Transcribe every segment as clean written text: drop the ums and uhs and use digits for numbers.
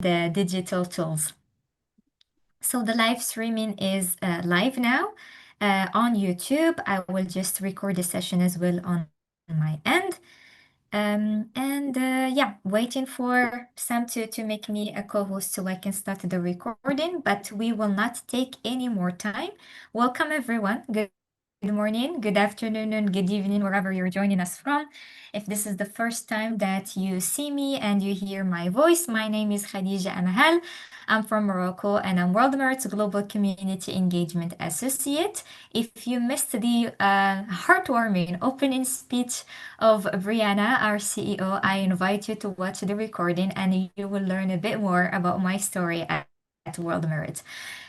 digital tools. So the live streaming is live now on YouTube. I will just record the session as well on my end. And yeah, waiting for Sam to make me a co-host so I can start the recording, but we will not take any more time. Welcome everyone. Good morning, good afternoon, and good evening, wherever you're joining us from. If this is the first time that you see me and you hear my voice, my name is Khadija Amahal. I'm from Morocco and I'm World Merit's Global Community Engagement Associate. If you missed the heartwarming opening speech of Brianna, our CEO, I invite you to watch the recording and you will learn a bit more about my story at World Merit.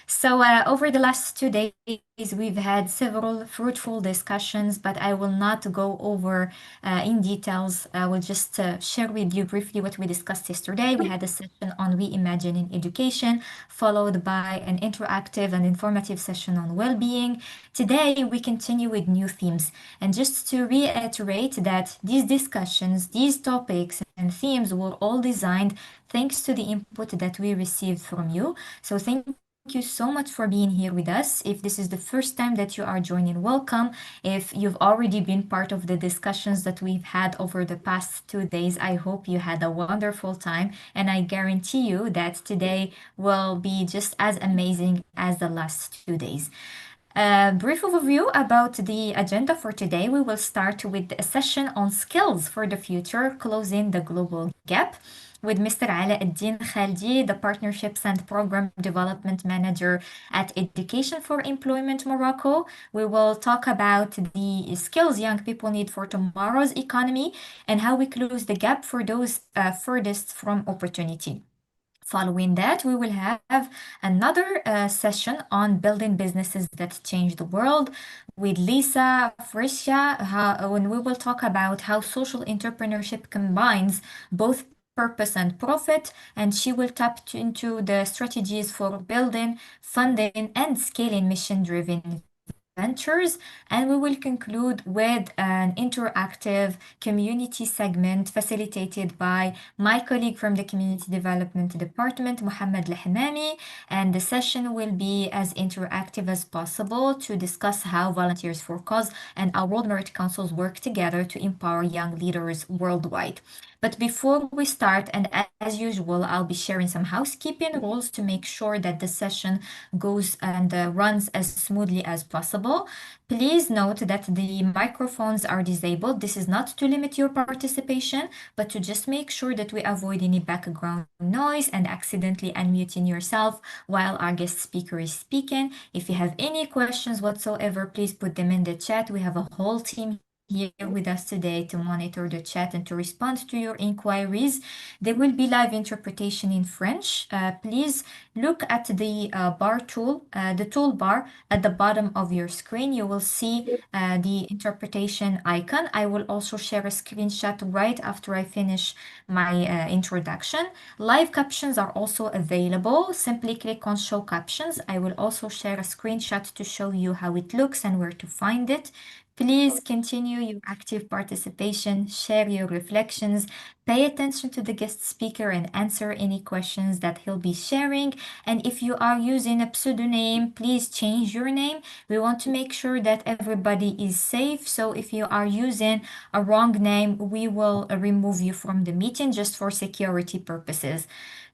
So, over the last 2 days, we've had several fruitful discussions, but I will not go over in details. I will just share with you briefly what we discussed yesterday. We had a session on reimagining education, followed by an interactive and informative session on well-being. Today, we continue with new themes. And just to reiterate that these discussions, these topics, and themes were all designed thanks to the input that we received from you. So, thank you so much for being here with us. If this is the first time that you are joining, welcome. If you've already been part of the discussions that we've had over the past 2 days, I hope you had a wonderful time. And I guarantee you that today will be just as amazing as the last 2 days. A brief overview about the agenda for today. We will start with a session on skills for the future, closing the global gap, with Mr. Ala Eddin Khaldi, the Partnerships and Program Development Manager at Education for Employment Morocco. We will talk about the skills young people need for tomorrow's economy and how we close the gap for those furthest from opportunity. Following that, we will have another session on building businesses that change the world with Lisa Friscia, when we will talk about how social entrepreneurship combines both purpose and profit, and she will tap into the strategies for building, funding, and scaling mission-driven ventures. And we will conclude with an interactive community segment facilitated by my colleague from the Community Development Department, Mohammed Lahmami. And the session will be as interactive as possible to discuss how Volunteers for Cause and our World Merit Councils work together to empower young leaders worldwide. But before we start, and as usual, I'll be sharing some housekeeping rules to make sure that the session goes and runs as smoothly as possible. Please note that the microphones are disabled. This is not to limit your participation, but to just make sure that we avoid any background noise and accidentally unmuting yourself while our guest speaker is speaking. If you have any questions whatsoever, please put them in the chat. We have a whole team here with us today to monitor the chat and to respond to your inquiries. There will be live interpretation in French. Please look at the bar tool, the toolbar at the bottom of your screen. You will see the interpretation icon. I will also share a screenshot right after I finish my introduction. Live captions are also available. Simply click on show captions. I will also share a screenshot to show you how it looks and where to find it. Please continue your active participation, share your reflections, pay attention to the guest speaker and answer any questions that he'll be sharing. And if you are using a pseudonym, please change your name. We want to make sure that everybody is safe. So if you are using a wrong name, we will remove you from the meeting just for security purposes.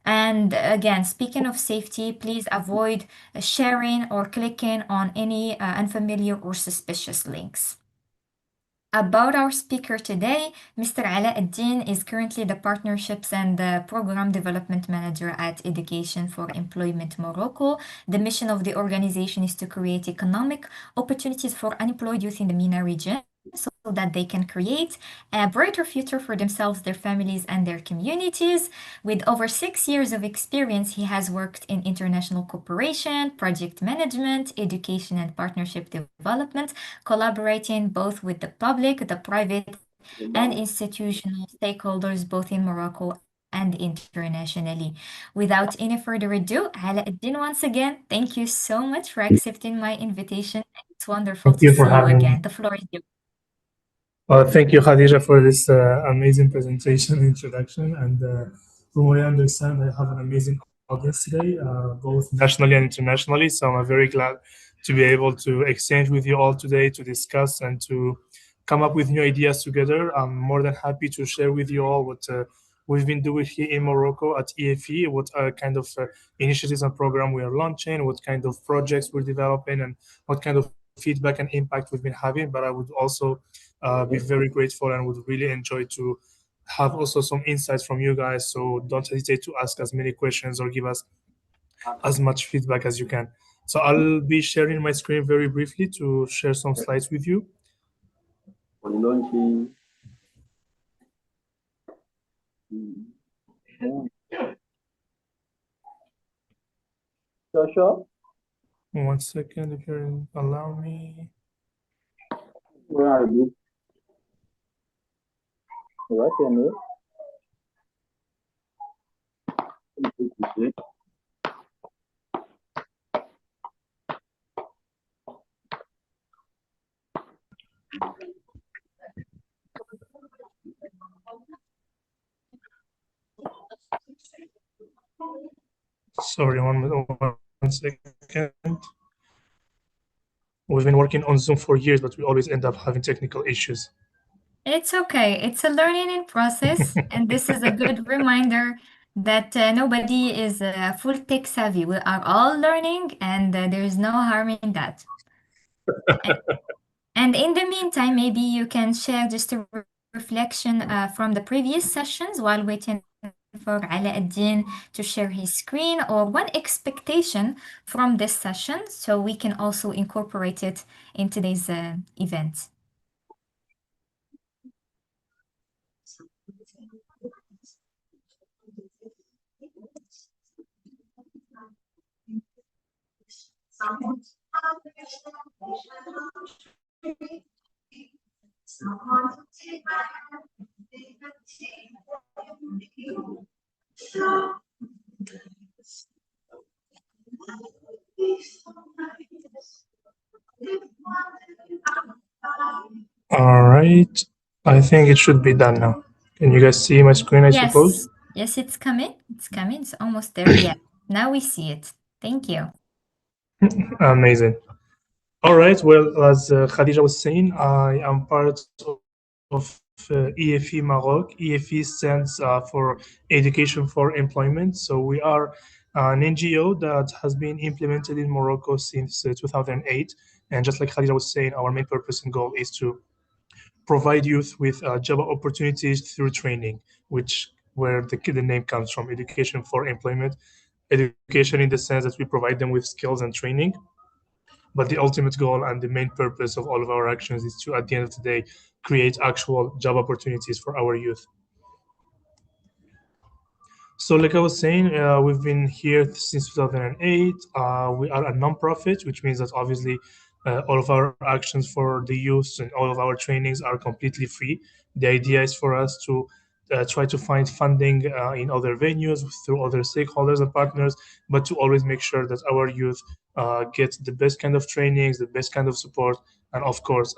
And again, speaking of safety, please avoid sharing or clicking on any unfamiliar or suspicious links. About our speaker today, Mr. Ala Eddin is currently the Partnerships and Program Development Manager at Education for Employment Morocco. The mission of the organization is to create economic opportunities for unemployed youth in the MENA region, so that they can create a brighter future for themselves, their families, and their communities. With over 6 years of experience, he has worked in international cooperation, project management, education, and partnership development, collaborating both with the public, the private, and institutional stakeholders, both in Morocco and internationally. Without any further ado, Alaaddin, once again, thank you so much for accepting my invitation. It's wonderful Thank to you for see you having again. me. The floor is yours. Thank you, Khadija, for this amazing presentation introduction. And from what I understand, I have an amazing audience today, both nationally and internationally. So I'm very glad to be able to exchange with you all today to discuss and to come up with new ideas together. I'm more than happy to share with you all what we've been doing here in Morocco at EFE, what kind of initiatives and program we are launching, what kind of projects we're developing, and what kind of feedback and impact we've been having. But I would also be very grateful and would really enjoy to have also some insights from you guys. So don't hesitate to ask as many questions or give us as much feedback as you can. So I'll be sharing my screen very briefly to share some slides with you. Joshua, 1 second, if you allow me. where are you? What's your name? Sorry, 1 second. We've been working on Zoom for years, but we always end up having technical issues. It's okay. It's a learning in process, and this is a good reminder that nobody is full tech savvy. We are all learning, and there is no harm in that. A- And in the meantime, maybe you can share just a reflection from the previous sessions while waiting for Ala ad-Din to share his screen, or one expectation from this session so we can also incorporate it in today's event. All right. I think it should be done now. Can you guys see my screen, I suppose? Yes, yes, it's coming. It's coming. It's almost there. Yeah, now we see it. Thank you. Amazing. All right. Well, as Khadija was saying, I am part of EFE Maroc. EFE stands for Education for Employment. So we are an NGO that has been implemented in Morocco since 2008. And just like Khadija was saying, our main purpose and goal is to provide youth with job opportunities through training, which where the name comes from, Education for Employment. Education in the sense that we provide them with skills and training, but the ultimate goal and the main purpose of all of our actions is to, at the end of the day, create actual job opportunities for our youth. So, like I was saying, we've been here since 2008. We are a nonprofit, which means that obviously all of our actions for the youth and all of our trainings are completely free. The idea is for us to try to find funding in other venues through other stakeholders and partners, but to always make sure that our youth get the best kind of trainings, the best kind of support, and of course,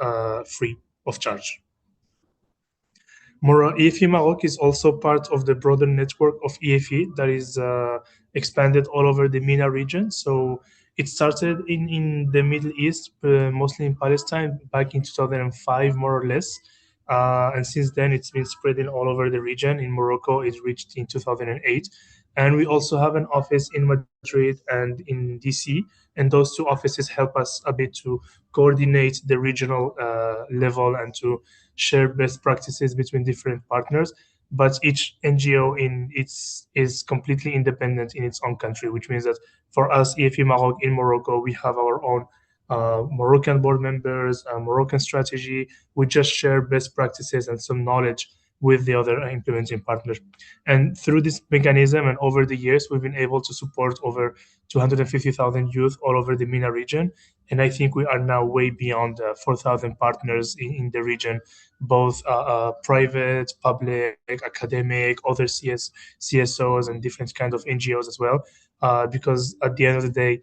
free of charge. EFE Maroc is also part of the broader network of EFE that is expanded all over the MENA region. So it started in the Middle East, mostly in Palestine, back in 2005, more or less. And since then, it's been spreading all over the region. In Morocco, it reached in 2008. And we also have an office in Madrid and in DC. And those two offices help us a bit to coordinate the regional level and to share best practices between different partners. But each NGO in its is completely independent in its own country, which means that for us, EFE Maroc in Morocco, we have our own Moroccan board members, Moroccan strategy. We just share best practices and some knowledge with the other implementing partners. And through this mechanism and over the years, we've been able to support over 250,000 youth all over the MENA region. And I think we are now way beyond 4,000 partners in the region, both private, public, academic, other CSOs, and different kind of NGOs as well. Because at the end of the day,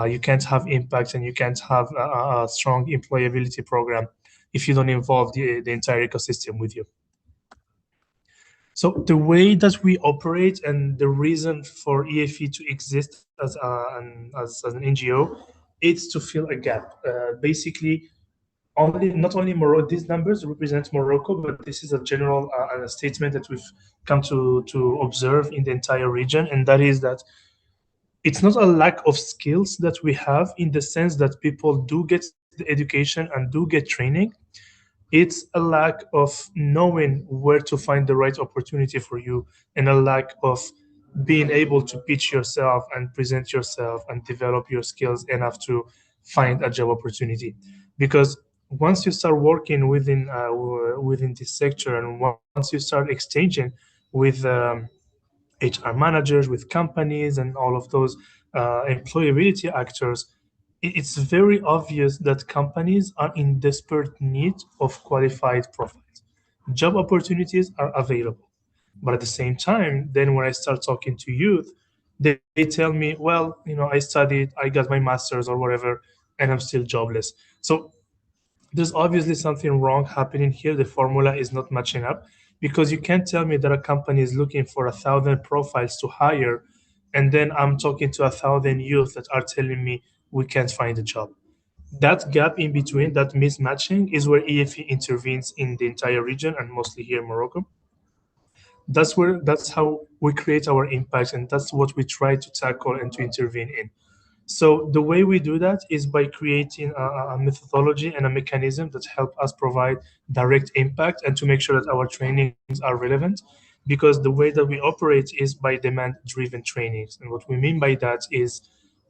you can't have impact and you can't have a strong employability program if you don't involve the entire ecosystem with you. So the way that we operate and the reason for EFE to exist as an NGO, it's to fill a gap. Basically, only not only Morocco. These numbers represent Morocco, but this is a general statement that we've come to observe in the entire region, and that is that it's not a lack of skills that we have in the sense that people do get the education and do get training. It's a lack of knowing where to find the right opportunity for you, and a lack of being able to pitch yourself and present yourself and develop your skills enough to find a job opportunity. Because once you start working within this sector, and once you start exchanging with HR managers, with companies, and all of those employability actors, it's very obvious that companies are in desperate need of qualified profiles. Job opportunities are available. But at the same time, then when I start talking to youth, they tell me, well, I studied, I got my master's or whatever, and I'm still jobless. So there's obviously something wrong happening here. The formula is not matching up, because you can't tell me that a company is looking for 1,000 profiles to hire, and then I'm talking to 1,000 youth that are telling me we can't find a job. That gap in between, that mismatching, is where EFE intervenes in the entire region, and mostly here in Morocco. That's how we create our impact, and that's what we try to tackle and to intervene in. So the way we do that is by creating a methodology and a mechanism that help us provide direct impact, and to make sure that our trainings are relevant. Because the way that we operate is by demand-driven trainings. And what we mean by that is,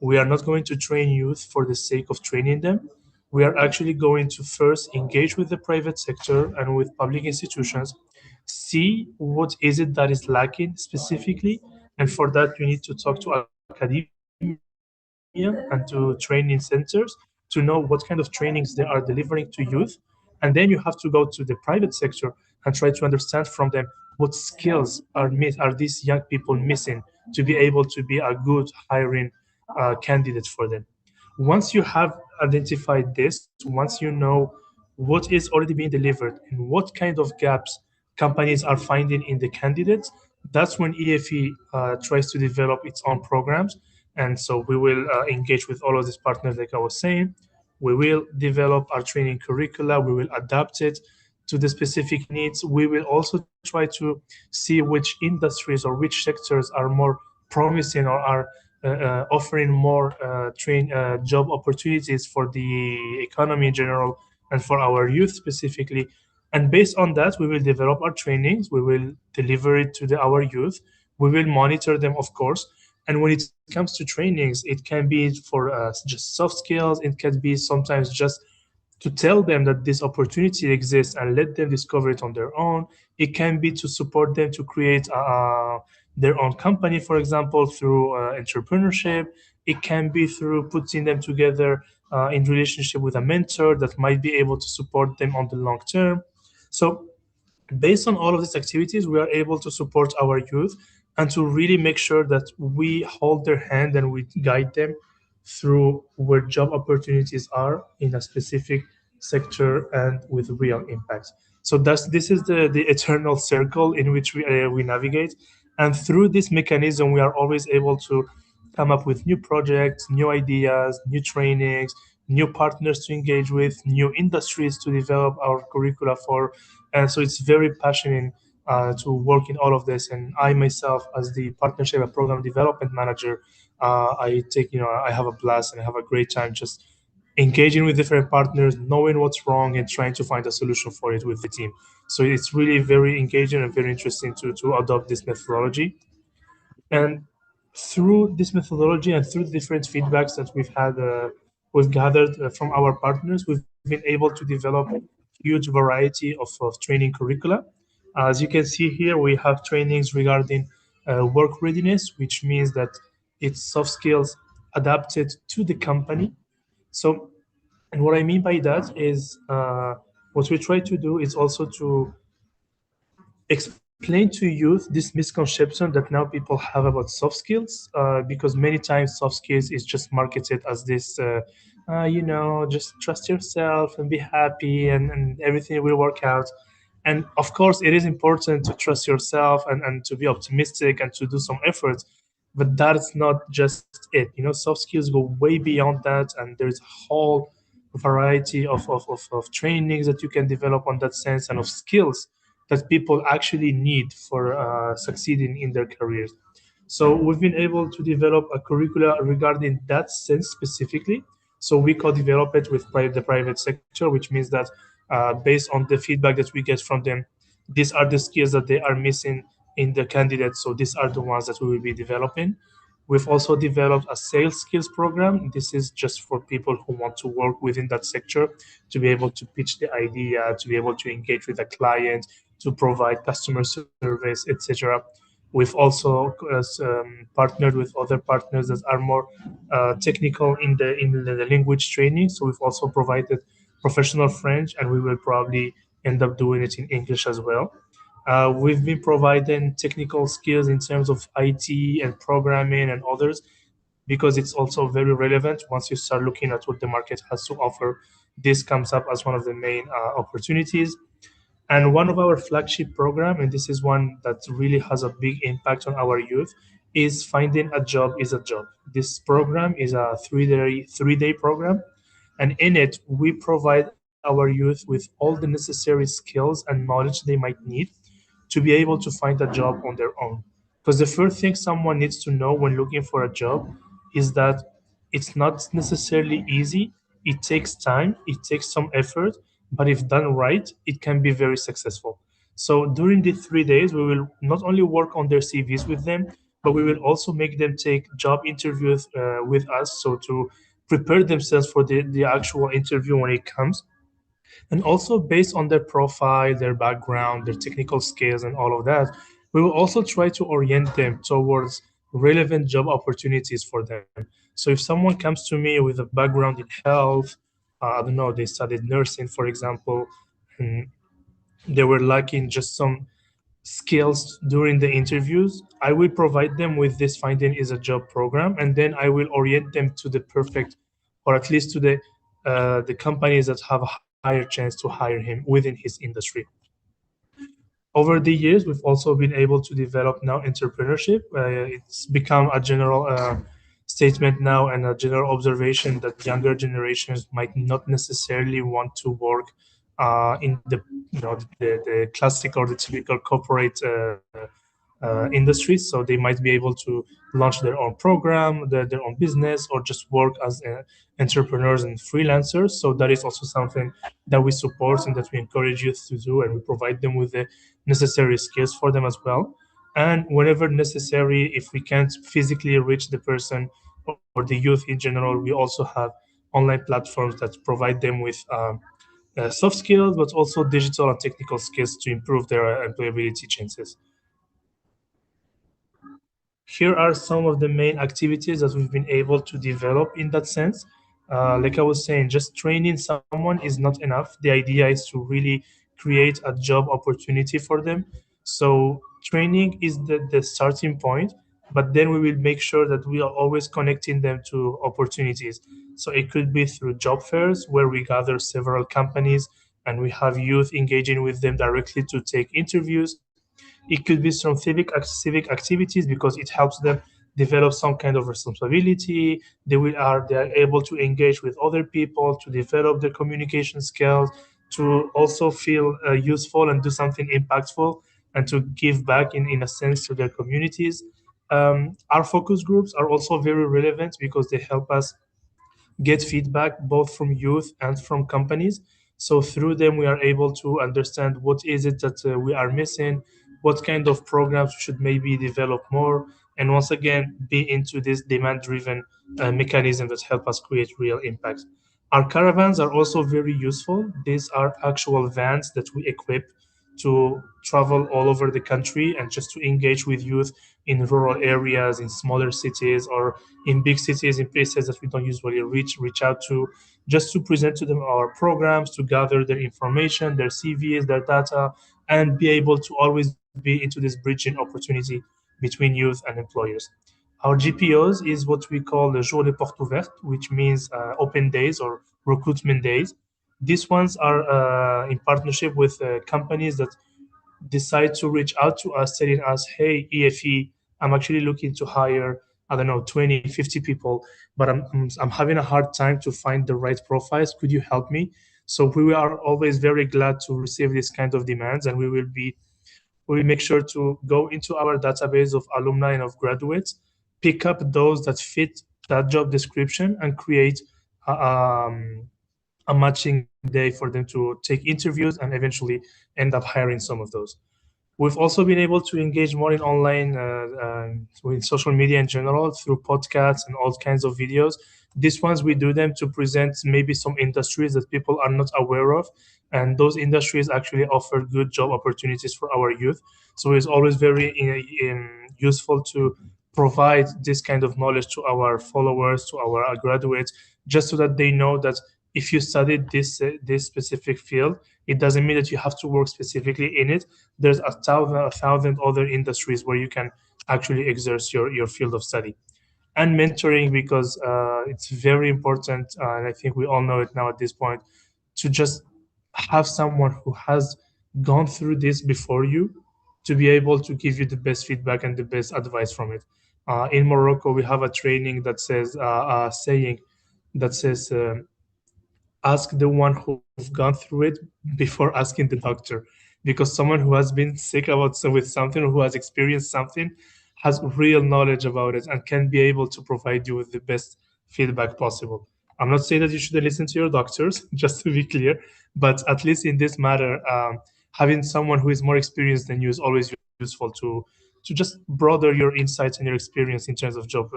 we are not going to train youth for the sake of training them. We are actually going to first engage with the private sector and with public institutions, see what is it that is lacking specifically, and for that you need to talk to academia and to training centers to know what kind of trainings they are delivering to youth. And then you have to go to the private sector and try to understand from them what skills are these young people missing to be able to be a good hiring candidate for them. Once you have identified this, once you know what is already being delivered and what kind of gaps companies are finding in the candidates, that's when EFE tries to develop its own programs. And so we will engage with all of these partners, like I was saying. We will develop our training curricula, we will adapt it to the specific needs. We will also try to see which industries or which sectors are more promising, or are offering more job opportunities for the economy in general, and for our youth specifically. And based on that, we will develop our trainings, we will deliver it to our youth, we will monitor them, of course. And when it comes to trainings, it can be for just soft skills, it can be sometimes just to tell them that this opportunity exists and let them discover it on their own. It can be to support them to create their own company, for example, through entrepreneurship. It can be through putting them together in relationship with a mentor that might be able to support them on the long term. So based on all of these activities, we are able to support our youth and to really make sure that we hold their hand and we guide them through where job opportunities are in a specific sector and with real impact. So this is the eternal circle in which we navigate. And through this mechanism, we are always able to come up with new projects, new ideas, new trainings, new partners to engage with, new industries to develop our curricula for. And so it's very passionate to work in all of this. And I myself, as the partnership and program development manager, I have a blast and I have a great time just engaging with different partners, knowing what's wrong, and trying to find a solution for it with the team. So it's really very engaging and very interesting to adopt this methodology. And through this methodology and through the different feedbacks that we've gathered from our partners, we've been able to develop huge variety of training curricula. As you can see here, we have trainings regarding work readiness, which means that it's soft skills adapted to the company. So, and what I mean by that is, what we try to do is also to explain to youth this misconception that now people have about soft skills, because many times soft skills is just marketed as this, just trust yourself and be happy, and everything will work out. And of course, it is important to trust yourself and to be optimistic and to do some efforts. But that's not just it. Soft skills go way beyond that, and there's a whole variety of trainings that you can develop on that sense and of skills that people actually need for succeeding in their careers. So we've been able to develop a curricula regarding that sense specifically. So we co-develop it with the private sector, which means that based on the feedback that we get from them, these are the skills that they are missing in the candidates. So these are the ones that we will be developing. We've also developed a sales skills program. This is just for people who want to work within that sector, to be able to pitch the idea, to be able to engage with the client, to provide customer service, etc. We've also partnered with other partners that are more technical in the language training. So we've also provided professional French, and we will probably end up doing it in English as well. We've been providing technical skills in terms of IT and programming and others, because it's also very relevant. Once you start looking at what the market has to offer, this comes up as one of the main opportunities. And one of our flagship program, and this is one that really has a big impact on our youth, is Finding a Job is a Job. This program is a three-day program, and in it we provide our youth with all the necessary skills and knowledge they might need to be able to find a job on their own. Because the first thing someone needs to know when looking for a job is that it's not necessarily easy. It takes time, it takes some effort, but if done right, it can be very successful. So during the 3 days, we will not only work on their CVs with them, but we will also make them take job interviews with us. So to prepare themselves for the actual interview when it comes, and also based on their profile, their background, their technical skills, and all of that, we will also try to orient them towards relevant job opportunities for them. So if someone comes to me with a background in health, I don't know, they studied nursing, for example, and they were lacking just some skills during the interviews, I will provide them with this Finding is a Job program, and then I will orient them to the perfect, or at least to the companies that have a higher chance to hire him within his industry. Over the years, we've also been able to develop now entrepreneurship. It's become a general statement now and a general observation that younger generations might not necessarily want to work in the classic or the typical corporate industries. So they might be able to launch their own program, their own business, or just work as entrepreneurs and freelancers. So that is also something that we support and that we encourage youth to do, and we provide them with the necessary skills for them as well. And whenever necessary, if we can't physically reach the person or the youth in general, we also have online platforms that provide them with soft skills, but also digital and technical skills to improve their employability chances. Here are some of the main activities that we've been able to develop in that sense. Like I was saying, just training someone is not enough. The idea is to really create a job opportunity for them. So training is the starting point, but then we will make sure that we are always connecting them to opportunities. So it could be through job fairs where we gather several companies and we have youth engaging with them directly to take interviews. It could be some civic activities because it helps them develop some kind of responsibility. They are able to engage with other people, to develop their communication skills, to also feel useful and do something impactful, and to give back in a sense to their communities. Our focus groups are also very relevant because they help us get feedback both from youth and from companies. So through them, we are able to understand what is it that we are missing, what kind of programs we should maybe develop more, and once again, be into this demand-driven mechanism that help us create real impact. Our caravans are also very useful. These are actual vans that we equip to travel all over the country and just to engage with youth in rural areas, in smaller cities, or in big cities, in places that we don't usually reach out to, just to present to them our programs, to gather their information, their CVs, their data, and be able to always be into this bridging opportunity between youth and employers. Our GPOs is what we call the Journée Porte Ouverte, which means open days or recruitment days. These ones are in partnership with companies that decide to reach out to us telling us, hey, EFE, I'm actually looking to hire, I don't know, 20, 50 people, but I'm having a hard time to find the right profiles. Could you help me? So we are always very glad to receive this kind of demands, and we make sure to go into our database of alumni and of graduates, pick up those that fit that job description, and create a, a matching day for them to take interviews and eventually end up hiring some of those. We've also been able to engage more in online, with social media in general through podcasts and all kinds of videos. These ones we do them to present maybe some industries that people are not aware of, and those industries actually offer good job opportunities for our youth. So it's always very useful to provide this kind of knowledge to our followers, to our graduates, just so that they know that if you studied this specific field, it doesn't mean that you have to work specifically in it. There's a thousand other industries where you can actually exert your field of study. And mentoring, because it's very important, and I think we all know it now at this point, to just have someone who has gone through this before you to be able to give you the best feedback and the best advice from it. In Morocco, we have a training that says a saying that says, ask the one who've gone through it before asking the doctor, because someone who has been sick about with something, or who has experienced something, has real knowledge about it and can be able to provide you with the best feedback possible. I'm not saying that you should listen to your doctors, just to be clear, but at least in this matter, having someone who is more experienced than you is always useful to just broaden your insights and your experience in terms of job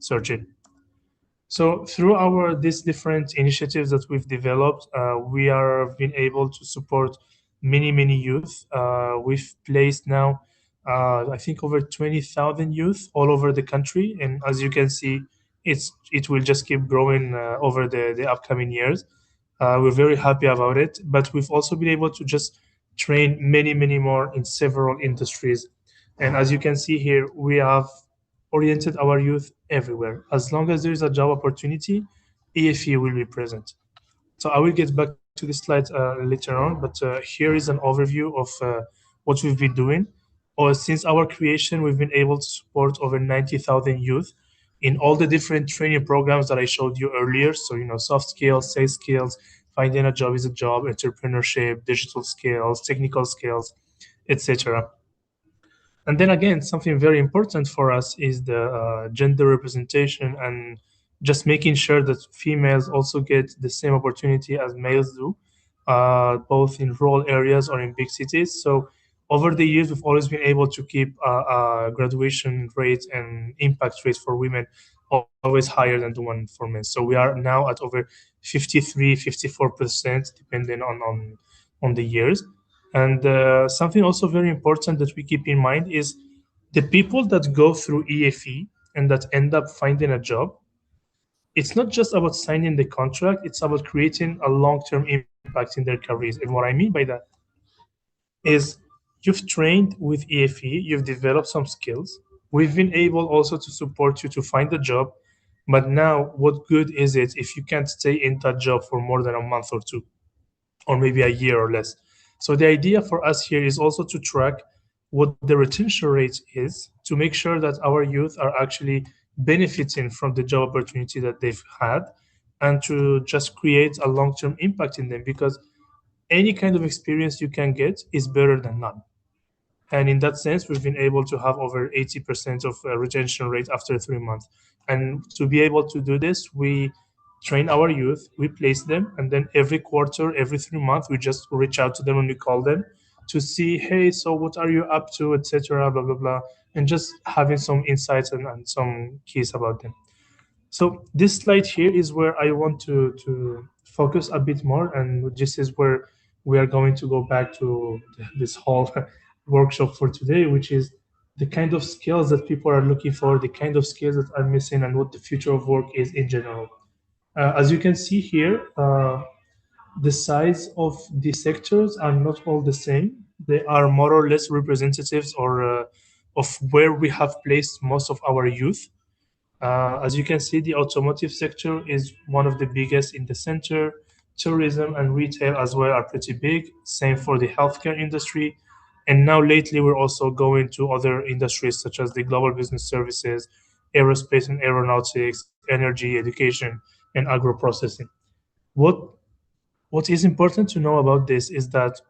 searching. So through our these different initiatives that we've developed, we are being able to support many youth. We've placed now, I think, over 20,000 youth all over the country, and as you can see, it will just keep growing over the upcoming years. We're very happy about it, but we've also been able to just train many more in several industries. And as you can see here, we have oriented our youth everywhere. As long as there is a job opportunity, EFE will be present. So I will get back to this slide later on, but here is an overview of what we've been doing. Or since our creation, we've been able to support over 90,000 youth in all the different training programs that I showed you earlier. So, soft skills, sales skills, finding a job is a job, entrepreneurship, digital skills, technical skills, etc. And then again, something very important for us is the gender representation, and just making sure that females also get the same opportunity as males do, both in rural areas or in big cities. So over the years, we've always been able to keep graduation rates and impact rates for women always higher than the one for men. So we are now at over 53, 54%, depending on the years. And something also very important that we keep in mind is the people that go through EFE and that end up finding a job. It's not just about signing the contract, it's about creating a long term impact in their careers. And what I mean by that is you've trained with EFE, you've developed some skills. We've been able also to support you to find a job. But now, what good is it if you can't stay in that job for more than a month or two, or maybe a year or less? So the idea for us here is also to track what the retention rate is, to make sure that our youth are actually benefiting from the job opportunity that they've had, and to just create a long-term impact in them, because any kind of experience you can get is better than none. And in that sense, we've been able to have over 80% of retention rate after 3 months. And to be able to do this, we train our youth, we place them, and then every quarter, every 3 months, we just reach out to them and we call them to see, hey, so what are you up to, etc., blah, blah, blah, and just having some insights and some keys about them. So this slide here is where I want to focus a bit more, and this is where we are going to go back to this whole workshop for today, which is the kind of skills that people are looking for, the kind of skills that are missing, and what the future of work is in general. As you can see here, the size of the sectors are not all the same. They are more or less representatives or of where we have placed most of our youth. As you can see, the automotive sector is one of the biggest in the center. tourism and retail as well are pretty big. Same for the healthcare industry. And now lately we're also going to other industries such as the global business services, aerospace and aeronautics, energy, education, and agro processing. What what is important to know about this is that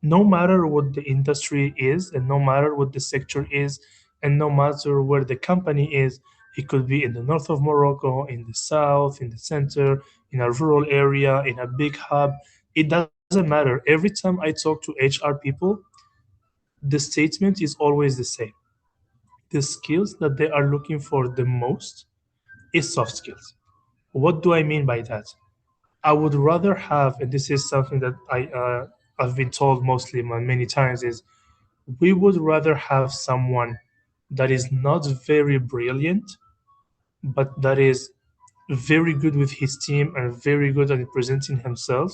no matter what the industry is, and no matter what the sector is, and no matter where the company is, it could be in the north of Morocco, in the south, in the center, in a rural area, in a big hub. It doesn't matter. Every time I talk to HR people, the statement is always the same. The skills that they are looking for the most is soft skills. What do I mean by that? I would rather have, and this is something that I've been told mostly many times, is we would rather have someone that is not very brilliant, but that is very good with his team and very good at presenting himself,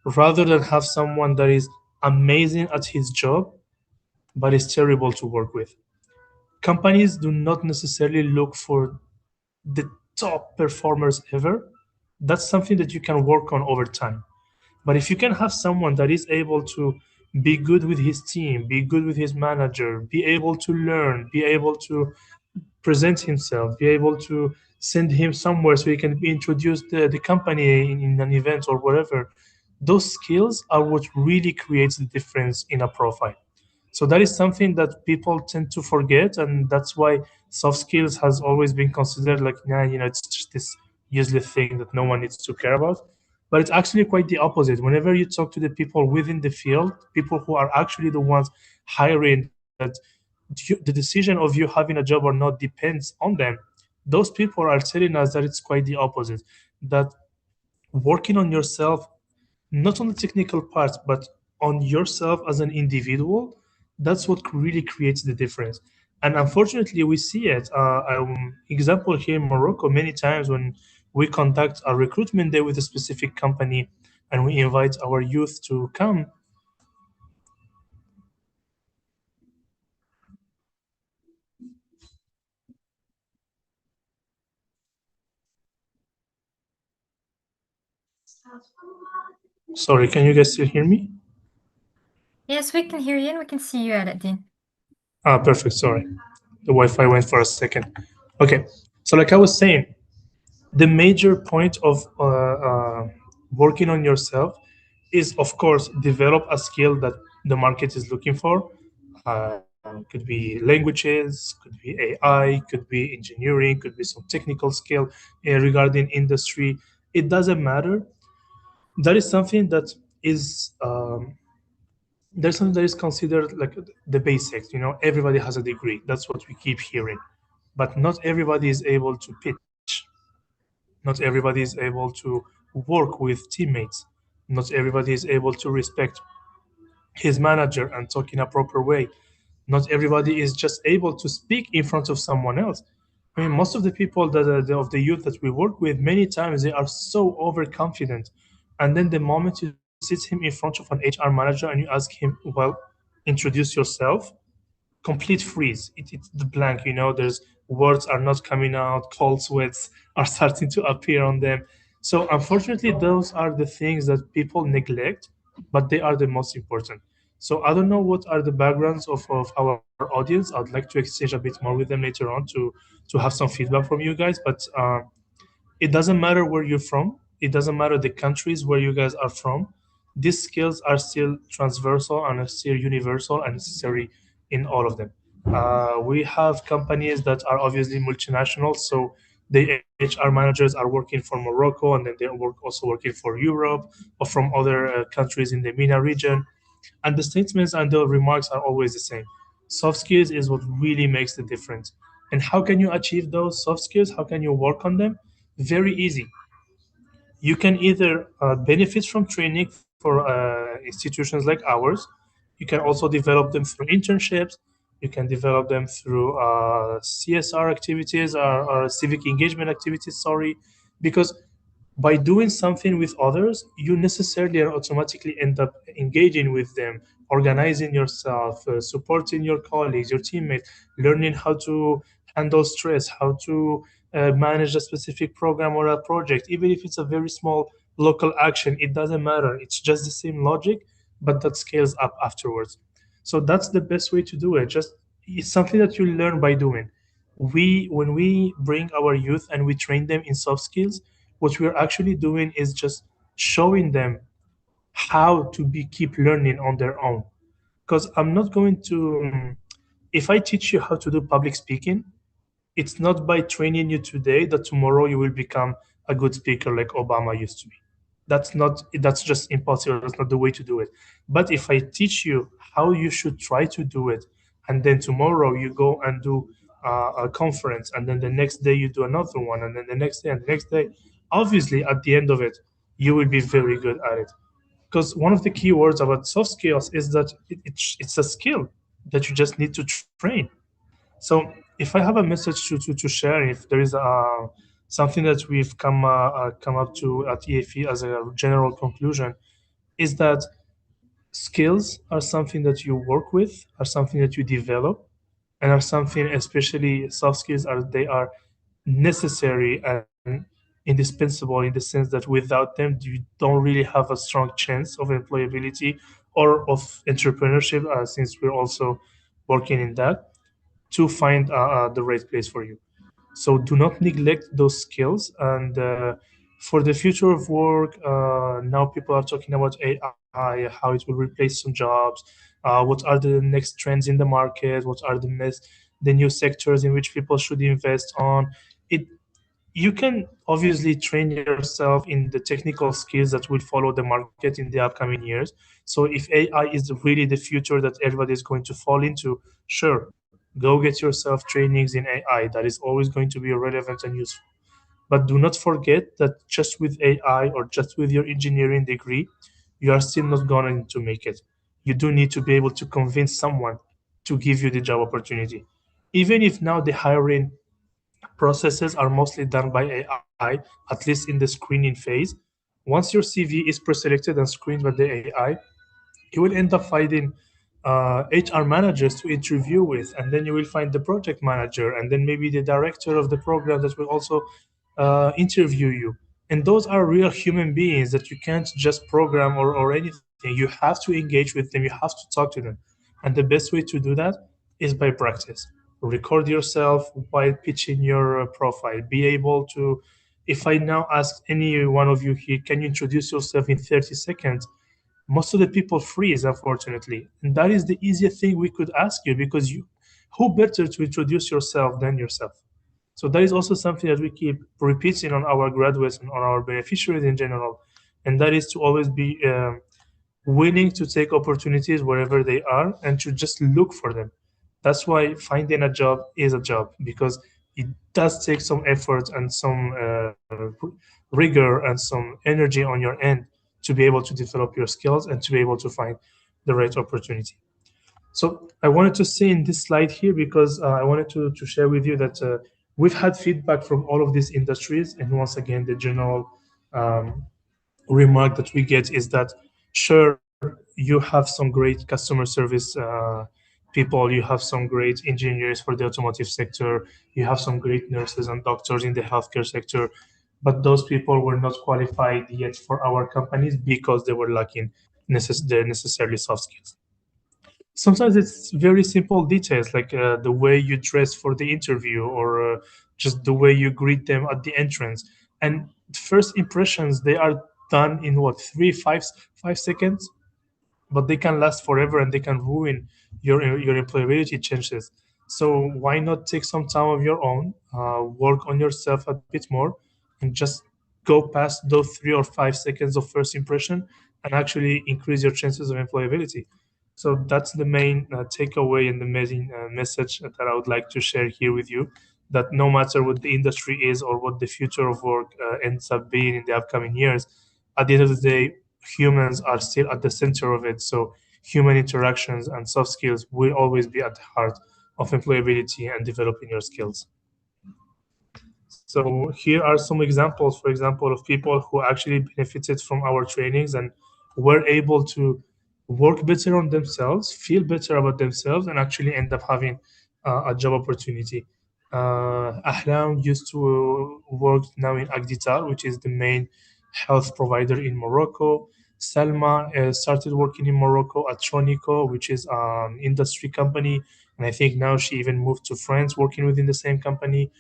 rather than have someone that is amazing at his job but is terrible to work with. Companies do not necessarily look for the top performers ever. That's something that you can work on over time. But if you can have someone that is able to be good with his team, be good with his manager, be able to learn, be able to present himself, be able to send him somewhere so he can introduce the company in an event or whatever, those skills are what really creates the difference in a profile. So that is something that people tend to forget, and that's why soft skills has always been considered like, nah, it's just this useless thing that no one needs to care about. But it's actually quite the opposite. Whenever you talk to the people within the field, people who are actually the ones hiring, that the decision of you having a job or not depends on them. Those people are telling us that it's quite the opposite. That working on yourself, not on the technical parts, but on yourself as an individual, that's what really creates the difference. And unfortunately, we see it. Example here in Morocco, many times when we conduct a recruitment day with a specific company and we invite our youth to come. Sorry, can you guys still hear me? Yes, we can hear you and we can see you, Aladdin. Ah, perfect. Sorry. The Wi Fi went for a second. Okay. So, like I was saying, the major point of working on yourself is, of course, develop a skill that the market is looking for. Could be languages, could be AI, could be engineering, could be some technical skill regarding industry. It doesn't matter. That is something that is there's something that is considered like the basics. Everybody has a degree. That's what we keep hearing, but not everybody is able to pitch. Not everybody is able to work with teammates. Not everybody is able to respect his manager and talk in a proper way. Not everybody is just able to speak in front of someone else. I mean, most of the people of the youth that we work with, many times they are so overconfident, and then the moment you sit him in front of an HR manager and you ask him, "Well, introduce yourself," complete freeze. It's the blank. There's words are not coming out. Cold sweats are starting to appear on them. So unfortunately, those are the things that people neglect, but they are the most important. So I don't know what are the backgrounds of our audience. I'd like to exchange a bit more with them later on to have some feedback from you guys. But it doesn't matter where you're from. It doesn't matter the countries where you guys are from. These skills are still transversal and are still universal and necessary in all of them. We have companies that are obviously multinational, so the HR managers are working for Morocco, and then they're also working for Europe or from other countries in the MENA region. And the statements and the remarks are always the same. Soft skills is what really makes the difference. And how can you achieve those soft skills? How can you work on them? Very easy. You can either benefit from training for institutions like ours. You can also develop them through internships. You can develop them through CSR activities or civic engagement activities, sorry, because by doing something with others, you necessarily and automatically end up engaging with them, organizing yourself, supporting your colleagues, your teammates, learning how to handle stress, how to manage a specific program or a project, even if it's a very small local action, it doesn't matter. It's just the same logic, but that scales up afterwards. So that's the best way to do it. Just it's something that you learn by doing. When we bring our youth and we train them in soft skills, what we're actually doing is just showing them how to be keep learning on their own. Because I'm not going to if I teach you how to do public speaking, it's not by training you today that tomorrow you will become a good speaker like Obama used to be. That's just impossible. That's not the way to do it. But if I teach you how you should try to do it, and then tomorrow you go and do a conference, and then the next day you do another one, and then the next day and the next day, obviously at the end of it, you will be very good at it. Because one of the key words about soft skills is that it's a skill that you just need to train. So if I have a message to share, if there is something that we've come up to at EFE as a general conclusion, is that skills are something that you work with, are something that you develop, and are something, especially soft skills, are they are necessary and indispensable in the sense that without them you don't really have a strong chance of employability or of entrepreneurship, since we're also working in that to find the right place for you. So do not neglect those skills. And for the future of work, now people are talking about AI, how it will replace some jobs. What are the next trends in the market? What are the new sectors in which people should invest on? It You can obviously train yourself in the technical skills that will follow the market in the upcoming years. So if AI is really the future that everybody is going to fall into, sure, go get yourself trainings in AI. That is always going to be relevant and useful. But do not forget that just with AI or just with your engineering degree, you are still not going to make it. You do need to be able to convince someone to give you the job opportunity. Even if now the hiring processes are mostly done by AI, at least in the screening phase. Once your CV is preselected and screened by the AI, you will end up finding HR managers to interview with, and then you will find the project manager, and then maybe the director of the program that will also interview you. And those are real human beings that you can't just program or anything. You have to engage with them, you have to talk to them. And the best way to do that is by practice. Record yourself while pitching your profile. Be able to, if I now ask any one of you here, can you introduce yourself in 30 seconds? Most of the people freeze, unfortunately. And that is the easiest thing we could ask you, because who better to introduce yourself than yourself? So that is also something that we keep repeating on our graduates and on our beneficiaries in general. And that is to always be willing to take opportunities wherever they are and to just look for them. That's why finding a job is a job, because it does take some effort and some rigor and some energy on your end to be able to develop your skills and to be able to find the right opportunity. So I wanted to say in this slide here, because I wanted to share with you that we've had feedback from all of these industries. And once again, the general um, remark that we get is that, sure, you have some great customer service people, you have some great engineers for the automotive sector, you have some great nurses and doctors in the healthcare sector, but those people were not qualified yet for our companies because they were lacking the necessarily soft skills. Sometimes it's very simple details, like the way you dress for the interview, or just the way you greet them at the entrance. And first impressions, they are done in what, 5 seconds, but they can last forever and they can ruin your employability chances. So why not take some time of your own, work on yourself a bit more, and just go past those 3 or 5 seconds of first impression and actually increase your chances of employability. So that's the main takeaway and the main message that I would like to share here with you. That no matter what the industry is or what the future of work ends up being in the upcoming years, at the end of the day, humans are still at the center of it. So human interactions and soft skills will always be at the heart of employability and developing your skills. So here are some examples, for example, of people who actually benefited from our trainings and were able to work better on themselves, feel better about themselves, and actually end up having a job opportunity. Ahlam used to work now in Agditar, which is the main health provider in Morocco. Salma started working in Morocco at Tronico, which is an industry company, and I think now she even moved to France, working within the same company.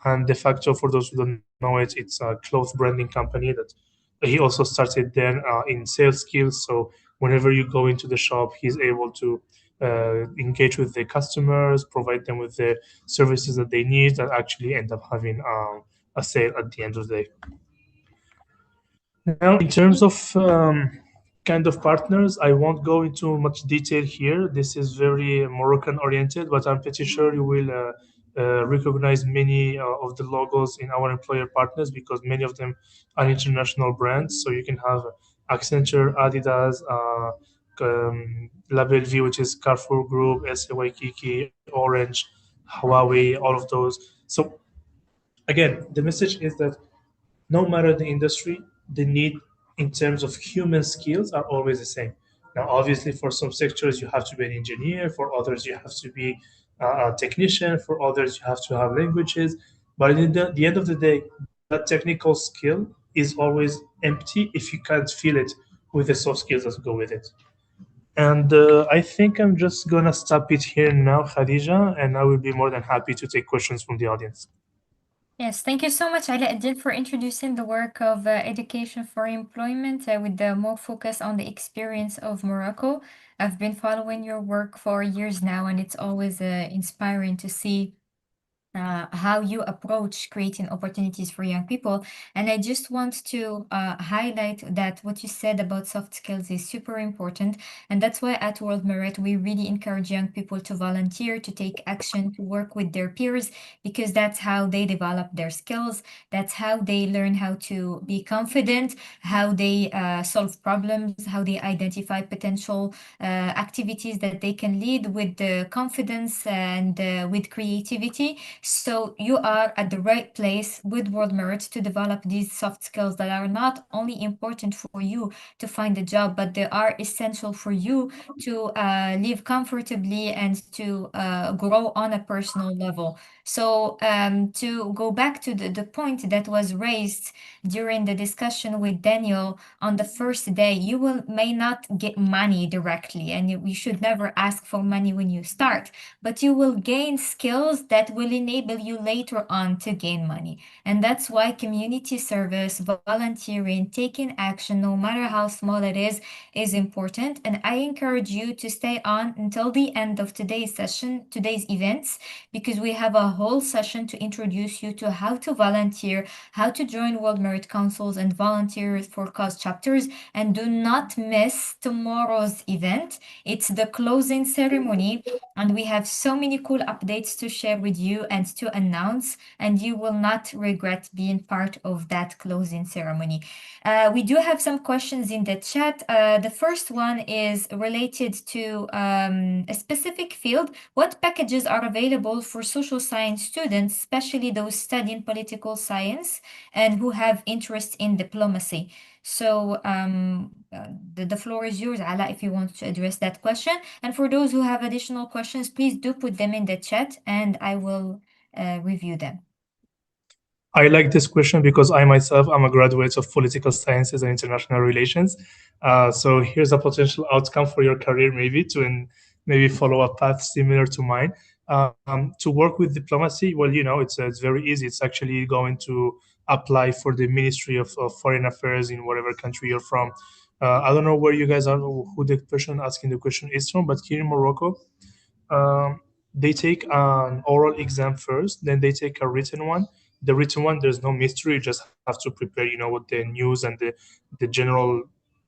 And De facto, for those who don't know it, it's a clothes branding company that he also started there in sales skills. So whenever you go into the shop, he's able to engage with the customers, provide them with the services that they need, and actually end up having a sale at the end of the day. Now, in terms of kind of partners, I won't go into much detail here. This is very Moroccan oriented, but I'm pretty sure you will recognize many of the logos in our employer partners because many of them are international brands. So you can have Accenture, Adidas, Label V, which is Carrefour Group, SA Waikiki, Orange, Huawei, all of those. So again, the message is that no matter the industry, the need in terms of human skills are always the same. Now, obviously, for some sectors, you have to be an engineer, for others, you have to be a technician, for others, you have to have languages. But in the end of the day, that technical skill is always empty if you can't feel it with the soft skills that go with it. And I think I'm just gonna stop it here now, Khadija, and I will be more than happy to take questions from the audience. Yes, thank you so much, Ali Adil, for introducing the work of education for employment with the more focus on the experience of Morocco. I've been following your work for years now, and it's always inspiring to see how you approach creating opportunities for young people. And I just want to highlight that what you said about soft skills is super important. And that's why at World Merit, we really encourage young people to volunteer, to take action, to work with their peers, because that's how they develop their skills. That's how they learn how to be confident, how they solve problems, how they identify potential activities that they can lead with the confidence and with creativity. So you are at the right place with World Merit to develop these soft skills that are not only important for you to find a job, but they are essential for you to live comfortably and to grow on a personal level. So to go back to the point that was raised during the discussion with Daniel on the first day, you will may not get money directly, and you should never ask for money when you start, but you will gain skills that will enable you later on to gain money. And that's why community service, volunteering, taking action, no matter how small it is important. And I encourage you to stay on until the end of today's session, today's events, because we have a whole session to introduce you to how to volunteer, how to join World Merit Councils and volunteer for cause chapters. And do not miss tomorrow's event. It's the closing ceremony, and we have so many cool updates to share with you and to announce, and you will not regret being part of that closing ceremony. We do have some questions in the chat. The first one is related to a specific field. What packages are available for social science students, especially those studying political science and who have interest in diplomacy? So the floor is yours, Ala, if you want to address that question. And for those who have additional questions, please do put them in the chat and I will review them. I like this question because I myself am a graduate of political sciences and international relations. So here's a potential outcome for your career, maybe to maybe follow a path similar to mine. To work with diplomacy, well, it's very easy. It's actually going to apply for the Ministry of Foreign Affairs in whatever country you're from. I don't know where you guys are, who the person asking the question is from, but here in Morocco, um, they take an oral exam first, then they take a written one. The written one, there's no mystery. You just have to prepare, what the news and the general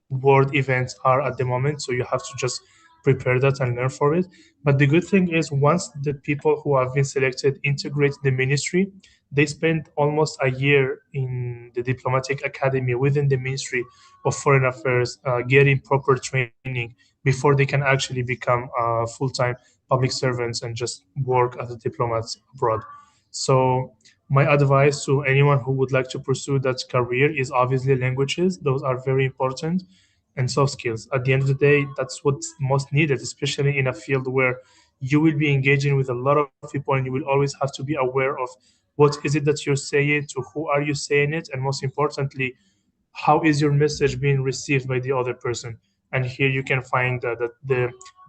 world events are at the moment. So you have to just prepare that and learn for it. But the good thing is, once the people who have been selected integrate the ministry, they spend almost a year in the diplomatic academy within the Ministry of Foreign Affairs, getting proper training before they can actually become full-time public servants and just work as a diplomat abroad. So my advice to anyone who would like to pursue that career is obviously languages. Those are very important, and soft skills. At the end of the day, that's what's most needed, especially in a field where you will be engaging with a lot of people and you will always have to be aware of what is it that you're saying, to who are you saying it, and most importantly, how is your message being received by the other person. And here you can find that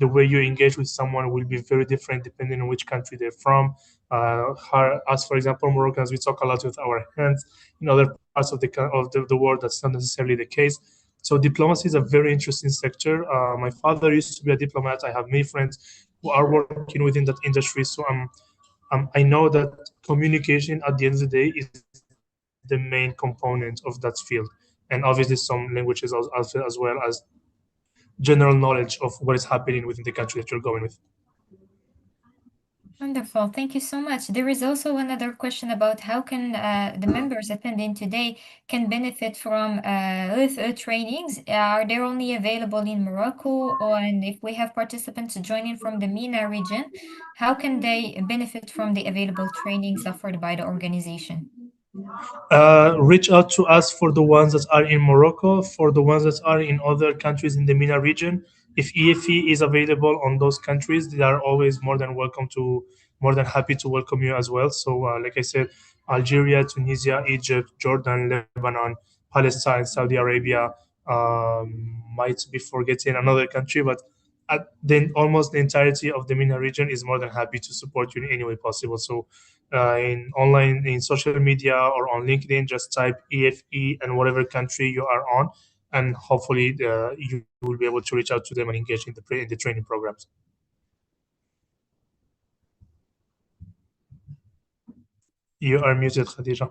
the way you engage with someone will be very different depending on which country they're from. As for example, Moroccans, we talk a lot with our hands. In other parts of the world, that's not necessarily the case. So diplomacy is a very interesting sector. My father used to be a diplomat. I have many friends who are working within that industry. So I know that communication at the end of the day is the main component of that field, and obviously some languages as well as general knowledge of what is happening within the country that you're going with. Wonderful. Thank you so much. There is also another question about how can the members attending today can benefit from trainings. Are they only available in Morocco? Or, and if we have participants joining from the MENA region, how can they benefit from the available trainings offered by the organization? Reach out to us for the ones that are in Morocco, for the ones that are in other countries in the MENA region. If EFE is available on those countries, they are always more than happy to welcome you as well. So, like I said, Algeria, Tunisia, Egypt, Jordan, Lebanon, Palestine, Saudi Arabia, might be forgetting another country, but then almost the entirety of the MENA region is more than happy to support you in any way possible. So in online in social media or on LinkedIn, just type EFE and whatever country you are on, and hopefully you will be able to reach out to them and engage in in the training programs. You are muted, Khadija.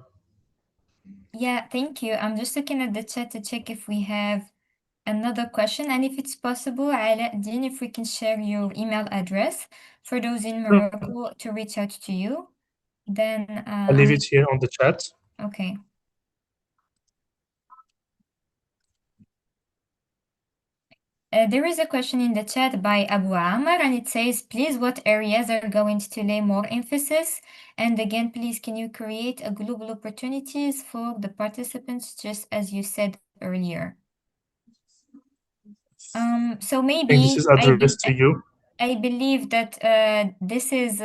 Yeah, thank you. I'm just looking at the chat to check if we have another question. And if it's possible, Dean, if we can share your email address for those in Sure. Morocco to reach out to you, then I'll leave I'm it here on the chat. okay. There is a question in the chat by Abu Amar, and it says, please, what areas are going to lay more emphasis? And again, please, can you create a global opportunities for the participants, just as you said earlier? So I think this maybe is addressed to you. I believe that this is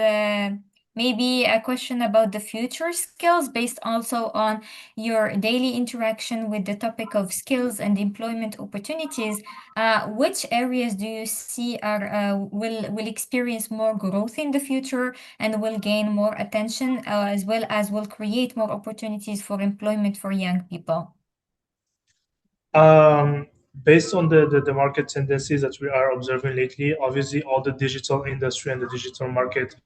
maybe a question about the future skills based also on your daily interaction with the topic of skills and employment opportunities. Which areas do you see are will experience more growth in the future and will gain more attention, as well as will create more opportunities for employment for young people? Um, Based on the market tendencies that we are observing lately, obviously all the digital industry and the digital market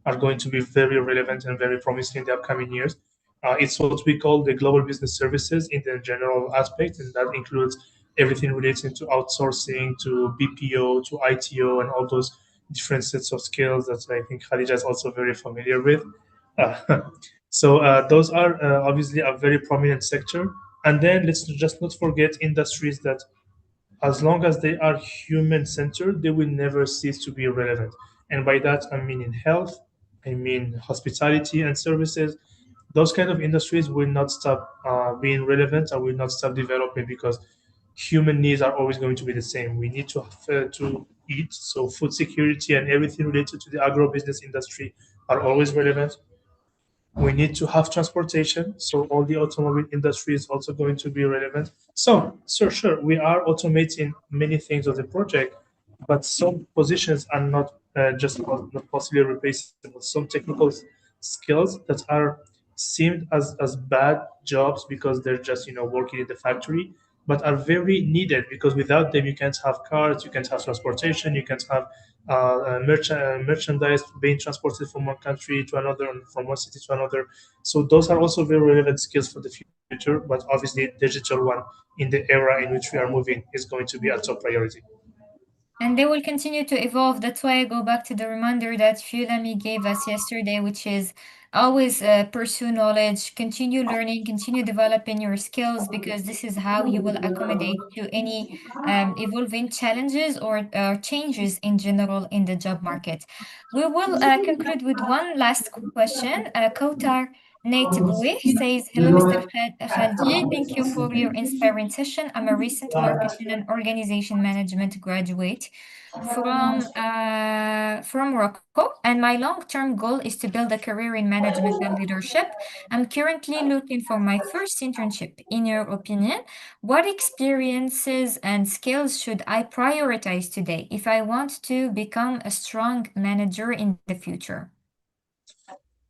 are going to be very relevant and very promising in the upcoming years. It's what we call the global business services in the general aspect, and that includes everything relating to outsourcing, to BPO, to ITO, and all those different sets of skills that I think Khadija is also very familiar with. Uh, those are obviously a very prominent sector. And then let's just not forget industries that, as long as they are human centered, they will never cease to be relevant. And by that, I mean in health, I mean hospitality and services. Those kind of industries will not stop being relevant and will not stop developing because human needs are always going to be the same. We need to eat, so food security and everything related to the agro business industry are always relevant. We need to have transportation, so all the automobile industry is also going to be relevant. So sure, we are automating many things of the project, but some positions are not just not possibly replaceable. Some technical skills that are seemed as bad jobs because they're just working in the factory, but are very needed because without them you can't have cars, you can't have transportation, you can't have merchandise being transported from one country to another and from one city to another. So those are also very relevant skills for the future, but obviously digital one in the era in which we are moving is going to be a top priority. And they will continue to evolve. That's why I go back to the reminder that Fulami gave us yesterday, which is always pursue knowledge, continue learning, continue developing your skills, because this is how you will accommodate to any evolving challenges or changes in general in the job market. We will conclude with one last question. Kautar Nate Boué says, hello, Mr. Khaldi. Thank you for your inspiring session. I'm a recent marketing and organization management graduate from Morocco, and my long-term goal is to build a career in management and leadership. I'm currently looking for my first internship. In your opinion, what experiences and skills should I prioritize today if I want to become a strong manager in the future?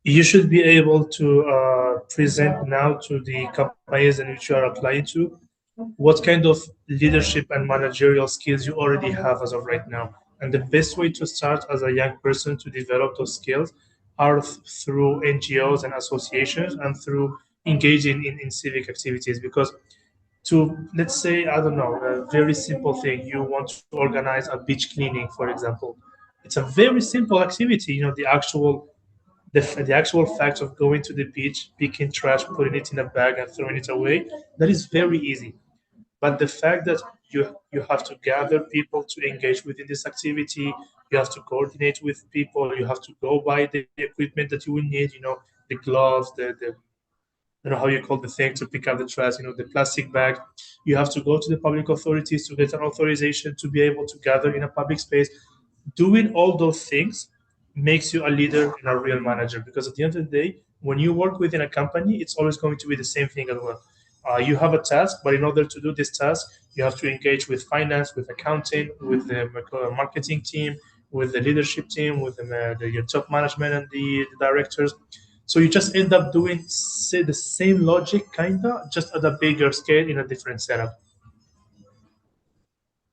You should be able to present now to the companies in which you are applying to what kind of leadership and managerial skills you already have as of right now. And the best way to start as a young person to develop those skills are through NGOs and associations and through engaging in civic activities. Because to, let's say, I don't know, a very simple thing, you want to organize a beach cleaning, for example. It's a very simple activity, the actual fact of going to the beach, picking trash, putting it in a bag, and throwing it away, that is very easy. But the fact that you have to gather people to engage within this activity, you have to coordinate with people, you have to go buy the equipment that you will need, the gloves, the how you call the thing to pick up the trash, the plastic bag. You have to go to the public authorities to get an authorization to be able to gather in a public space. Doing all those things makes you a leader and a real manager, because at the end of the day, when you work within a company, it's always going to be the same thing as well. You have a task, but in order to do this task, you have to engage with finance, with accounting, with the marketing team, with the leadership team, with your top management and the directors. So you just end up doing, say, the same logic, kinda, just at a bigger scale in a different setup.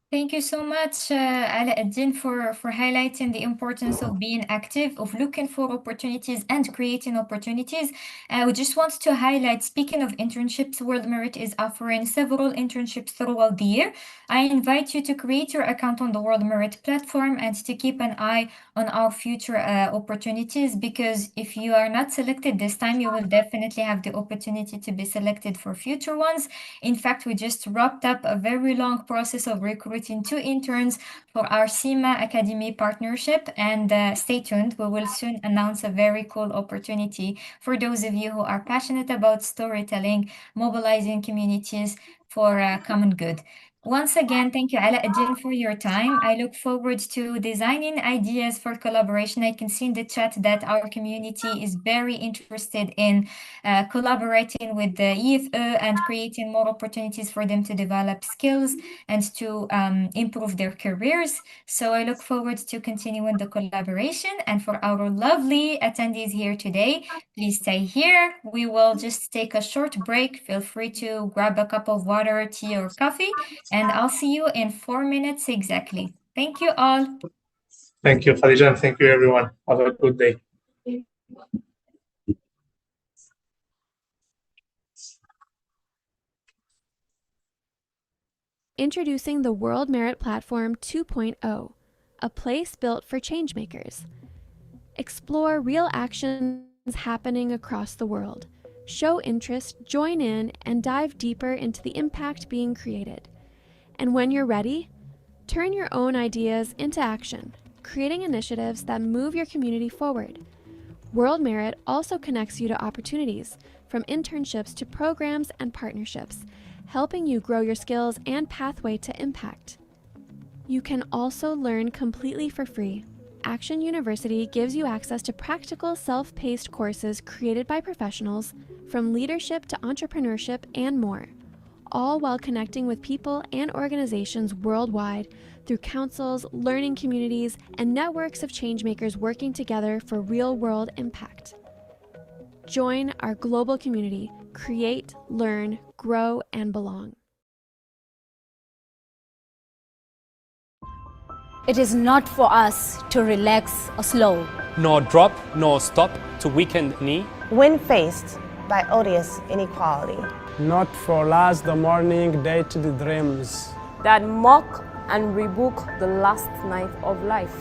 Thank you so much, Ala for highlighting the importance of being active, of looking for opportunities and creating opportunities. We just want to highlight, speaking of internships, World Merit is offering several internships throughout the year. I invite you to create your account on the World Merit platform and to keep an eye on our future opportunities, because if you are not selected this time, you will definitely have the opportunity to be selected for future ones. In fact, we just wrapped up a very long process of recruiting 2 interns for our SEMA Academy partnership, and stay tuned. We will soon announce a very cool opportunity for those of you who are passionate about storytelling, mobilizing communities for common good. Once again, thank you, Ala Adin, for your time. I look forward to designing ideas for collaboration. I can see in the chat that our community is very interested in collaborating with the EFE and creating more opportunities for them to develop skills and to improve their careers. So I look forward to continuing the collaboration. And for our lovely attendees here today, please stay here. We will just take a short break. Feel free to grab a cup of water, tea, or coffee, and I'll see you in 4 minutes exactly. Thank you all. Thank you, Khadija, and thank you, everyone. Have a good day. Introducing the World Merit Platform 2.0, a place built for changemakers. Explore real actions happening across the world. Show interest, join in, and dive deeper into the impact being created. And when you're ready, turn your own ideas into action, creating initiatives that move your community forward. World Merit also connects you to opportunities, from internships to programs and partnerships, helping you grow your skills and pathway to impact. You can also learn completely for free. Action University gives you access to practical, self-paced courses created by professionals, from leadership to entrepreneurship and more, all while connecting with people and organizations worldwide through councils, learning communities, and networks of changemakers working together for real-world impact. Join our global community. Create, learn, grow, and belong. It is not for us to relax or slow, nor drop nor stop to weaken knee, when faced by odious inequality. Not for last the morning day to the dreams that mock and rebuke the last night of life.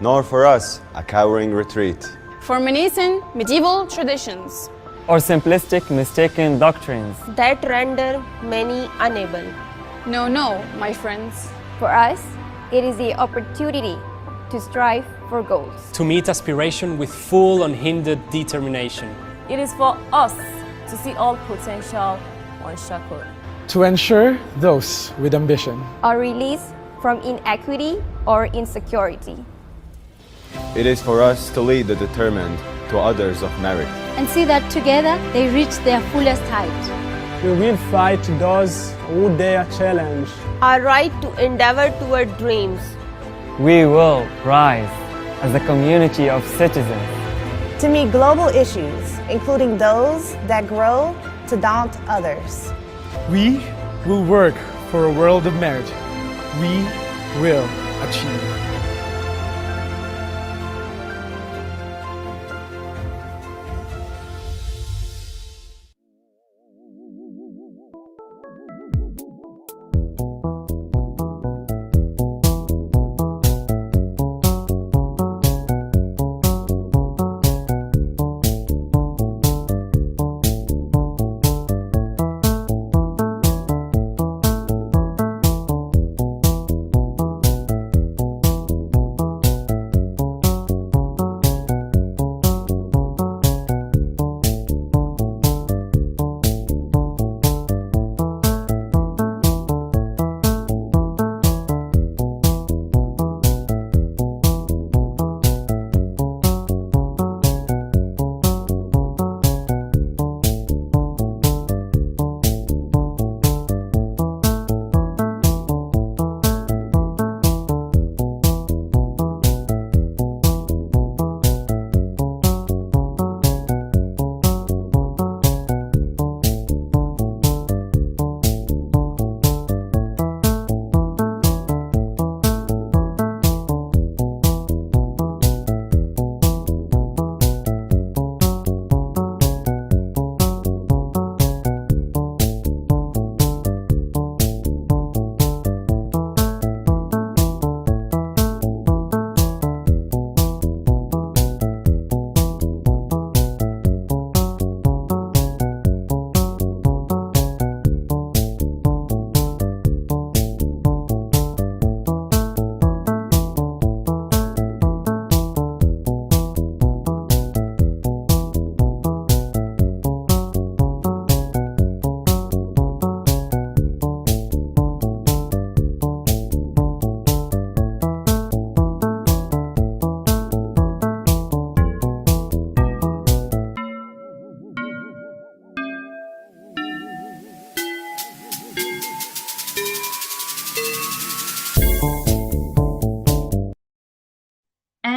Nor for us a cowering retreat. For menacing medieval traditions. Or simplistic mistaken doctrines that render many unable. No, my friends. For us, it is the opportunity to strive for goals. To meet aspiration with full unhindered determination. It is for us to see all potential unshackled. to ensure those with ambition are released from inequity or insecurity. It is for us to lead the determined to others of merit. And see that together they reach their fullest height. We will fight those who dare challenge our right to endeavor toward dreams. We will rise as a community of citizens to meet global issues, including those that grow to daunt others. We will work for a world of merit. We will achieve.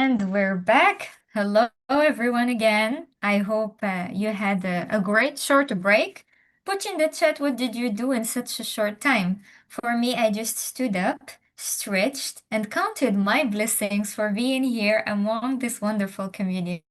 And we're back. Hello, everyone, again. I hope you had a great short break. Put in the chat what did you do in such a short time. For me, I just stood up, stretched, and counted my blessings for being here among this wonderful community.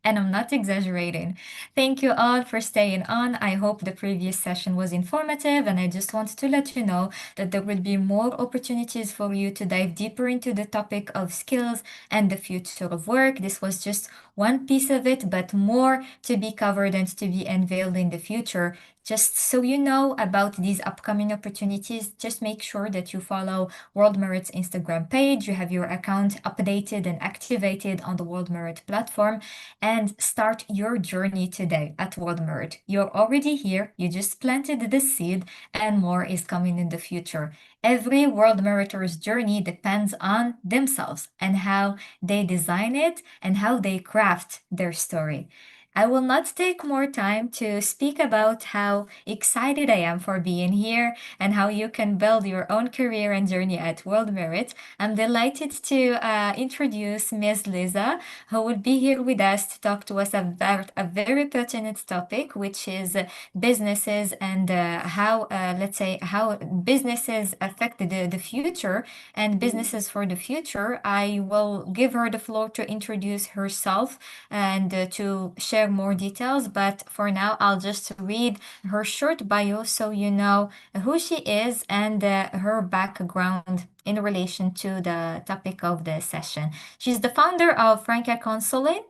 And I'm not exaggerating. Thank you all for staying on. I hope the previous session was informative, and I just want to let you know that there will be more opportunities for you to dive deeper into the topic of skills and the future of work. This was just one piece of it, but more to be covered and to be unveiled in the future. Just so you know about these upcoming opportunities, just make sure that you follow World Merit's Instagram page. You have your account updated and activated on the World Merit platform, and start your journey today at World Merit. You're already here, you just planted the seed, and more is coming in the future. Every World Meritor's journey depends on themselves and how they design it and how they craft their story. I will not take more time to speak about how excited I am for being here and how you can build your own career and journey at World Merit. I'm delighted to introduce Ms. Liza, who will be here with us to talk to us about a very pertinent topic, which is businesses and how, let's say, how businesses affect the future and businesses for the future. I will give her the floor to introduce herself and to share more details. But for now, I'll just read her short bio so you know who she is and her background in relation to the topic of the session. She's the founder of Franca Consulting,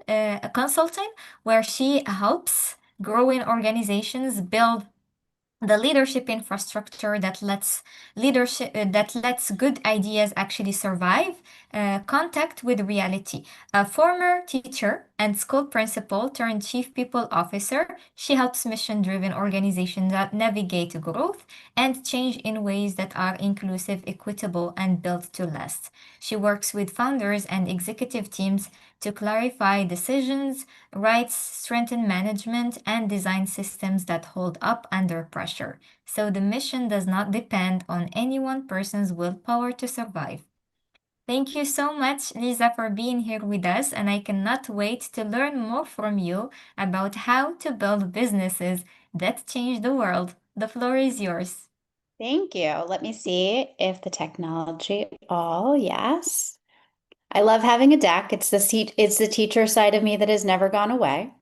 where she helps growing organizations build the leadership infrastructure that lets good ideas actually survive contact with reality. A former teacher and school principal turned chief people officer, she helps mission-driven organizations navigate growth and change in ways that are inclusive, equitable, and built to last. She works with founders and executive teams to clarify decisions, rights, strengthen management, and design systems that hold up under pressure. So the mission does not depend on any one person's willpower to survive. Thank you so much, Lisa, for being here with us, and I cannot wait to learn more from you about how to build businesses that change the world. The floor is yours. Thank you. Let me see if the technology, yes. I love having a deck. It's the teacher side of me that has never gone away.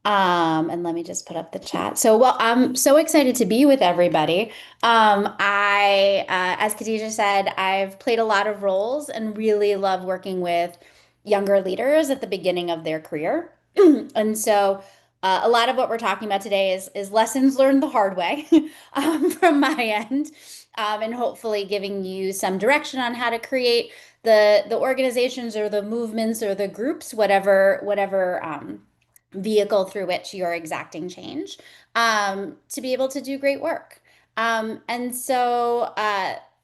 And let me just put up the chat. So, well, I'm so excited to be with everybody. As Khadija said, I've played a lot of roles and really love working with younger leaders at the beginning of their career. And so, a lot of what we're talking about today is lessons learned the hard way from my end, and hopefully giving you some direction on how to create the organizations or the movements or the groups, whatever vehicle through which you're exacting change, to be able to do great work. And so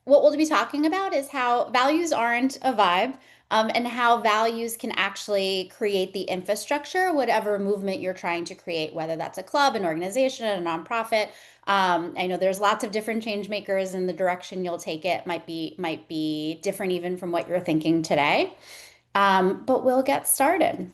what we'll be talking about is how values aren't a vibe, and how values can actually create the infrastructure, whatever movement you're trying to create, whether that's a club, an organization, a nonprofit. I know there's lots of different change makers, and the direction you'll take it might be different even from what you're thinking today. But we'll get started.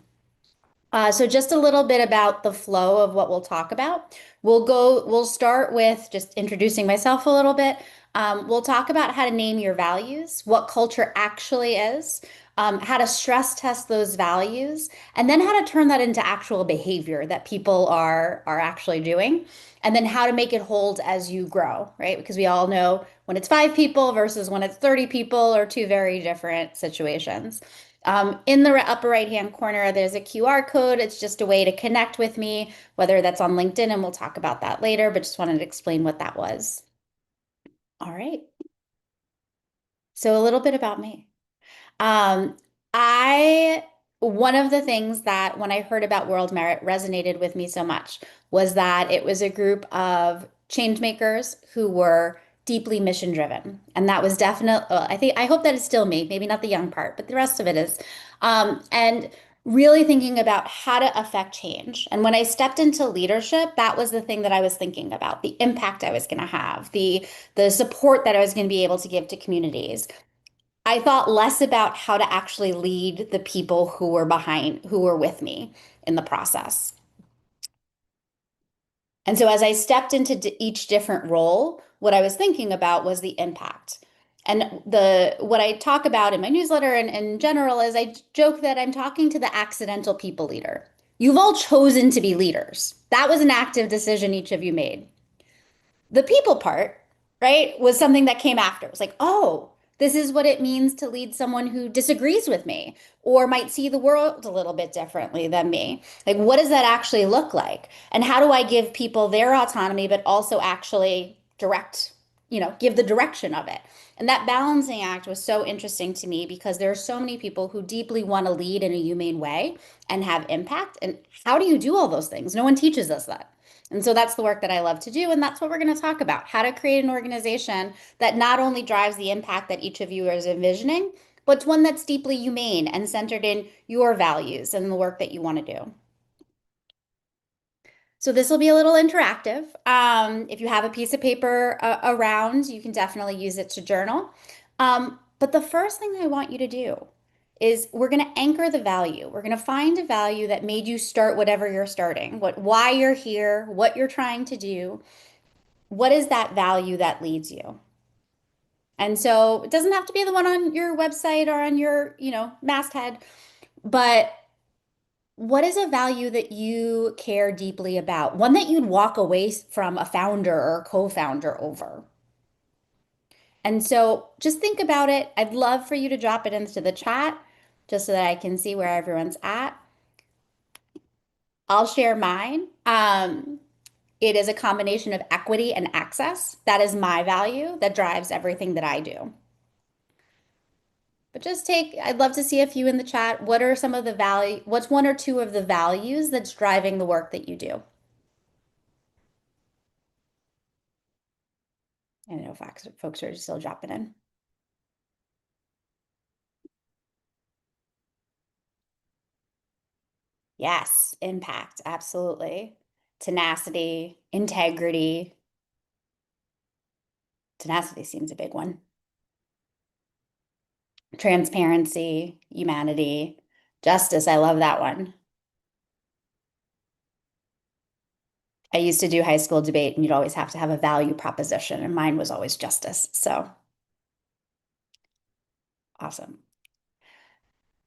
So just a little bit about the flow of what we'll talk about. We'll start with just introducing myself a little bit. We'll talk about how to name your values, what culture actually is, how to stress test those values, and then how to turn that into actual behavior that people are actually doing, and then how to make it hold as you grow, right? Because we all know when it's 5 people versus when it's 30 people are two very different situations. In the upper right-hand corner, there's a QR code. It's just a way to connect with me, whether that's on LinkedIn, and we'll talk about that later, but just wanted to explain what that was. All right. So a little bit about me. One of the things that when I heard about World Merit resonated with me so much was that it was a group of change makers who were deeply mission driven. And that was definitely, I hope that it's still me, maybe not the young part, but the rest of it is. And really thinking about how to affect change. And when I stepped into leadership, that was the thing that I was thinking about, the impact I was going to have, the support that I was going to be able to give to communities. I thought less about how to actually lead the people who were with me in the process. And so as I stepped into each different role, what I was thinking about was the impact. And what I talk about in my newsletter and in general is I joke that I'm talking to the accidental people leader. You've all chosen to be leaders. That was an active decision each of you made. The people part, right, was something that came after. It's like, oh, this is what it means to lead someone who disagrees with me or might see the world a little bit differently than me. Like, what does that actually look like? And how do I give people their autonomy, but also actually give the direction of it? And that balancing act was so interesting to me because there are so many people who deeply want to lead in a humane way and have impact. And how do you do all those things? No one teaches us that. And so that's the work that I love to do. And that's what we're going to talk about, how to create an organization that not only drives the impact that each of you is envisioning, but it's one that's deeply humane and centered in your values and the work that you want to do. So this will be a little interactive. If you have a piece of paper around, you can definitely use it to journal. But the first thing I want you to do is we're going to anchor the value. We're going to find a value that made you start whatever you're starting, why you're here, what you're trying to do. What is that value that leads you? And so it doesn't have to be the one on your website or on your, masthead, but what is a value that you care deeply about? One that you'd walk away from a founder or co-founder over. And so just think about it. I'd love for you to drop it into the chat just so that I can see where everyone's at. I'll share mine. It is a combination of equity and access. That is my value that drives everything that I do. But I'd love to see a few in the chat. What's one or two of the values that's driving the work that you do? I know folks are still dropping in. Yes, impact, absolutely. Tenacity, integrity. Tenacity seems a big one. Transparency, humanity, justice. I love that one. I used to do high school debate, and you'd always have to have a value proposition, and mine was always justice. So awesome.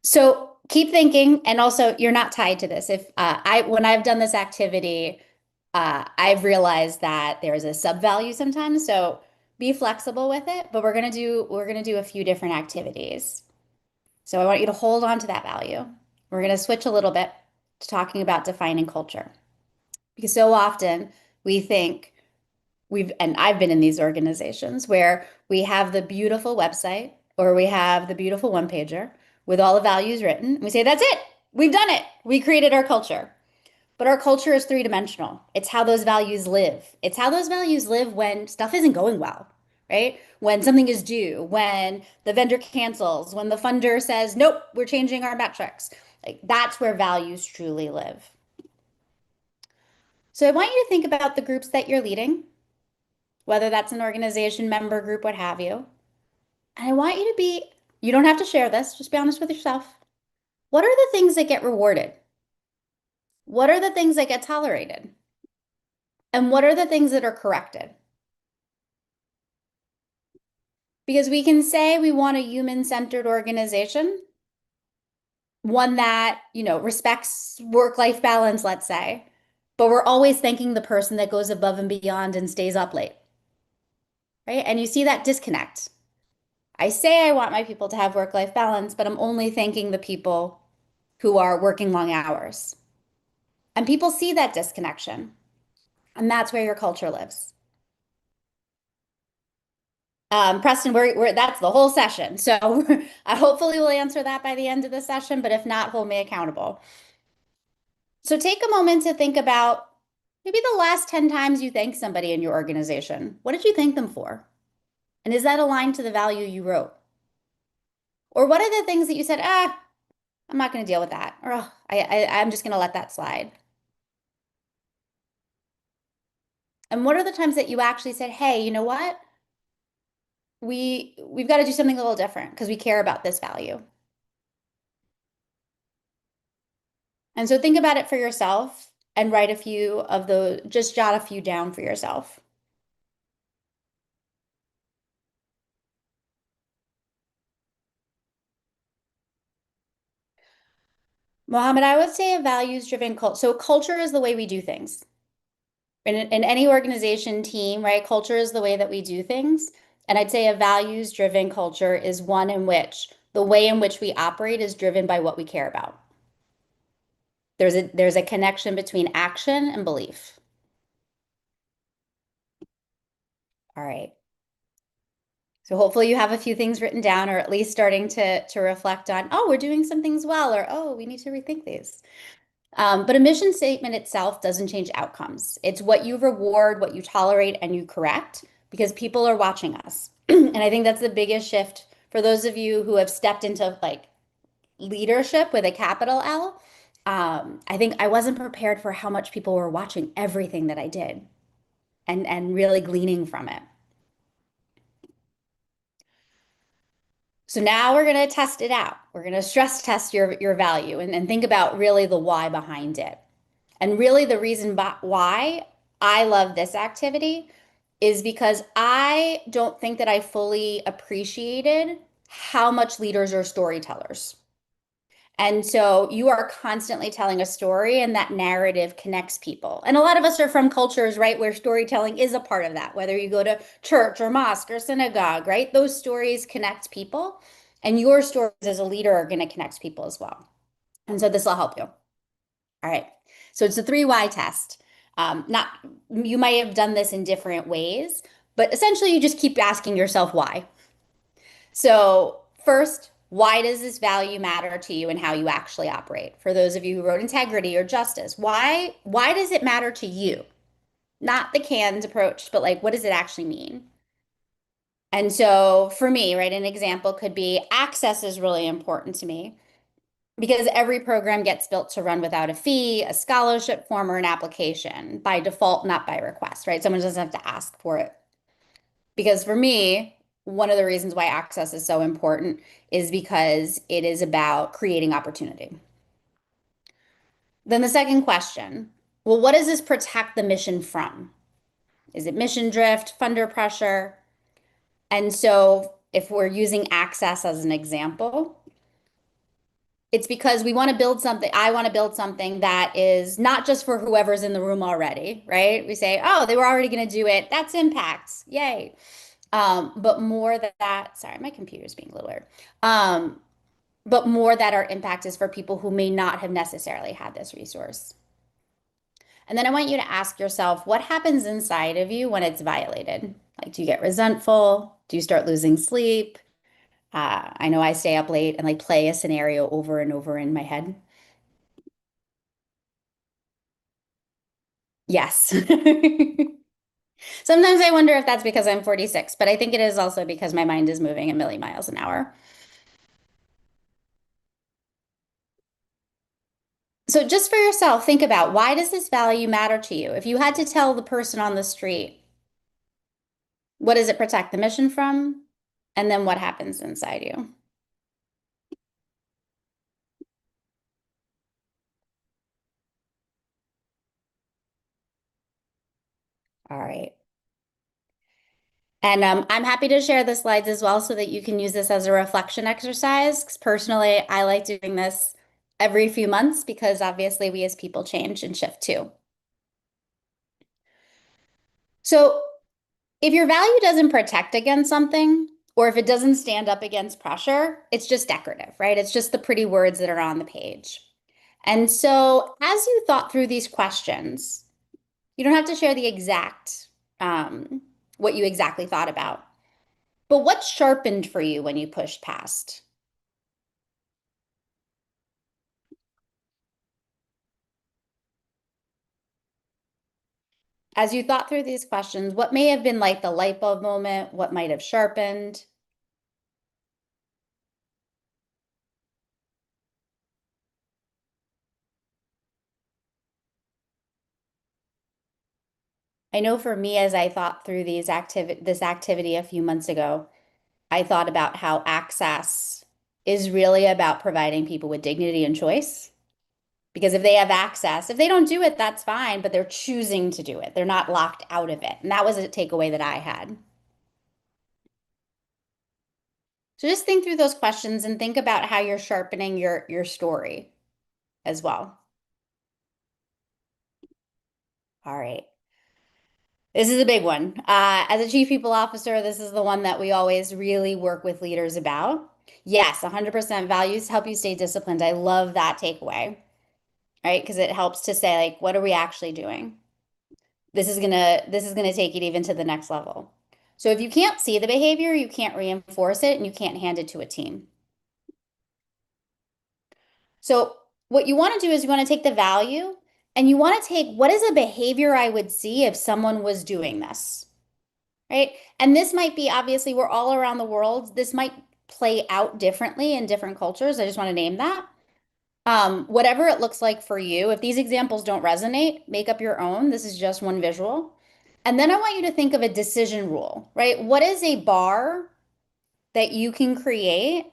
So keep thinking, and also you're not tied to this. If when I've done this activity, I've realized that there's a sub-value sometimes. So be flexible with it, but we're gonna do a few different activities. So I want you to hold on to that value. We're gonna switch a little bit to talking about defining culture. Because so often we think and I've been in these organizations where we have the beautiful website or we have the beautiful one pager with all the values written. And we say, that's it. We've done it. We created our culture. But our culture is three-dimensional. It's how those values live. It's how those values live when stuff isn't going well, right? When something is due, when the vendor cancels, when the funder says, nope, we're changing our metrics. Like that's where values truly live. So I want you to think about the groups that you're leading, whether that's an organization, member group, what have you. And I want you don't have to share this, just be honest with yourself. What are the things that get rewarded? What are the things that get tolerated? And what are the things that are corrected? Because we can say we want a human-centered organization, one that, respects work-life balance, let's say, but we're always thanking the person that goes above and beyond and stays up late, right? And you see that disconnect. I say I want my people to have work-life balance, but I'm only thanking the people who are working long hours. And people see that disconnection. And that's where your culture lives. Preston, that's the whole session. So I hopefully will answer that by the end of the session, but if not, hold me accountable. So take a moment to think about maybe the last 10 times you thanked somebody in your organization. What did you thank them for? And is that aligned to the value you wrote? Or what are the things that you said, I'm not going to deal with that. Or I'm just going to let that slide. And what are the times that you actually said, hey, you know what? We've got to do something a little different because we care about this value. And so think about it for yourself and write a few of those, just jot a few down for yourself. Mohammed, I would say a values-driven culture. So culture is the way we do things. In any organization, team, right? Culture is the way that we do things. And I'd say a values-driven culture is one in which the way in which we operate is driven by what we care about. There's a connection between action and belief. All right. So hopefully you have a few things written down or at least starting to reflect on, oh, we're doing some things well, or oh, we need to rethink these. But a mission statement itself doesn't change outcomes. It's what you reward, what you tolerate, and you correct because people are watching us. And I think that's the biggest shift for those of you who have stepped into like leadership with a capital L. I think I wasn't prepared for how much people were watching everything that I did and really gleaning from it. So now we're going to test it out. We're going to stress test your value and think about really the why behind it. And really the reason why I love this activity is because I don't think that I fully appreciated how much leaders are storytellers. And so you are constantly telling a story and that narrative connects people. And a lot of us are from cultures, right, where storytelling is a part of that, whether you go to church or mosque or synagogue, right? Those stories connect people and your stories as a leader are going to connect people as well. And so this will help you. All right. So it's a 3 why test. You might have done this in different ways, but essentially you just keep asking yourself why. So first, Why does this value matter to you and how you actually operate? For those of you who wrote integrity or justice, why does it matter to you? Not the canned approach, but like, what does it actually mean? And so for me, right, an example could be access is really important to me because every program gets built to run without a fee, a scholarship form, or an application by default, not by request, right? Someone doesn't have to ask for it. Because for me, one of the reasons why access is so important is because it is about creating opportunity. Then the second question, well, what does this protect the mission from? Is it mission drift, funder pressure? And so if we're using access as an example, it's because we want to build something. I want to build something that is not just for whoever's in the room already, right? We say, oh, they were already going to do it. That's impacts. Yay. But more that, sorry, my computer's being a little weird. But more that our impact is for people who may not have necessarily had this resource. And then I want you to ask yourself, what happens inside of you when it's violated? Like, do you get resentful? Do you start losing sleep? I know I stay up late and like play a scenario over and over in my head. Yes. Sometimes I wonder if that's because I'm 46, but I think it is also because my mind is moving a million miles an hour. So just for yourself, think about, why does this value matter to you? If you had to tell the person on the street, what does it protect the mission from? And then what happens inside you? All right. And I'm happy to share the slides as well so that you can use this as a reflection exercise. 'Cause personally, I like doing this every few months because obviously we as people change and shift too. So if your value doesn't protect against something, or if it doesn't stand up against pressure, it's just decorative, right? It's just the pretty words that are on the page. And so as you thought through these questions, you don't have to share the exact, what you exactly thought about. But what sharpened for you when you pushed past? As you thought through these questions, what may have been like the light bulb moment? What might have sharpened? I know for me, as I thought through this activity a few months ago, I thought about how access is really about providing people with dignity and choice. Because if they have access, if they don't do it, that's fine, but they're choosing to do it. They're not locked out of it. And that was a takeaway that I had. So just think through those questions and think about how you're sharpening your story as well. All right. This is a big one. As a chief people officer, this is the one that we always really work with leaders about. Yes, 100% values help you stay disciplined. I love that takeaway, right? Because it helps to say, like, what are we actually doing? This is gonna take it even to the next level. So if you can't see the behavior, you can't reinforce it and you can't hand it to a team. So what you want to do is you want to take the value and you want to take, what is a behavior I would see if someone was doing this, right? And this might be, obviously, we're all around the world. This might play out differently in different cultures. I just want to name that. Whatever it looks like for you, if these examples don't resonate, make up your own. This is just one visual. And then I want you to think of a decision rule, right? What is a bar that you can create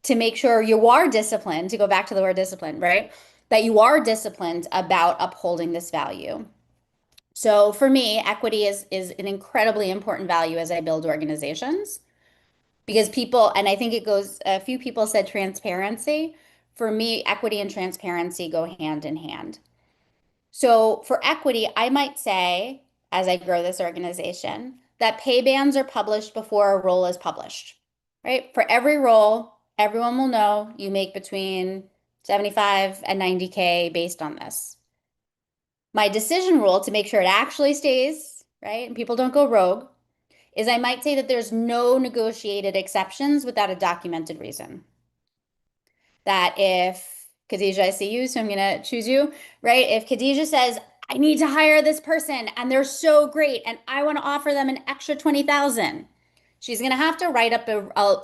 to make sure you are disciplined, to go back to the word discipline, right? That you are disciplined about upholding this value. So for me, equity is an incredibly important value as I build organizations because people, and I think it goes, a few people said transparency. For me, equity and transparency go hand in hand. So for equity, I might say, as I grow this organization, that pay bands are published before a role is published, right? For every role, everyone will know you make between 75 and 90K based on this. My decision rule to make sure it actually stays, right, and people don't go rogue, is I might say that there's no negotiated exceptions without a documented reason. that if Khadija, I see you, so I'm gonna choose you, right? If Khadija says, I need to hire this person and they're so great and I want to offer them an extra 20,000, she's gonna have to write up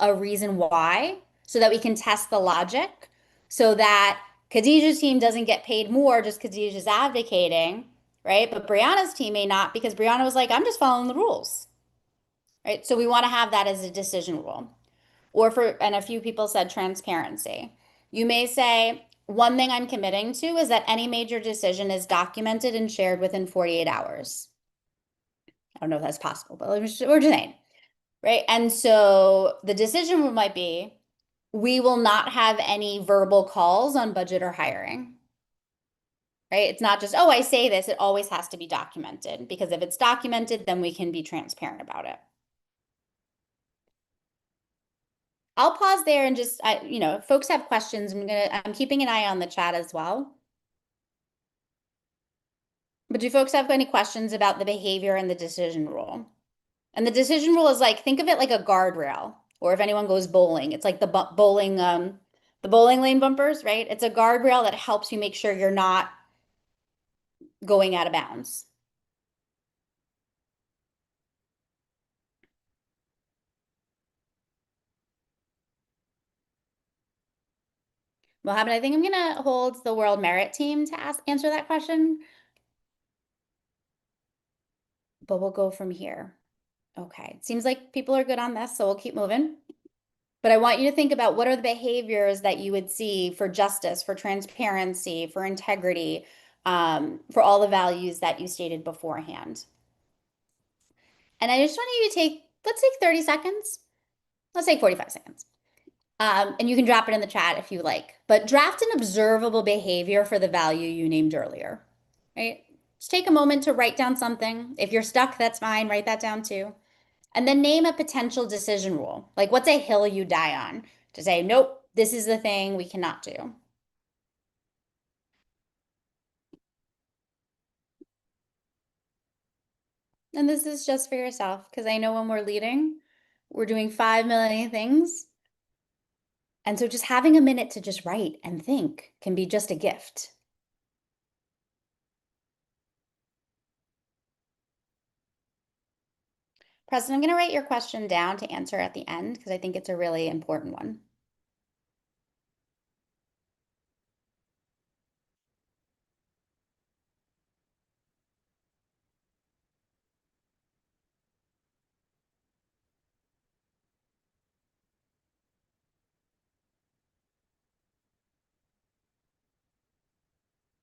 a reason why so that we can test the logic so that Khadija's team doesn't get paid more just Khadija's advocating, right? But Brianna's team may not because Brianna was like, I'm just following the rules, right? So we want to have that as a decision rule. And a few people said transparency. You may say, one thing I'm committing to is that any major decision is documented and shared within 48 hours. I don't know if that's possible, but we're just saying, right? And so the decision rule might be, we will not have any verbal calls on budget or hiring, right? It's not just, oh, I say this, it always has to be documented, because if it's documented, then we can be transparent about it. I'll pause there and just, if folks have questions, I'm keeping an eye on the chat as well. But do folks have any questions about the behavior and the decision rule? And the decision rule is like, think of it like a guardrail, or if anyone goes bowling, it's like the bowling lane bumpers, right? It's a guardrail that helps you make sure you're not going out of bounds. Mohammed, I think I'm gonna hold the World Merit team to answer that question. But we'll go from here. Okay, it seems like people are good on this, so we'll keep moving. But I want you to think about what are the behaviors that you would see for justice, for transparency, for integrity, for all the values that you stated beforehand. And I just want you to let's take 30 seconds. Let's take 45 seconds. And you can drop it in the chat if you like. But draft an observable behavior for the value you named earlier, right? Just take a moment to write down something. If you're stuck, that's fine. Write that down too. And then name a potential decision rule. Like, what's a hill you die on to say, nope, this is the thing we cannot do. And this is just for yourself, because I know when we're leading, we're doing 5 million things. And so just having a minute to just write and think can be just a gift. Preston, I'm going to write your question down to answer at the end, because I think it's a really important one.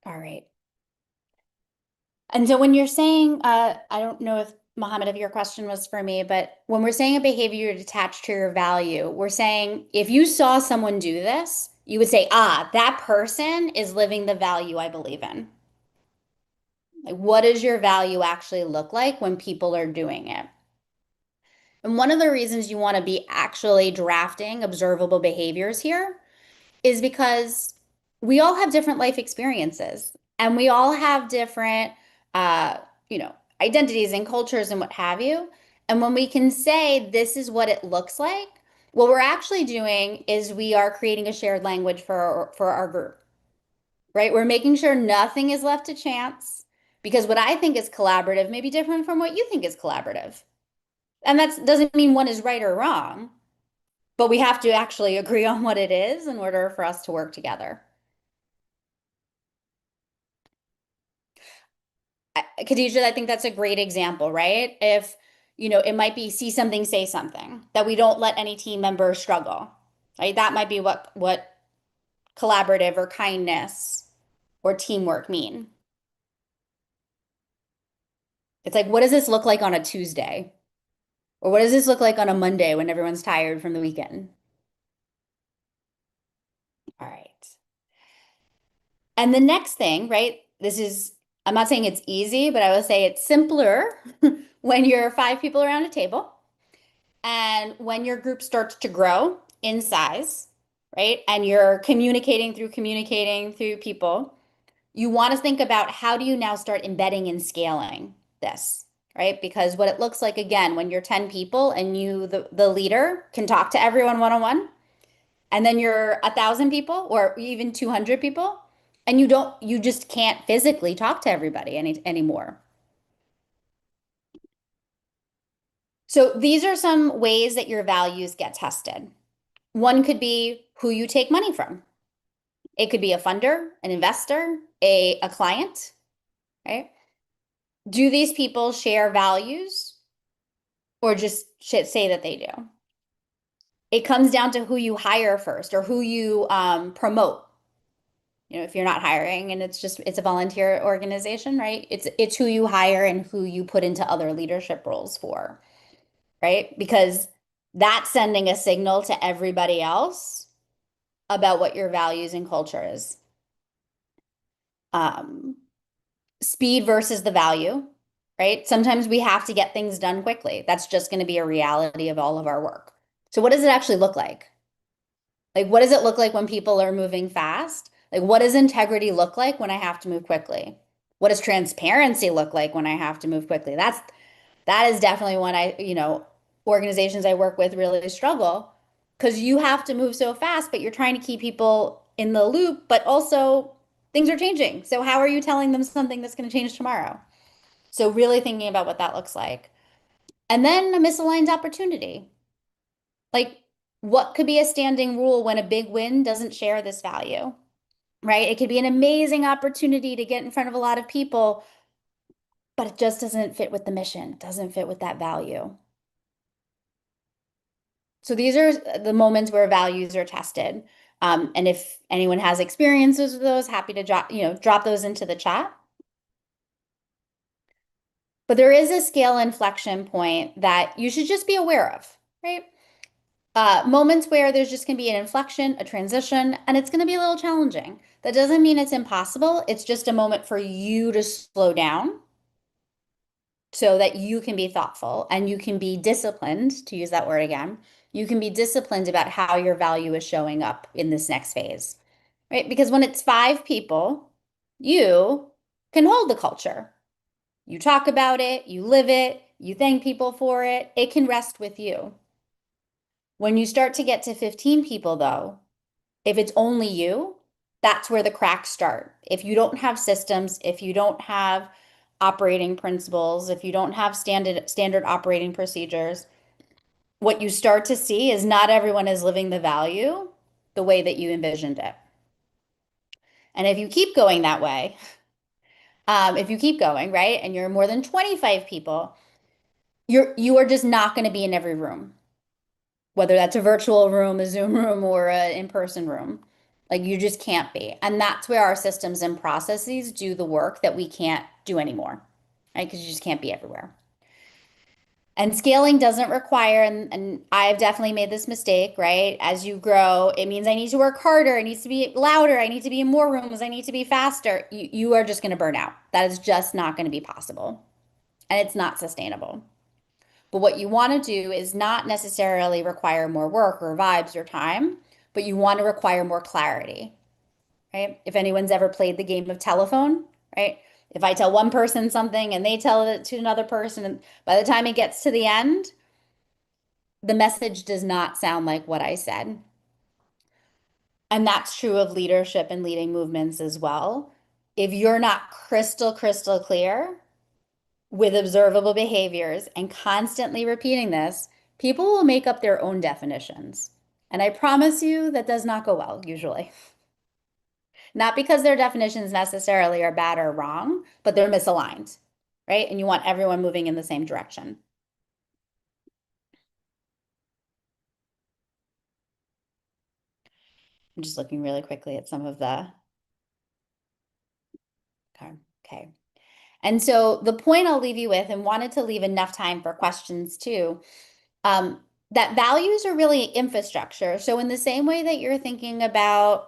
All right. And so when you're saying, I don't know if Mohammed, if your question was for me, but when we're saying a behavior attached to your value, we're saying if you saw someone do this, you would say, that person is living the value I believe in. Like, what does your value actually look like when people are doing it? And one of the reasons you want to be actually drafting observable behaviors here is because we all have different life experiences and we all have different, identities and cultures and what have you. And when we can say this is what it looks like, what we're actually doing is we are creating a shared language for our group, right? We're making sure nothing is left to chance, because what I think is collaborative may be different from what you think is collaborative. And that doesn't mean one is right or wrong, but we have to actually agree on what it is in order for us to work together. Khadija, I think that's a great example, right? If, it might be see something, say something, that we don't let any team member struggle, right? That might be what collaborative or kindness or teamwork mean. It's like, what does this look like on a Tuesday? Or what does this look like on a Monday when everyone's tired from the weekend? All right. And the next thing, right? I'm not saying it's easy, but I will say it's simpler when you're 5 people around a table and when your group starts to grow in size, right? And you're communicating through people. You want to think about how do you now start embedding and scaling this, right? Because what it looks like, again, when you're 10 people and you, the leader, can talk to everyone one-on-one, and then you're 1,000 people or even 200 people, and you just can't physically talk to everybody anymore. So these are some ways that your values get tested. One could be who you take money from. It could be a funder, an investor, a client, right? Do these people share values or just say that they do? It comes down to who you hire first or who you promote. If you're not hiring and it's a volunteer organization, right? It's who you hire and who you put into other leadership roles for, right? Because that's sending a signal to everybody else about what your values and culture is. Speed versus the value, right? Sometimes we have to get things done quickly. That's just going to be a reality of all of our work. So what does it actually look like? Like, what does it look like when people are moving fast? Like, what does integrity look like when I have to move quickly? What does transparency look like when I have to move quickly? That is definitely when organizations I work with really struggle because you have to move so fast, but you're trying to keep people in the loop, but also things are changing. So how are you telling them something that's going to change tomorrow? So really thinking about what that looks like. And then a misaligned opportunity. Like, what could be a standing rule when a big win doesn't share this value, right? It could be an amazing opportunity to get in front of a lot of people, but it just doesn't fit with the mission. It doesn't fit with that value. So these are the moments where values are tested. And if anyone has experiences with those, happy to drop those into the chat. But there is a scale inflection point that you should just be aware of, right? Moments where there's just going to be an inflection, a transition, and it's going to be a little challenging. That doesn't mean it's impossible. It's just a moment for you to slow down so that you can be thoughtful and you can be disciplined, to use that word again. You can be disciplined about how your value is showing up in this next phase, right? Because when it's 5 people, you can hold the culture. You talk about it, you live it, you thank people for it. It can rest with you. When you start to get to 15 people, though, if it's only you, that's where the cracks start. If you don't have systems, if you don't have operating principles, if you don't have standard operating procedures, what you start to see is not everyone is living the value the way that you envisioned it. And if you keep going that way, if you keep going, right, and you're more than 25 people, you are just not going to be in every room, whether that's a virtual room, a Zoom room, or an in-person room. Like, you just can't be. And that's where our systems and processes do the work that we can't do anymore, right? Because you just can't be everywhere. And scaling doesn't require, and I've definitely made this mistake, right? As you grow, it means I need to work harder. It needs to be louder. I need to be in more rooms. I need to be faster. You are just going to burn out. That is just not going to be possible. And it's not sustainable. But what you want to do is not necessarily require more work or vibes or time, but you want to require more clarity, right? If anyone's ever played the game of telephone, right? If I tell one person something and they tell it to another person, and by the time it gets to the end, the message does not sound like what I said. And that's true of leadership and leading movements as well. If you're not crystal clear with observable behaviors and constantly repeating this, people will make up their own definitions. And I promise you that does not go well, usually. Not because their definitions necessarily are bad or wrong, but they're misaligned, right? And you want everyone moving in the same direction. I'm just looking really quickly at some of the, okay. And so the point I'll leave you with, and wanted to leave enough time for questions too, that values are really infrastructure. So in the same way that you're thinking about,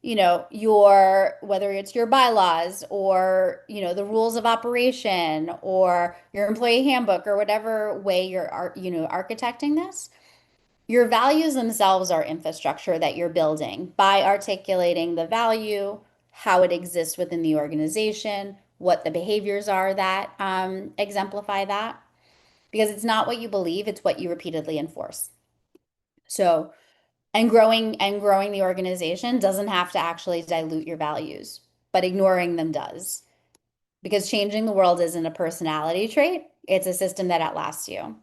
whether it's your bylaws or, the rules of operation or your employee handbook or whatever way you're, architecting this, your values themselves are infrastructure that you're building by articulating the value, how it exists within the organization, what the behaviors are that exemplify that. Because it's not what you believe, it's what you repeatedly enforce. So And growing the organization doesn't have to actually dilute your values, but ignoring them does. Because changing the world isn't a personality trait, it's a system that outlasts you.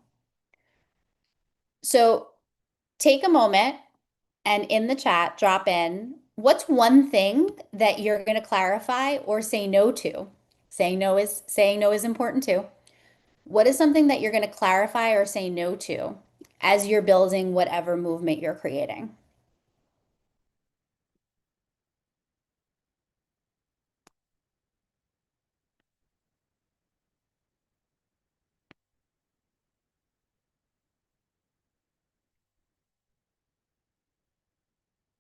So take a moment and in the chat, drop in what's one thing that you're going to clarify or say no to. Saying no is important too. What is something that you're going to clarify or say no to as you're building whatever movement you're creating?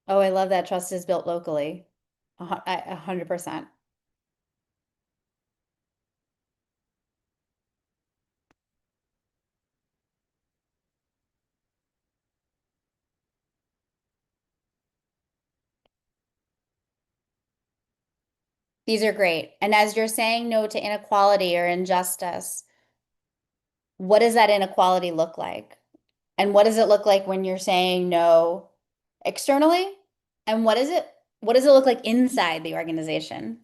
Oh, I love that trust is built locally. 100%. These are great. And as you're saying no to inequality or injustice, what does that inequality look like? And what does it look like when you're saying no externally? And what does it look like inside the organization?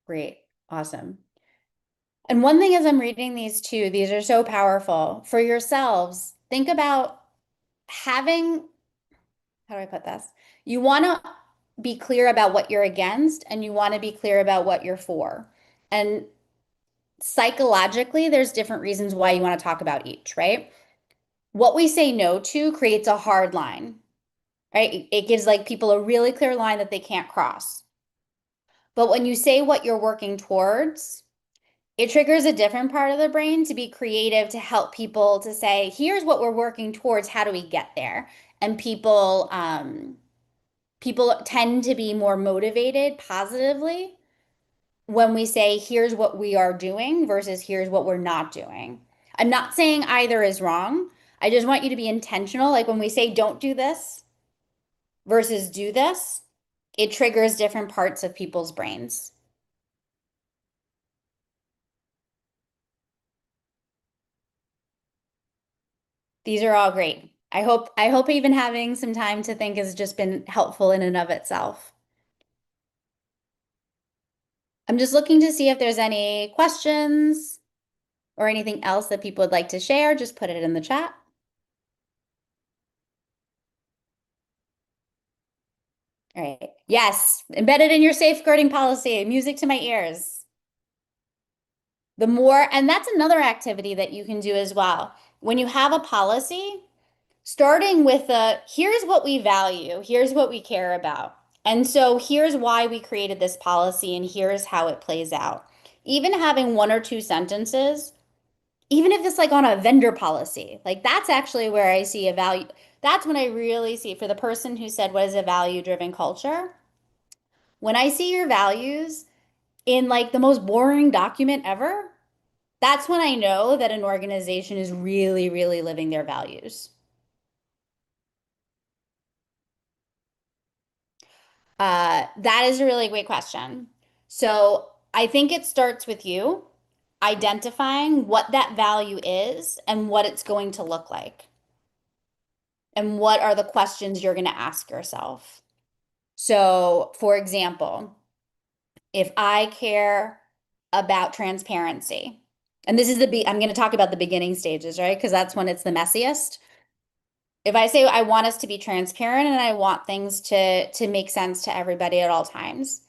Great. Awesome. And one thing as I'm reading these too, these are so powerful. For yourselves, think about having, how do I put this? You want to be clear about what you're against and you want to be clear about what you're for. And psychologically, there's different reasons why you want to talk about each, right? What we say no to creates a hard line, right? It gives like people a really clear line that they can't cross. But when you say what you're working towards, it triggers a different part of the brain to be creative, to help people to say, here's what we're working towards. How do we get there? And people tend to be more motivated positively when we say, here's what we are doing versus here's what we're not doing. I'm not saying either is wrong. I just want you to be intentional. Like when we say don't do this versus do this, it triggers different parts of people's brains. These are all great. I hope even having some time to think has just been helpful in and of itself. I'm just looking to see if there's any questions or anything else that people would like to share. Just put it in the chat. All right. Yes, embedded in your safeguarding policy, music to my ears. The more, and that's another activity that you can do as well. When you have a policy, starting with here's what we value, here's what we care about. And so here's why we created this policy and here's how it plays out. Even having one or two sentences, even if it's like on a vendor policy, like that's actually where I see a value. That's when I really see, for the person who said, what is a value-driven culture? When I see your values in like the most boring document ever, that's when I know that an organization is really, really living their values. That is a really great question. So I think it starts with you identifying what that value is and what it's going to look like. And what are the questions you're going to ask yourself? So, for example, if I care about transparency, and this is I'm going to talk about the beginning stages, right? Because that's when it's the messiest. If I say I want us to be transparent and I want things to make sense to everybody at all times,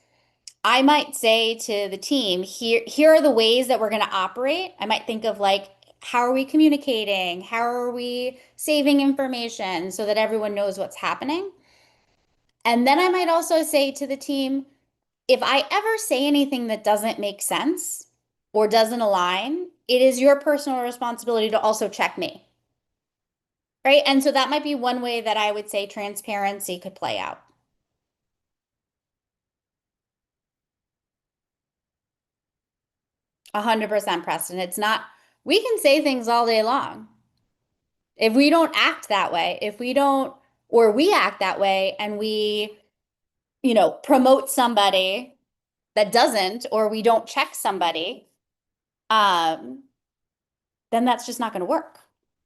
I might say to the team, here are the ways that we're going to operate. I might think of like, how are we communicating? How are we saving information so that everyone knows what's happening? And then I might also say to the team, if I ever say anything that doesn't make sense or doesn't align, it is your personal responsibility to also check me. Right? And so that might be one way that I would say transparency could play out. 100%, Preston. It's not, we can say things all day long. If we don't act that way, if we don't, or we act that way and we, promote somebody that doesn't, or we don't check somebody, then that's just not going to work,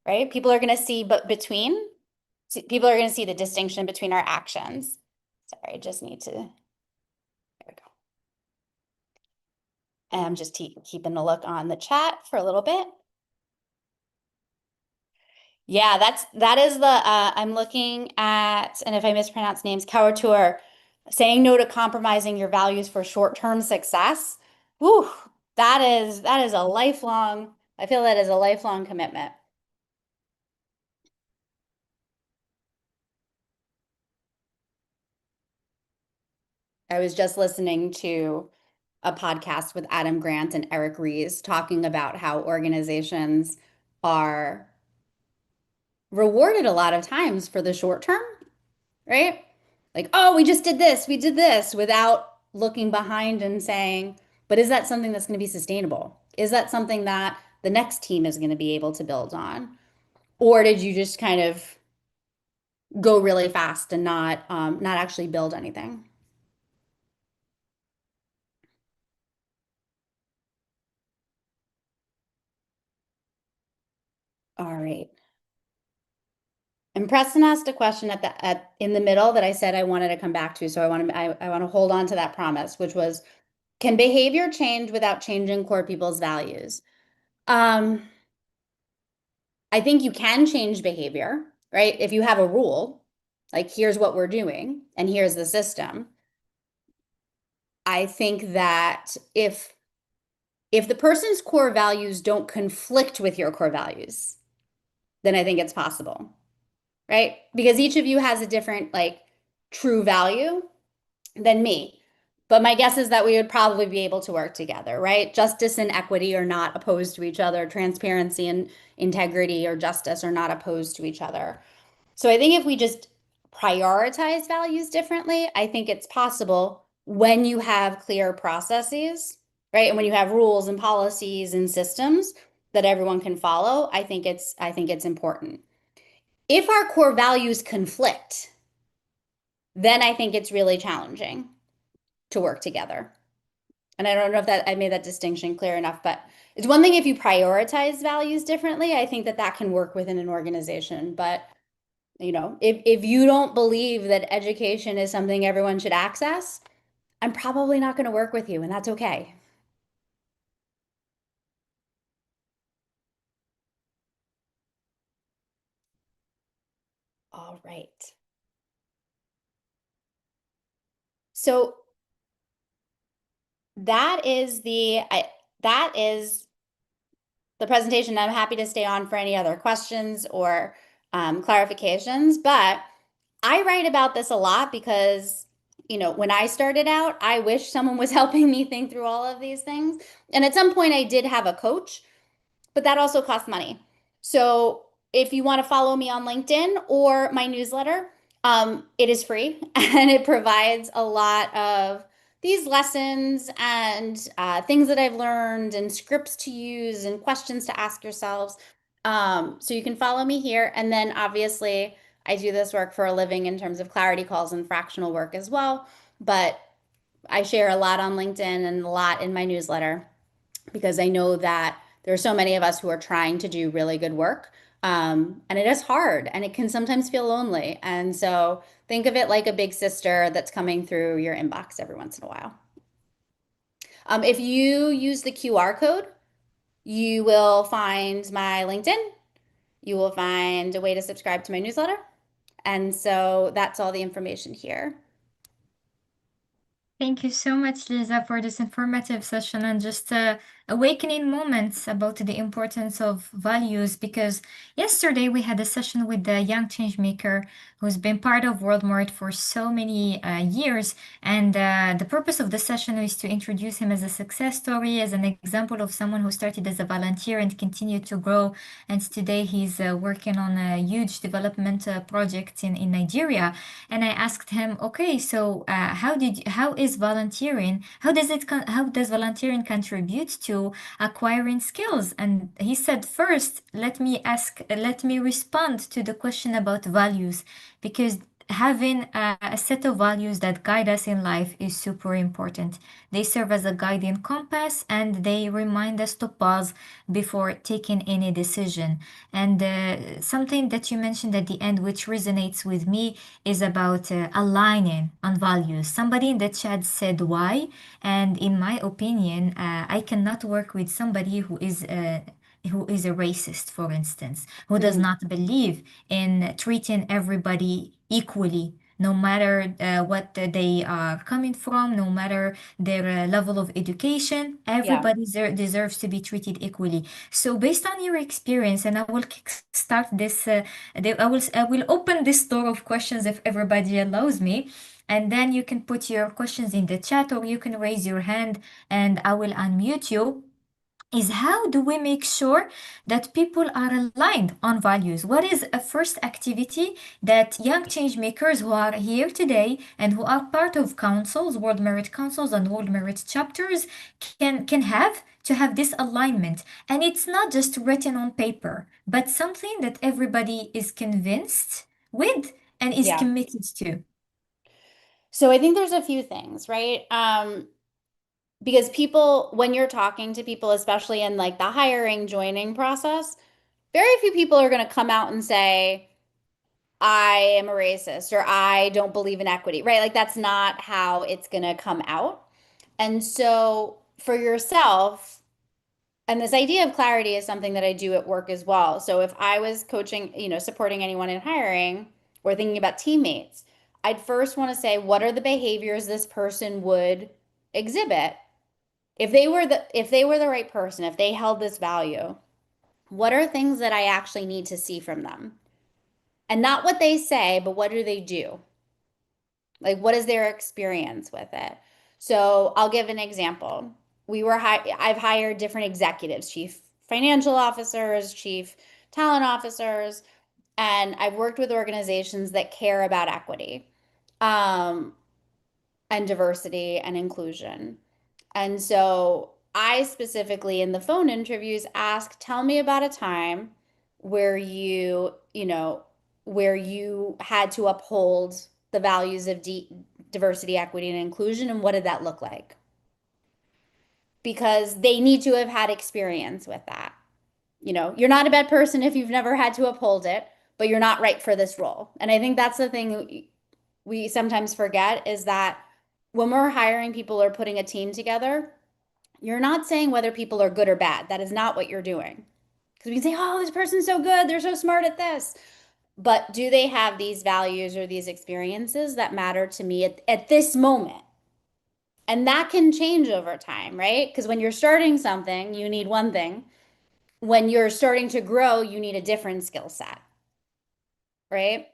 right? People are going to see, people are going to see the distinction between our actions. Sorry, I just need to, there we go. And I'm just keeping a look on the chat for a little bit. Yeah, that is the I'm looking at, and if I mispronounce names, Couture, saying no to compromising your values for short-term success. Whew, that is a lifelong, I feel that is a lifelong commitment. I was just listening to a podcast with Adam Grant and Eric Ries talking about how organizations are rewarded a lot of times for the short term, right? Like, oh, we just did this, we did this, without looking behind and saying, but is that something that's going to be sustainable? Is that something that the next team is going to be able to build on? Or did you just kind of go really fast and not actually build anything? All right. And Preston asked a question in the middle that I said I wanted to come back to. So I want to hold on to that promise, which was, can behavior change without changing core people's values? I think you can change behavior, right? If you have a rule, like here's what we're doing and here's the system. I think that if the person's core values don't conflict with your core values, then I think it's possible, right? Because each of you has a different true value than me. But my guess is that we would probably be able to work together, right? Justice and equity are not opposed to each other. Transparency and integrity or justice are not opposed to each other. So I think if we just prioritize values differently, I think it's possible when you have clear processes, right? And when you have rules and policies and systems that everyone can follow, I think it's important. If our core values conflict, then I think it's really challenging to work together. And I don't know if I made that distinction clear enough, but it's one thing if you prioritize values differently. I think that can work within an organization. But, if you don't believe that education is something everyone should access, I'm probably not going to work with you, and that's okay. All right. So that is the presentation. I'm happy to stay on for any other questions or clarifications, but I write about this a lot because, when I started out, I wish someone was helping me think through all of these things. And at some point I did have a coach, but that also costs money. So if you want to follow me on LinkedIn or my newsletter, it is free and it provides a lot of these lessons and things that I've learned and scripts to use and questions to ask yourselves. So you can follow me here. And then obviously I do this work for a living in terms of clarity calls and fractional work as well. But I share a lot on LinkedIn and a lot in my newsletter because I know that there are so many of us who are trying to do really good work. And it is hard and it can sometimes feel lonely. And so think of it like a big sister that's coming through your inbox every once in a while. If you use the QR code, you will find my LinkedIn. You will find a way to subscribe to my newsletter. And so that's all the information here. Thank you so much, Lisa, for this informative session and just awakening moments about the importance of values. Because yesterday we had a session with the young changemaker who's been part of World Mart for so many years. And the purpose of the session is to introduce him as a success story, as an example of someone who started as a volunteer and continued to grow. And today he's working on a huge development project in Nigeria. And I asked him, okay, so how does volunteering contribute to to acquiring skills. And he said, first, let me respond to the question about values, because having a set of values that guide us in life is super important. They serve as a guiding compass and they remind us to pause before taking any decision. And something that you mentioned at the end, which resonates with me, is about aligning on values. Somebody in the chat said why, and in my opinion, I cannot work with somebody who is a racist, for instance, who does not believe in treating everybody equally, no matter what they are coming from, no matter their level of education. Everybody deserves to be treated equally. So, based on your experience, and I will start this, I will open this door of questions if everybody allows me. And then you can put your questions in the chat or you can raise your hand and I will unmute you. Is how do we make sure that people are aligned on values? What is a first activity that young change makers who are here today and who are part of councils, World Merit Councils and World Merit chapters can have to have this alignment? And it's not just written on paper, but something that everybody is convinced with and is committed to. So I think there's a few things, right? Because people, when you're talking to people, especially in like the hiring, joining process, very few people are going to come out and say, I am a racist or I don't believe in equity, right? Like that's not how it's going to come out. And so for yourself, and this idea of clarity is something that I do at work as well. So if I was coaching, supporting anyone in hiring or thinking about teammates, I'd first want to say, what are the behaviors this person would exhibit? If they were the right person, if they held this value, what are things that I actually need to see from them? And not what they say, but what do they do? Like, what is their experience with it? So I'll give an example. I've hired different executives, chief financial officers, chief talent officers, and I've worked with organizations that care about equity, and diversity and inclusion. And so I specifically in the phone interviews ask, tell me about a time where where you had to uphold the values of diversity, equity, and inclusion, and what did that look like? Because they need to have had experience with that. You're not a bad person if you've never had to uphold it, but you're not right for this role. And I think that's the thing we sometimes forget is that when we're hiring people or putting a team together, you're not saying whether people are good or bad. That is not what you're doing. Because we can say, oh, this person's so good. They're so smart at this. But do they have these values or these experiences that matter to me at this moment? And that can change over time, right? Because when you're starting something, you need one thing. When you're starting to grow, you need a different skill set, right?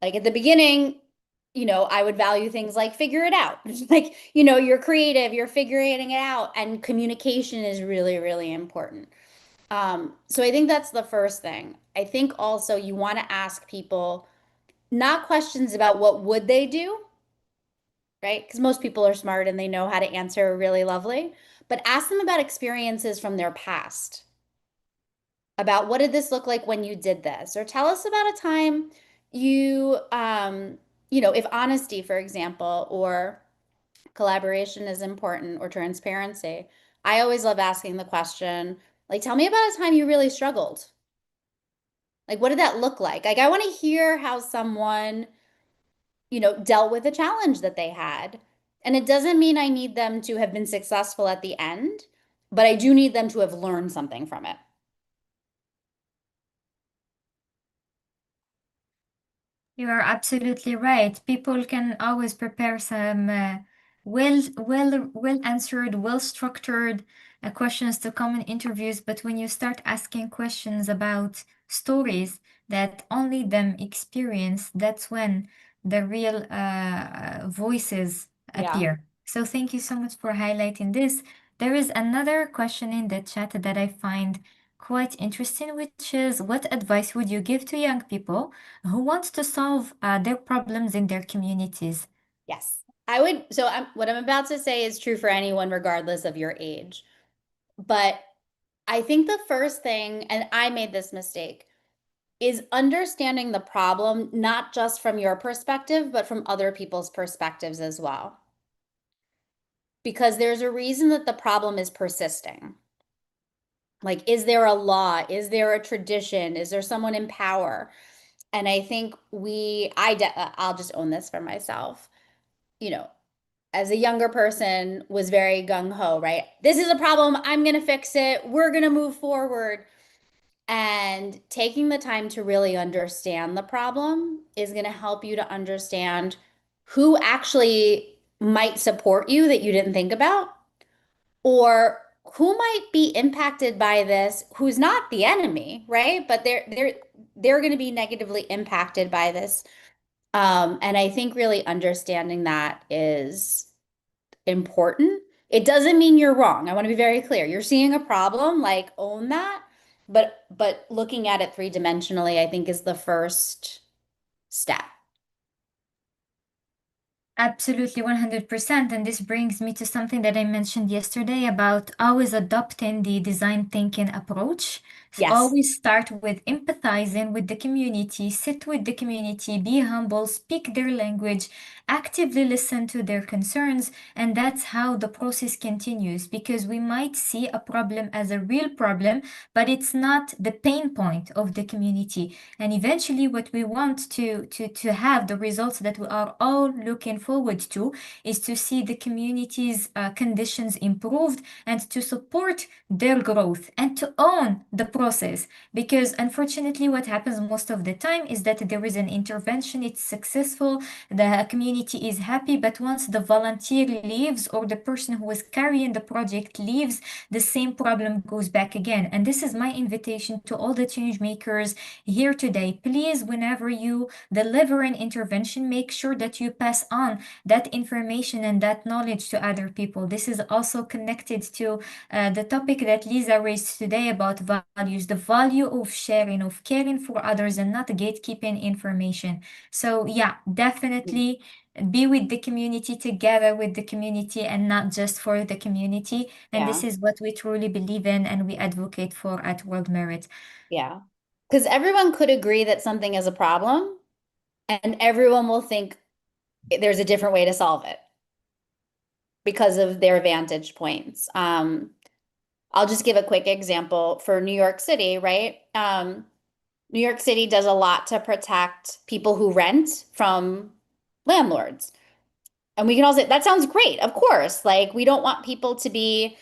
Like at the beginning, I would value things like figure it out. Like, you're creative, you're figuring it out, and communication is really, really important. So I think that's the first thing. I think also you want to ask people not questions about what would they do, right? Because most people are smart and they know how to answer really lovely, but ask them about experiences from their past. About what did this look like when you did this? Or tell us about a time if honesty, for example, or collaboration is important, or transparency. I always love asking the question, like, tell me about a time you really struggled. Like, what did that look like? Like, I want to hear how someone, dealt with a challenge that they had. And it doesn't mean I need them to have been successful at the end, but I do need them to have learned something from it. You are absolutely right. People can always prepare some well answered, well structured questions to common interviews, but when you start asking questions about stories that only them experience, that's when the real voices appear. So thank you so much for highlighting this. There is another question in the chat that I find quite interesting, which is what advice would you give to young people who want to solve their problems in their communities? Yes, I would. So what I'm about to say is true for anyone, regardless of your age. But I think the first thing, and I made this mistake, is understanding the problem, not just from your perspective, but from other people's perspectives as well. Because there's a reason that the problem is persisting. Like, is there a law? Is there a tradition? Is there someone in power? And I think I'll just own this for myself. You know, as a younger person, was very gung-ho, right? This is a problem. I'm going to fix it. We're going to move forward. And taking the time to really understand the problem is going to help you to understand who actually might support you that you didn't think about, or who might be impacted by this, who's not the enemy, right? But they're going to be negatively impacted by this. And I think really understanding that is important. It doesn't mean you're wrong. I want to be very clear. You're seeing a problem, like own that. But looking at it three-dimensionally, I think is the first step. Absolutely, 100%. And this brings me to something that I mentioned yesterday about always adopting the design thinking approach. Yes. Always start with empathizing with the community, sit with the community, be humble, speak their language, actively listen to their concerns. And that's how the process continues, because we might see a problem as a real problem, but it's not the pain point of the community. And eventually, what we want to have the results that we are all looking forward to is to see the community's conditions improved and to support their growth and to own the process. Because unfortunately, what happens most of the time is that there is an intervention, it's successful, the community is happy, but once the volunteer leaves or the person who is carrying the project leaves, the same problem goes back again. And this is my invitation to all the change makers here today. Please, whenever you deliver an intervention, make sure that you pass on that information and that knowledge to other people. This is also connected to the topic that Lisa raised today about values, the value of sharing, of caring for others and not gatekeeping information. So yeah, definitely be with the community, together with the community, and not just for the community. And this is what we truly believe in and we advocate for at World Merit. Yeah. Because everyone could agree that something is a problem, and everyone will think there's a different way to solve it because of their vantage points. I'll just give a quick example for New York City, right? New York City does a lot to protect people who rent from landlords. And we can all say, that sounds great, of course. Like, we don't want people to be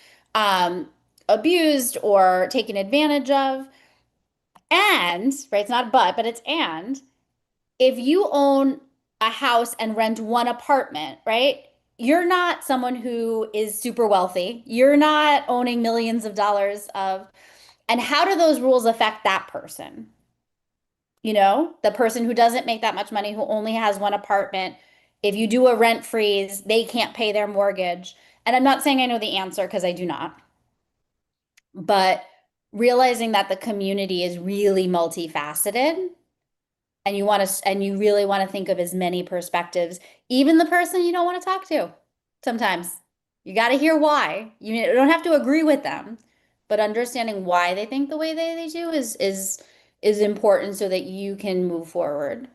abused or taken advantage of. And, right, it's not but it's and, if you own a house and rent one apartment, right? You're not someone who is super wealthy. You're not owning millions of dollars of, and how do those rules affect that person? You know, the person who doesn't make that much money, who only has one apartment. If you do a rent freeze, they can't pay their mortgage. And I'm not saying I know the answer, because I do not. But realizing that the community is really multifaceted, and you really want to think of as many perspectives, even the person you don't want to talk to. Sometimes you got to hear why. You don't have to agree with them, but understanding why they think the way they do is important so that you can move forward.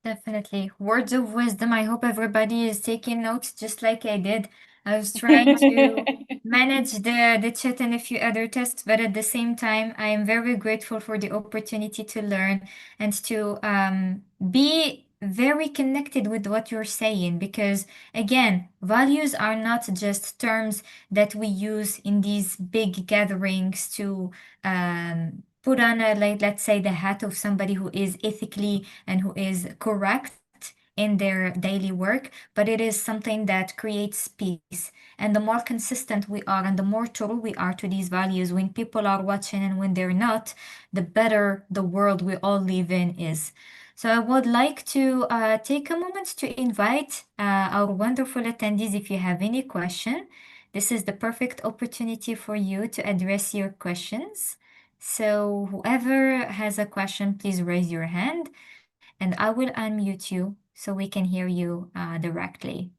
Definitely. Words of wisdom. I hope everybody is taking notes just like I did. I was trying to manage the chat and a few other tests, but at the same time, I am very grateful for the opportunity to learn and to be very connected with what you're saying, because again, values are not just terms that we use in these big gatherings to put on a, like, let's say, the hat of somebody who is ethically and who is correct in their daily work, but it is something that creates peace. And the more consistent we are and the more true we are to these values when people are watching and when they're not, the better the world we all live in is. So I would like to take a moment to invite our wonderful attendees. If you have any question, this is the perfect opportunity for you to address your questions. So whoever has a question, please raise your hand and I will unmute you so we can hear you directly.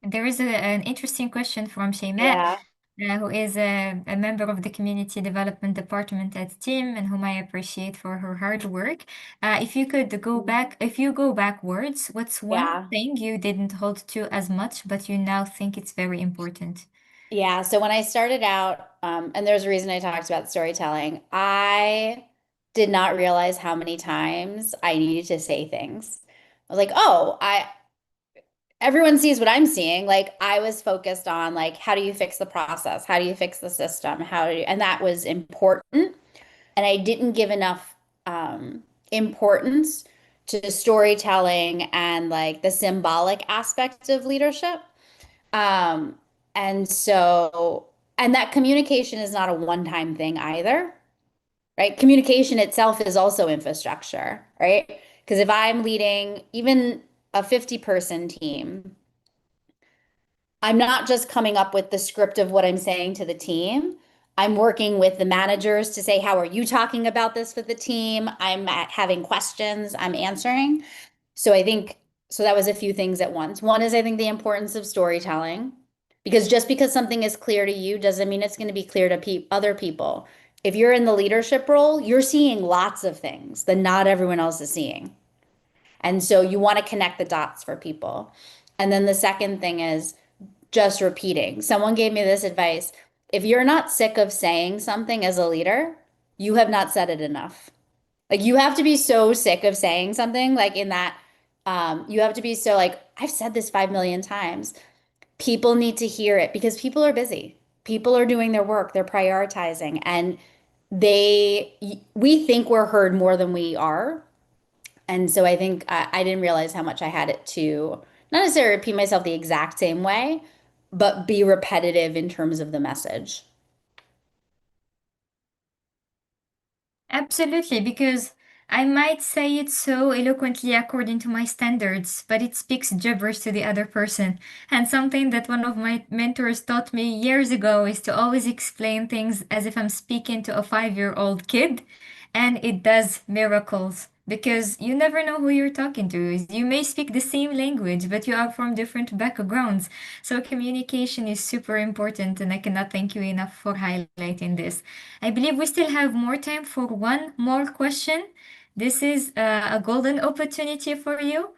There is an interesting question from Shayma, Yeah. who is a member of the Community Development Department at Team and whom I appreciate for her hard work. If you could go back, if you go backwards, what's one Yeah. thing you didn't hold to as much, but you now think it's very important? Yeah. So when I started out, and there's a reason I talked about storytelling, I did not realize how many times I needed to say things. I was like, oh, everyone sees what I'm seeing. Like I was focused on like, how do you fix the process? How do you fix the system? And that was important. And I didn't give enough importance to storytelling and like the symbolic aspect of leadership. Um, and so, and that communication is not a one-time thing either, right? Communication itself is also infrastructure, right? Because if I'm leading even a 50-person team, I'm not just coming up with the script of what I'm saying to the team. I'm working with the managers to say, how are you talking about this with the team? I'm having questions, I'm answering. So I think, so that was a few things at once. One is I think the importance of storytelling, because just because something is clear to you doesn't mean it's going to be clear to other people. If you're in the leadership role, you're seeing lots of things that not everyone else is seeing. And so you want to connect the dots for people. And then the second thing is just repeating. Someone gave me this advice. If you're not sick of saying something as a leader, you have not said it enough. Like you have to be so sick of saying something like in that you have to be so like, I've said this 5 million times. People need to hear it because people are busy. People are doing their work, they're prioritizing, and we think we're heard more than we are. And so I think I didn't realize how much I had it to not necessarily repeat myself the exact same way, but be repetitive in terms of the message. Absolutely, because I might say it so eloquently according to my standards, but it speaks gibberish to the other person. And something that one of my mentors taught me years ago is to always explain things as if I'm speaking to a 5-year-old kid, and it does miracles. Because you never know who you're talking to. You may speak the same language, but you are from different backgrounds. So communication is super important, and I cannot thank you enough for highlighting this. I believe we still have more time for one more question. This is a golden opportunity for you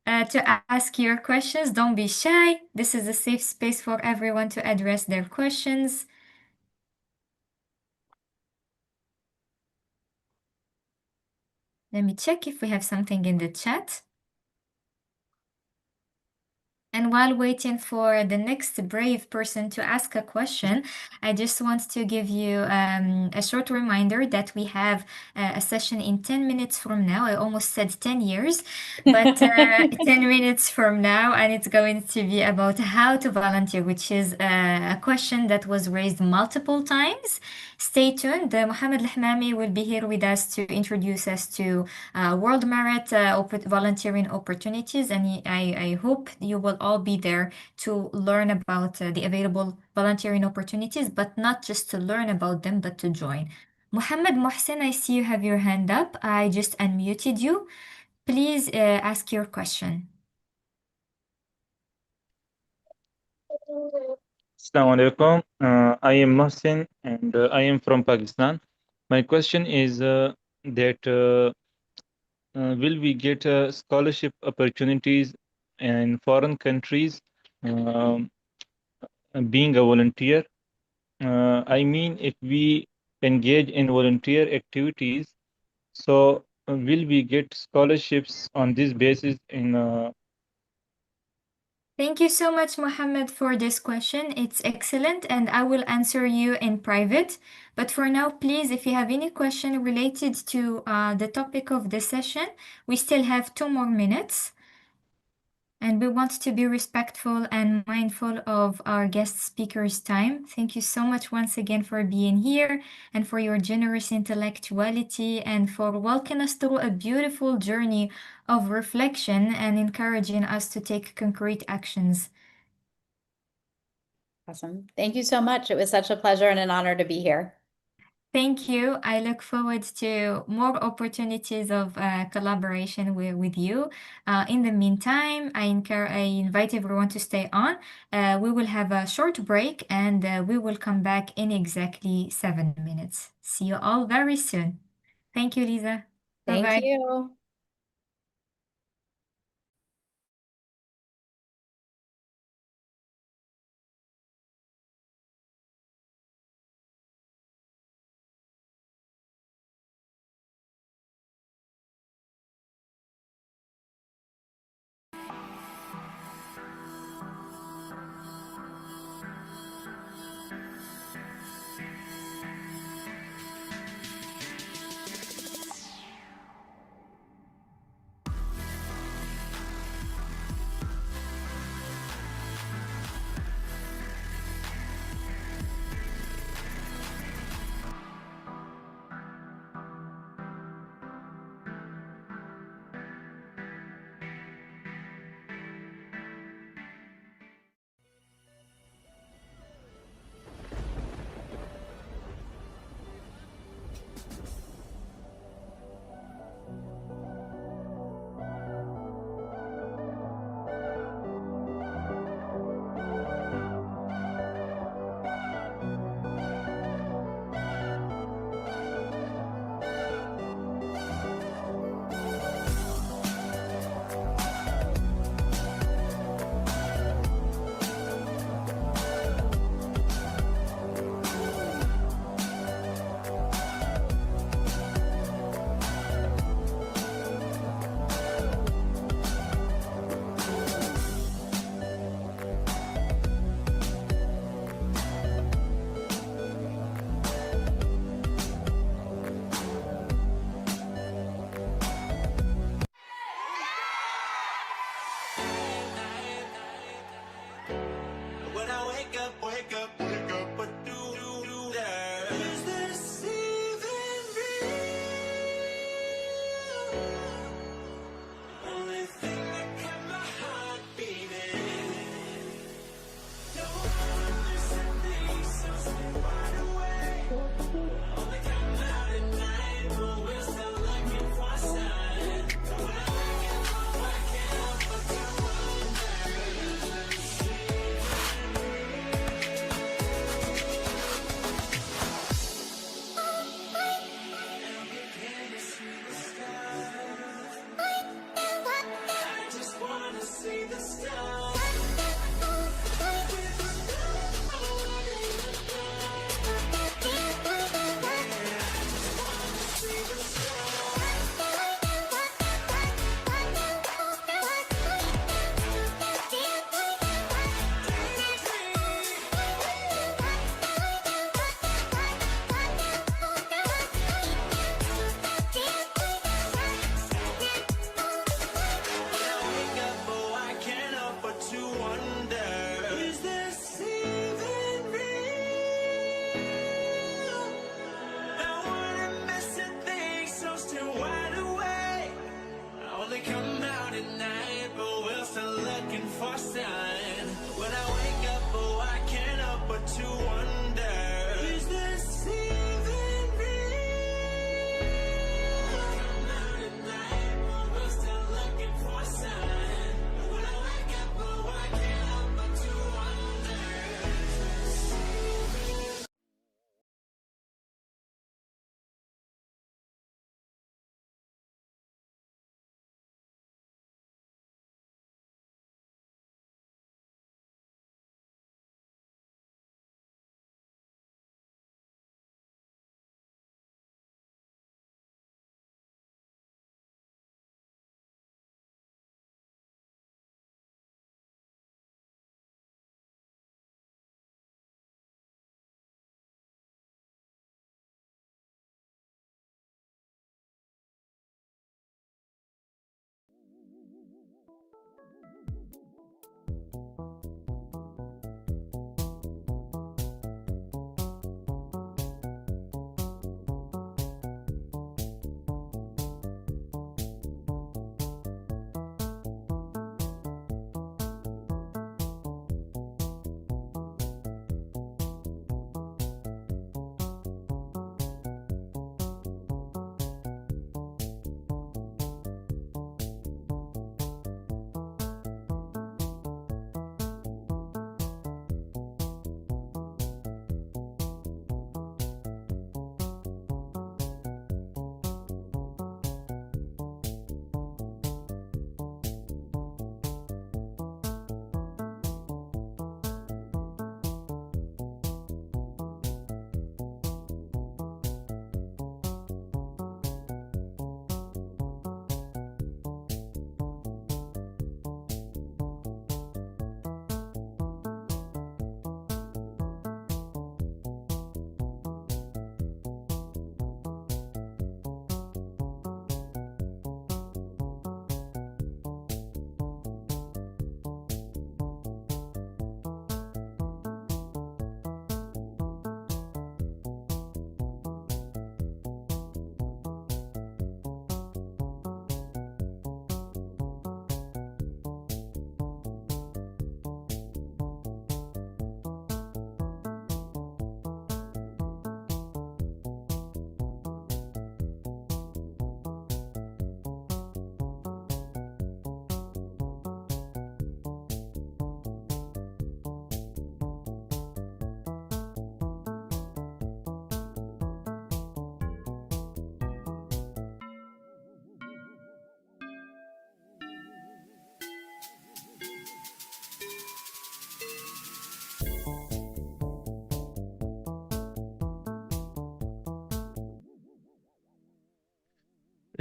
to ask your questions. Don't be shy. This is a safe space for everyone to address their questions. Let me check if we have something in the chat. And while waiting for the next brave person to ask a question, I just want to give you a short reminder that we have a session in 10 minutes from now. I almost said 10 years, but 10 minutes from now, and it's going to be about how to volunteer, which is a question that was raised multiple times. Stay tuned. Mohammed Al-Hamami will be here with us to introduce us to World Merit volunteering opportunities, and I hope you will all be there to learn about the available volunteering opportunities, but not just to learn about them, but to join. Muhammad Mohsen, I see you have your hand up. I just unmuted you. Please ask your question. Assalamu alaikum. I am Mohsin and I am from Pakistan. My question is that will we get scholarship opportunities in foreign countries um, being a volunteer? I mean, if we engage in volunteer activities, so will we get scholarships on this basis in Thank you so much, Mohammed, for this question. It's excellent, and I will answer you in private. But for now, please, if you have any question related to the topic of the session, we still have 2 more minutes. And we want to be respectful and mindful of our guest speaker's time. Thank you so much once again for being here and for your generous intellectuality and for walking us through a beautiful journey of reflection and encouraging us to take concrete actions. Awesome. Thank you so much. It was such a pleasure and an honor to be here. Thank you. I look forward to more opportunities of collaboration with you. In the meantime, I invite everyone to stay on. We will have a short break and we will come back in exactly 7 minutes. See you all very soon. Thank you, Lisa. Thank Bye-bye. you.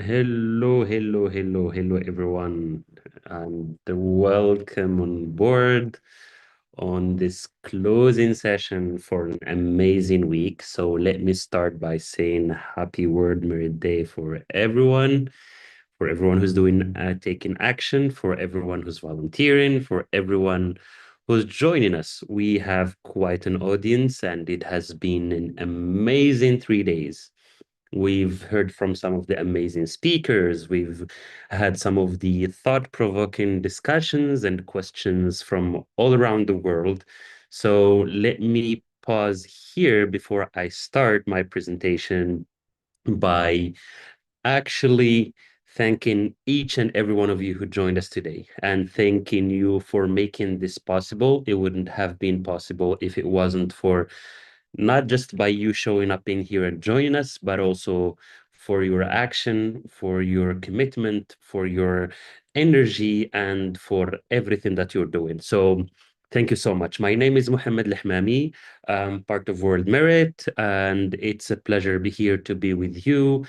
Hello, everyone, and welcome on board on this closing session for an amazing week. So let me start by saying happy World Merit Day for everyone who's doing taking action, for everyone who's volunteering, for everyone who's joining us. We have quite an audience, and it has been an amazing 3 days. We've heard from some of the amazing speakers. We've had some of the thought-provoking discussions and questions from all around the world. So let me pause here before I start my presentation by actually thanking each and every one of you who joined us today and thanking you for making this possible. It wouldn't have been possible if it wasn't for not just by you showing up in here and joining us, but also for your action, for your commitment, for your energy, and for everything that you're doing. So thank you so much. My name is Mohammed Lehmami. I'm part of World Merit, and it's a pleasure to be with you.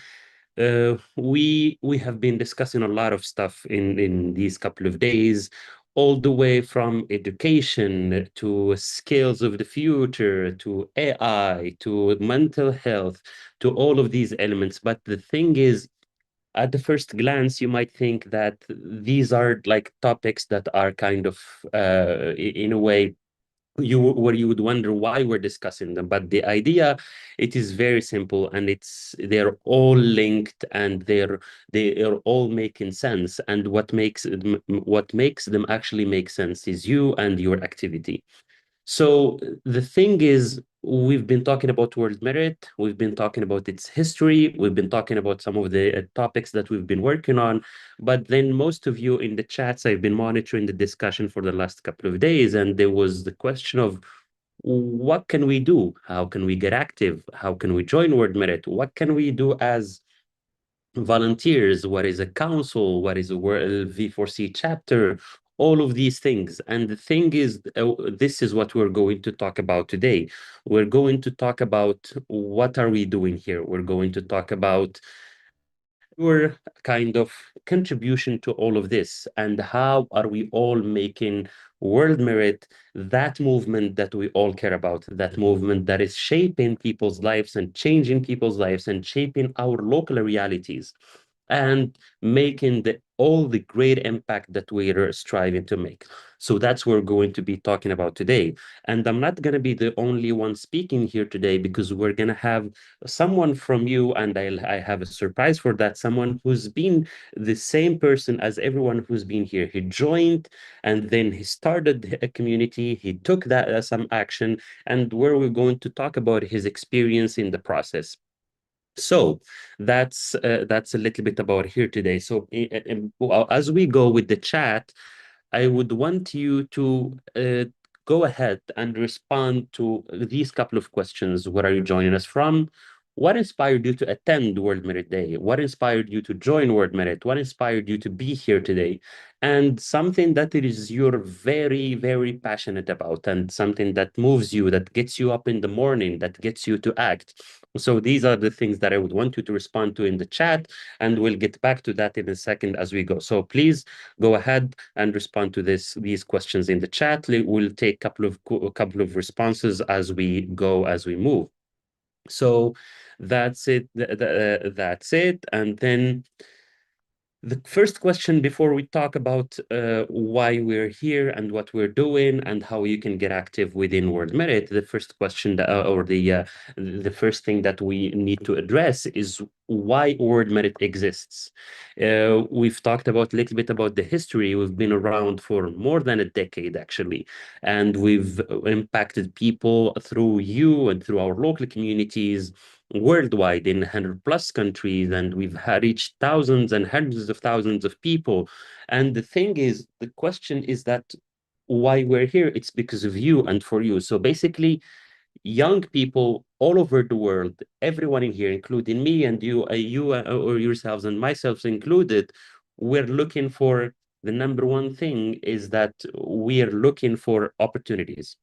We have been discussing a lot of stuff in these couple of days, all the way from education to skills of the future to AI to mental health to all of these elements. But the thing is, at the first glance, you might think that these are like topics that are kind of, in a way, where you would wonder why we're discussing them. But the idea, it is very simple, and they're all linked, and they are all making sense. And what makes them actually make sense is you and your activity. So the thing is, we've been talking about World Merit, we've been talking about its history, we've been talking about some of the topics that we've been working on, but then most of you in the chats, I've been monitoring the discussion for the last couple of days, and there was the question of what can we do? How can we get active? How can we join World Merit? What can we do as volunteers? What is a council? What is a V4C chapter? All of these things. And the thing is, this is what we're going to talk about today. We're going to talk about what are we doing here. We're going to talk about your kind of contribution to all of this, and how are we all making World Merit that movement that we all care about, that movement that is shaping people's lives and changing people's lives and shaping our local realities and making all the great impact that we're striving to make. So that's what we're going to be talking about today. And I'm not going to be the only one speaking here today, because we're going to have someone from you, and I have a surprise for that, someone who's been the same person as everyone who's been here. He joined, and then he started a community, he took that some action, and where we're going to talk about his experience in the process. So that's a little bit about here today. So well, as we go with the chat, I would want you to go ahead and respond to these couple of questions. Where are you joining us from? What inspired you to attend World Merit Day? What inspired you to join World Merit? What inspired you to be here today? And something that you're very, very passionate about, and something that moves you, that gets you up in the morning, that gets you to act. So these are the things that I would want you to respond to in the chat, and we'll get back to that in a second as we go. So please go ahead and respond to these questions in the chat. We'll take a couple of responses as we go, as we move. So that's it. That's it. And then the first question, before we talk about why we're here and what we're doing and how you can get active within World Merit, the first question or the first thing that we need to address is why World Merit exists. We've talked about a little bit about the history. We've been around for more than a decade, actually, and we've impacted people through you and through our local communities worldwide in 100 plus countries, and we've reached thousands and hundreds of thousands of people. And the thing is, the question is that why we're here, it's because of you and for you. So basically, young people all over the world, everyone in here, including me and you or yourselves and myself included, we're looking for the number one thing is that we are looking for opportunities.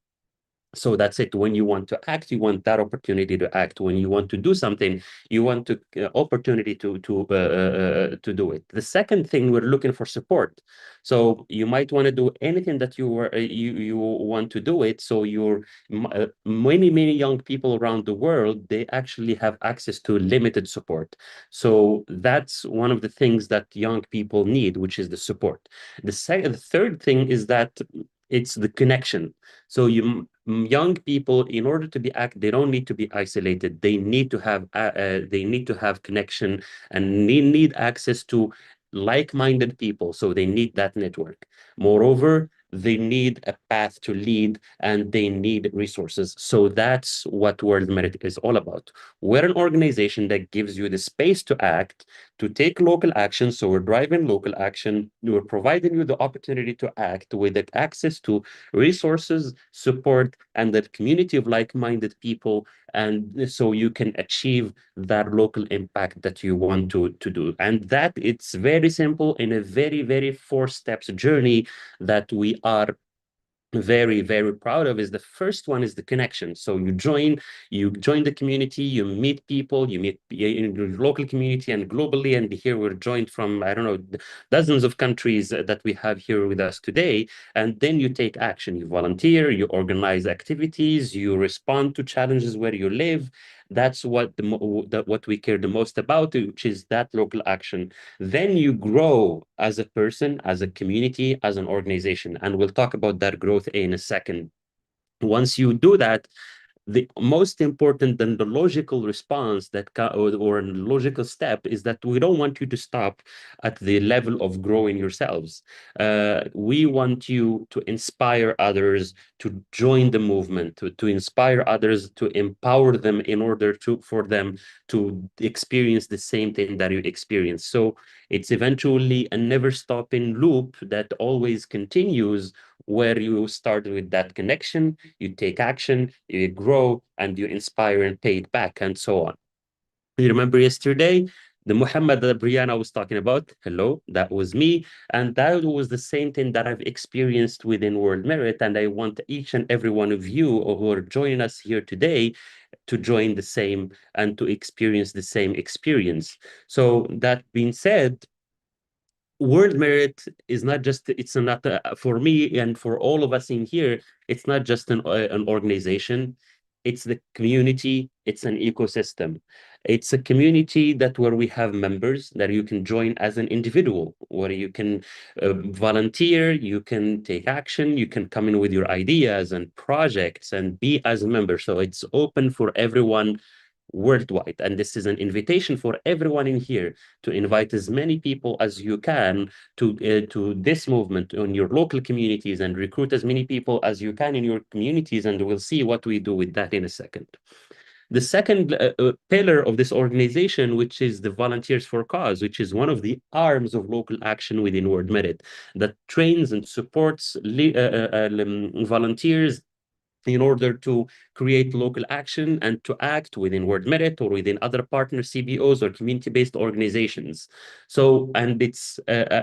So that's it. When you want to act, you want that opportunity to act. When you want to do something, you want to opportunity to do it. The second thing, we're looking for support. So you might want to do anything that you want to do it. So many young people around the world, they actually have access to limited support. So that's one of the things that young people need, which is the support. The third thing is that it's the connection. So young people, in order to they don't need to be isolated. They need to have connection, and they need access to like-minded people. So they need that network. Moreover, they need a path to lead, and they need resources. So that's what World Merit is all about. We're an organization that gives you the space to act, to take local action. So we're driving local action. We're providing you the opportunity to act with access to resources, support, and that community of like-minded people, and so you can achieve that local impact that you want to do. And that it's very simple, in a very 4 steps journey that we are very proud of. Is the first one is the connection. So you join the community, you meet people, you meet in your local community and globally. And here we're joined from, I don't know, dozens of countries that we have here with us today. And then you take action, you volunteer, you organize activities, you respond to challenges where you live. That's what what we care the most about, which is that local action. Then you grow as a person, as a community, as an organization. And we'll talk about that growth in a second. Once you do that, the most important and the logical response or logical step is that we don't want you to stop at the level of growing yourselves. We want you to inspire others to join the movement, to inspire others, to empower them in order for them to experience the same thing that you experience. So it's eventually a never stopping loop that always continues, where you start with that connection, you take action, you grow, and you inspire and pay it back, and so on. You remember yesterday, the Muhammad that Brianna was talking about? Hello, that was me. And that was the same thing that I've experienced within World Merit. And I want each and every one of you who are joining us here today to join the same and to experience the same experience. So that being said, World Merit is not just, it's not, for me and for all of us in here, it's not just an organization. It's the community, it's an ecosystem. It's a community where we have members that you can join as an individual, where you can volunteer, you can take action, you can come in with your ideas and projects and be as a member. So it's open for everyone worldwide. And this is an invitation for everyone in here to invite as many people as you can to this movement in your local communities, and recruit as many people as you can in your communities. And we'll see what we do with that in a second. The second pillar of this organization, which is the Volunteers for Cause, which is one of the arms of local action within World Merit, that trains and supports volunteers in order to create local action and to act within World Merit or within other partner CBOs or community-based organizations. So, and it's,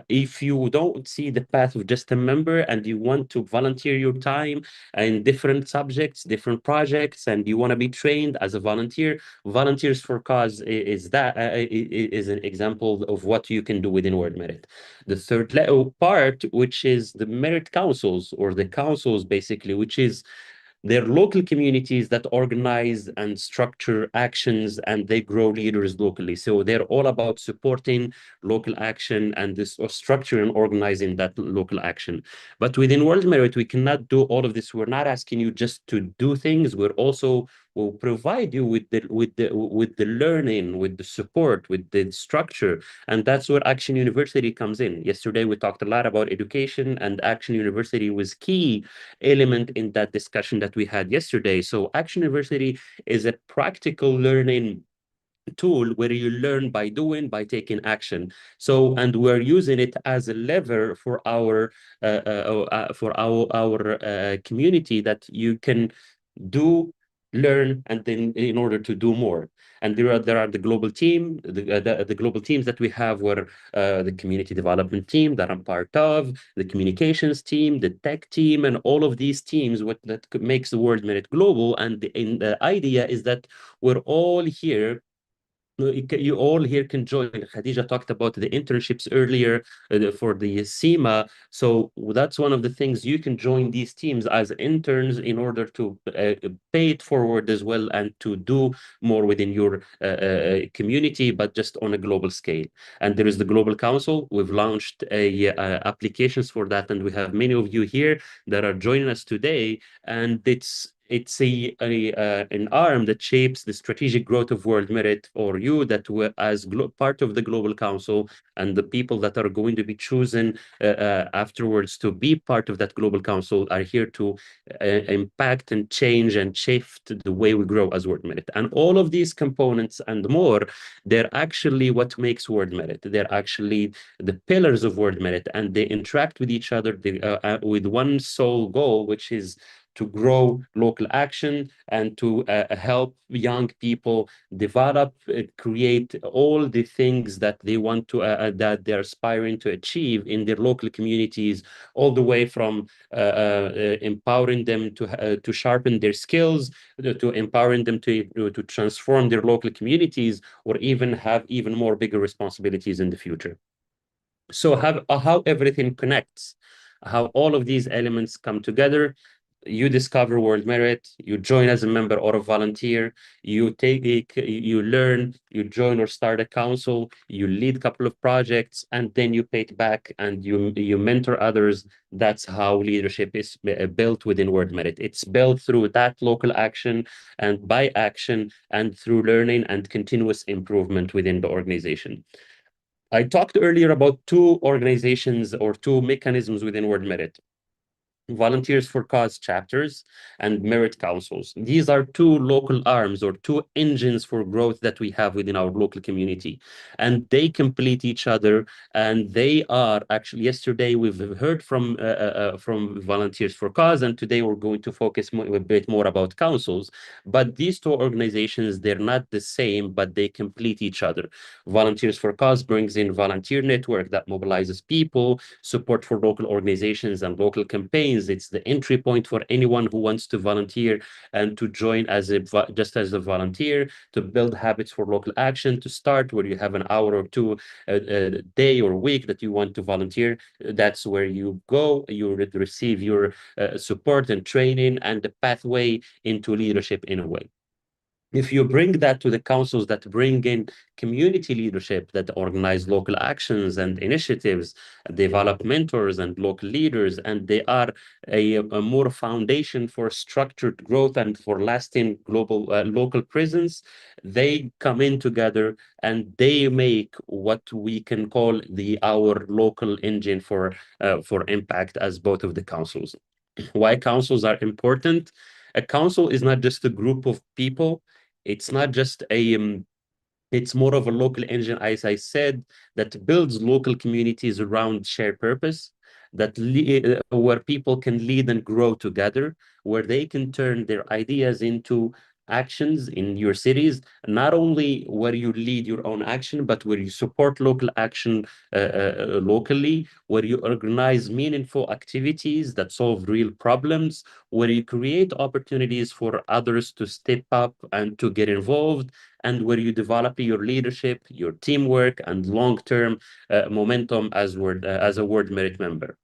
if you don't see the path of just a member and you want to volunteer your time in different subjects, different projects, and you want to be trained as a volunteer, Volunteers for Cause is an example of what you can do within World Merit. The third part, which is the Merit Councils, or the councils basically, which is they're local communities that organize and structure actions, and they grow leaders locally. So they're all about supporting local action and this, or structure and organizing that local action. But within World Merit, we cannot do all of this. We're not asking you just to do things. We'll provide you with the learning, with the support, with the structure. And that's where Action University comes in. Yesterday, we talked a lot about education, and Action University was key element in that discussion that we had yesterday. So Action University is a practical learning tool where you learn by doing, by taking action. So, and we're using it as a lever for our community, that you can do learn, and then in order to do more. And there are the global team, the global teams that we have, where the community development team that I'm part of, the communications team, the tech team, and all of these teams, what that makes the World Merit global. And the idea is that we're all here. You all here can join. Khadija talked about the internships earlier for the SEMA. So that's one of the things. You can join these teams as interns in order to pay it forward as well, and to do more within your community, but just on a global scale. And there is the Global Council. We've launched applications for that, and we have many of you here that are joining us today. And it's an arm that shapes the strategic growth of World Merit, or you that were as part of the Global Council, and the people that are going to be chosen afterwards to be part of that Global Council are here to impact and change and shift the way we grow as World Merit. And all of these components and more, they're actually what makes World Merit. They're actually the pillars of World Merit, and they interact with each other with one sole goal, which is to grow local action and to help young people develop, create all the things that they want to, that they're aspiring to achieve in their local communities, all the way from empowering them to sharpen their skills, to empowering them to transform their local communities, or even have even more bigger responsibilities in the future. So how everything connects, how all of these elements come together. You discover World Merit, you join as a member or a volunteer, you you learn, you join or start a council, you lead a couple of projects, and then you pay it back, and you mentor others. That's how leadership is built within World Merit. It's built through that local action, and by action, and through learning and continuous improvement within the organization. I talked earlier about two organizations or two mechanisms within World Merit: Volunteers for Cause chapters and merit councils. These are two local arms or two engines for growth that we have within our local community, and they complete each other. And they are actually, yesterday we've heard from Volunteers for Cause, and today we're going to focus a bit more about councils. But these two organizations, they're not the same, but they complete each other. Volunteers for Cause brings in volunteer network that mobilizes people, support for local organizations and local campaigns. It's the entry point for anyone who wants to volunteer and to join just as a volunteer, to build habits for local action, to start where you have an hour or two a day or week that you want to volunteer. That's where you go. You receive your support and training and the pathway into leadership in a way. If you bring that to the councils that bring in community leadership, that organize local actions and initiatives, develop mentors and local leaders, and they are a more foundation for structured growth and for lasting global local presence, they come in together and they make what we can call our local engine for impact as both of the councils. Why councils are important? A council is not just a group of people. It's not just it's more of a local engine, as I said, that builds local communities around shared purpose, where people can lead and grow together, where they can turn their ideas into actions in your cities, not only where you lead your own action, but where you support local action locally, where you organize meaningful activities that solve real problems, where you create opportunities for others to step up and to get involved, and where you develop your leadership, your teamwork, and long-term momentum as a World Merit member.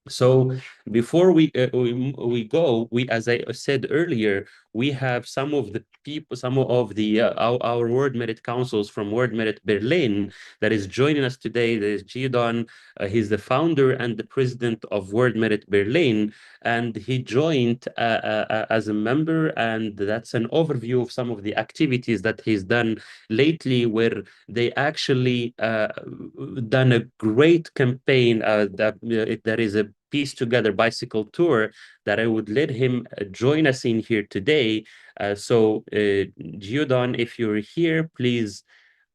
So before we go, as I said earlier, we have some of the people, some of the our World Merit councils from World Merit Berlin that is joining us today. There's Gideon. He's the founder and the president of World Merit Berlin, and he joined as a member. And that's an overview of some of the activities that he's done lately, where they actually done a great campaign that is a Piece Together bicycle tour that I would let him join us in here today. Gideon, if you're here, please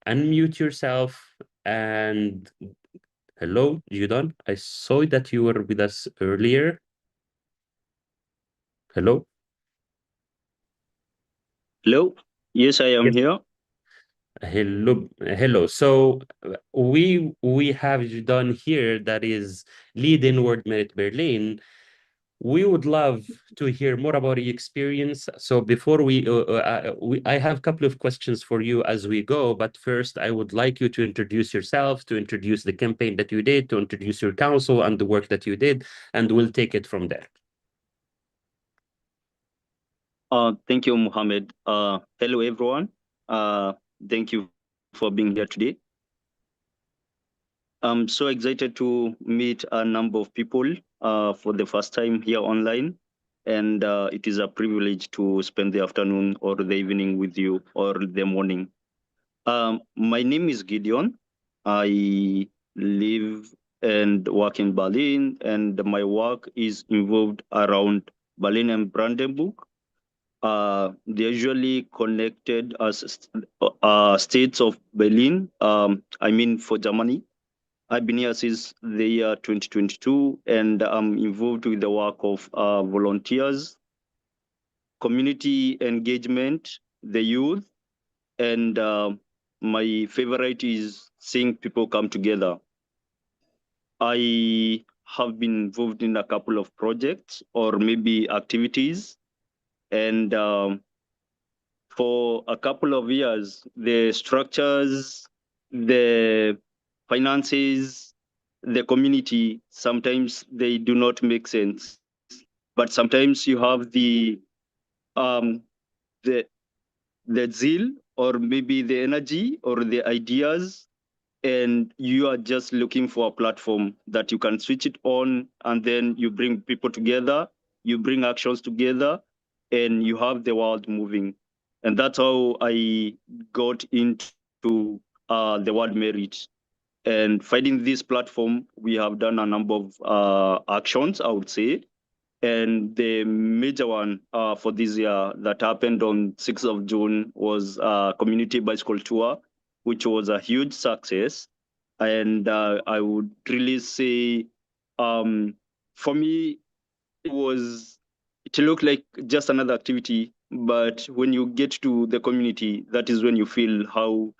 unmute yourself. And hello, Gideon. I saw that you were with us earlier. Hello. Hello. Yes, I am here. Hello. So we have done here that is lead in World Merit Berlin. We would love to hear more about your experience. So before I have a couple of questions for you as we go. But first, I would like you to introduce yourself, to introduce the campaign that you did, to introduce your council and the work that you did, and we'll take it from there. Thank you, Mohammed. Hello, everyone. Thank you for being here today. I'm so excited to meet a number of people for the first time here online. And it is a privilege to spend the afternoon or the evening with you or the morning. My name is Gideon. I live and work in Berlin, and my work is involved around Berlin and Brandenburg. They're usually connected as states of Berlin, for Germany. I've been here since the year 2022, and I'm involved with the work of volunteers, community engagement, the youth, and my favorite is seeing people come together. I have been involved in a couple of projects or maybe activities, and for a couple of years, the structures, the finances, the community, sometimes they do not make sense. But sometimes you have um, the the zeal or maybe the energy or the ideas, and you are just looking for a platform that you can switch it on, and then you bring people together, you bring actions together, and you have the world moving. And that's how I got into the World Merit. And finding this platform, we have done a number of actions, I would say. And the major one for this year that happened on 6th of June was Community Bicycle Tour, which was a huge success. And I would really say, for me, it looked like just another activity. But when you get to the community, that is when you feel how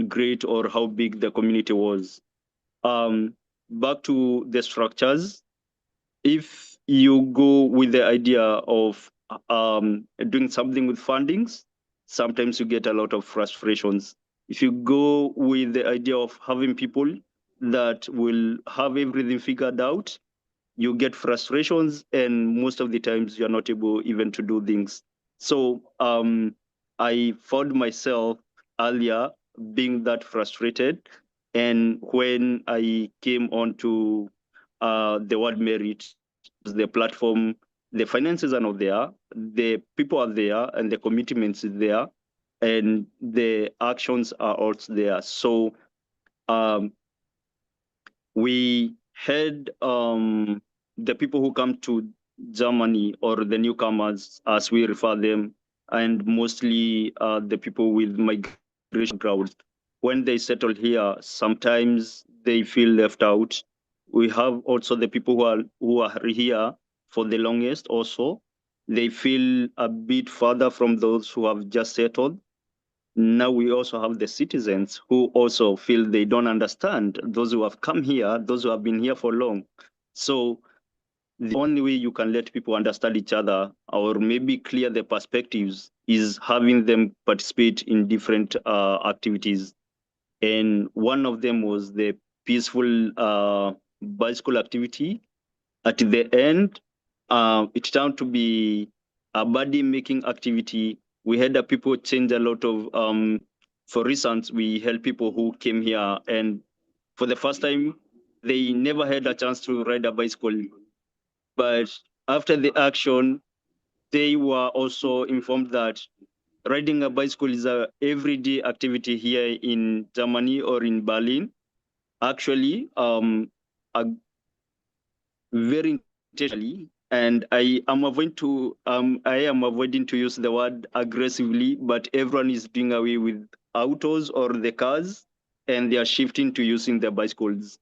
great or how big the community was. Back to the structures, if you go with the idea of doing something with fundings, sometimes you get a lot of frustrations. If you go with the idea of having people that will have everything figured out, you get frustrations, and most of the times you're not able even to do things. So I found myself earlier being that frustrated. And when I came onto the Word Merit, the platform, the finances are not there, the people are there, and the commitments is there, and the actions are also there. So um, we had the people who come to Germany, or the newcomers, as we refer them, and mostly the people with migration backgrounds. When they settle here, sometimes they feel left out. We have also the people who are here for the longest. Also, they feel a bit further from those who have just settled. Now we also have the citizens who also feel they don't understand those who have come here, those who have been here for long. So the only way you can let people understand each other, or maybe clear the perspectives, is having them participate in different activities. And one of them was the peaceful bicycle activity. At the end, it turned to be a buddy making activity. We had the people change a lot of, for instance, we help people who came here, and for the first time, they never had a chance to ride a bicycle. But after the action, they were also informed that riding a bicycle is a everyday activity here in Germany or in Berlin. Actually, a very intentionally, and I am avoiding to use the word aggressively, but everyone is doing away with autos or the cars, and they are shifting to using the bicycles.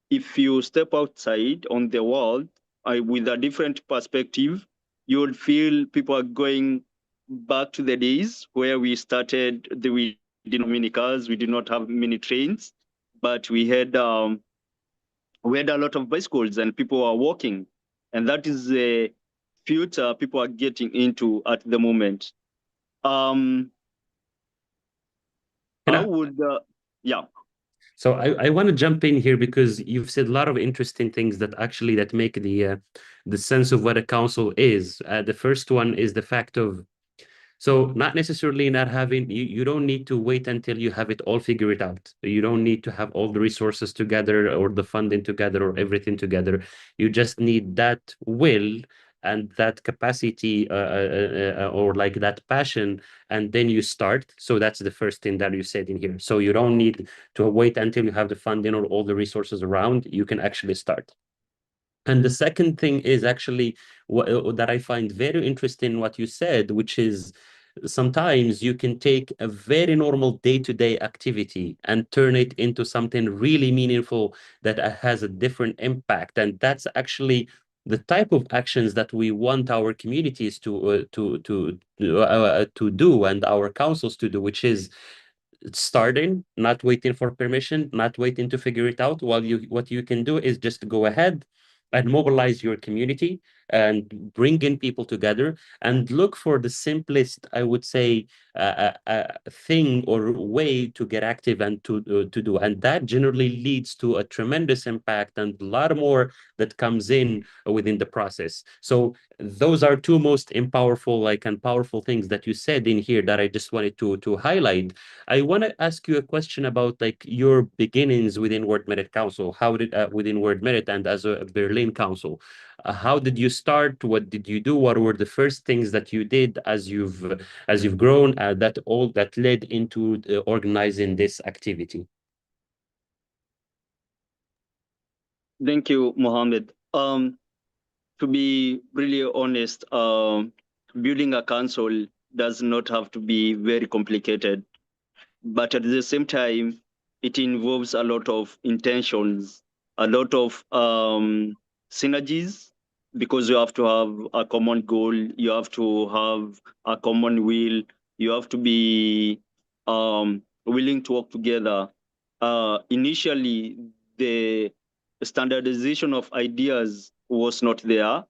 If you step outside on the world with a different perspective, you will feel people are going back to the days where we started. We didn't have many cars, we did not have many trains, but we had a lot of bicycles and people were walking, and that is the future people are getting into at the moment. I would, yeah. So I want to jump in here because you've said a lot of interesting things that actually that make the sense of what a council is. The first one is the fact of, so not necessarily not having, you don't need to wait until you have it all figured out. You don't need to have all the resources together or the funding together or everything together. You just need that will and that capacity or like that passion, and then you start. So that's the first thing that you said in here. So you don't need to wait until you have the funding or all the resources around. You can actually start. And the second thing is actually what that I find very interesting what you said, which is sometimes you can take a very normal day-to-day activity and turn it into something really meaningful that has a different impact. And that's actually the type of actions that we want our communities to do and our councils to do, which is starting, not waiting for permission, not waiting to figure it out. What you can do is just go ahead and mobilize your community and bring in people together and look for the simplest, I would say, thing or way to get active and to do. And that generally leads to a tremendous impact and a lot more that comes in within the process. So those are two most powerful things that you said in here that I just wanted to highlight. I want to ask you a question about like your beginnings within Word Merit Council. How did within Word Merit and as a Berlin Council, how did you start? What did you do? What were the first things that you did as you've grown? That led into organizing this activity. Thank you, Mohammed. To be really honest, building a council does not have to be very complicated, but at the same time, it involves a lot of intentions, a lot of synergies, because you have to have a common goal, you have to have a common will, you have to be willing to work together. Initially, the standardization of ideas was not there.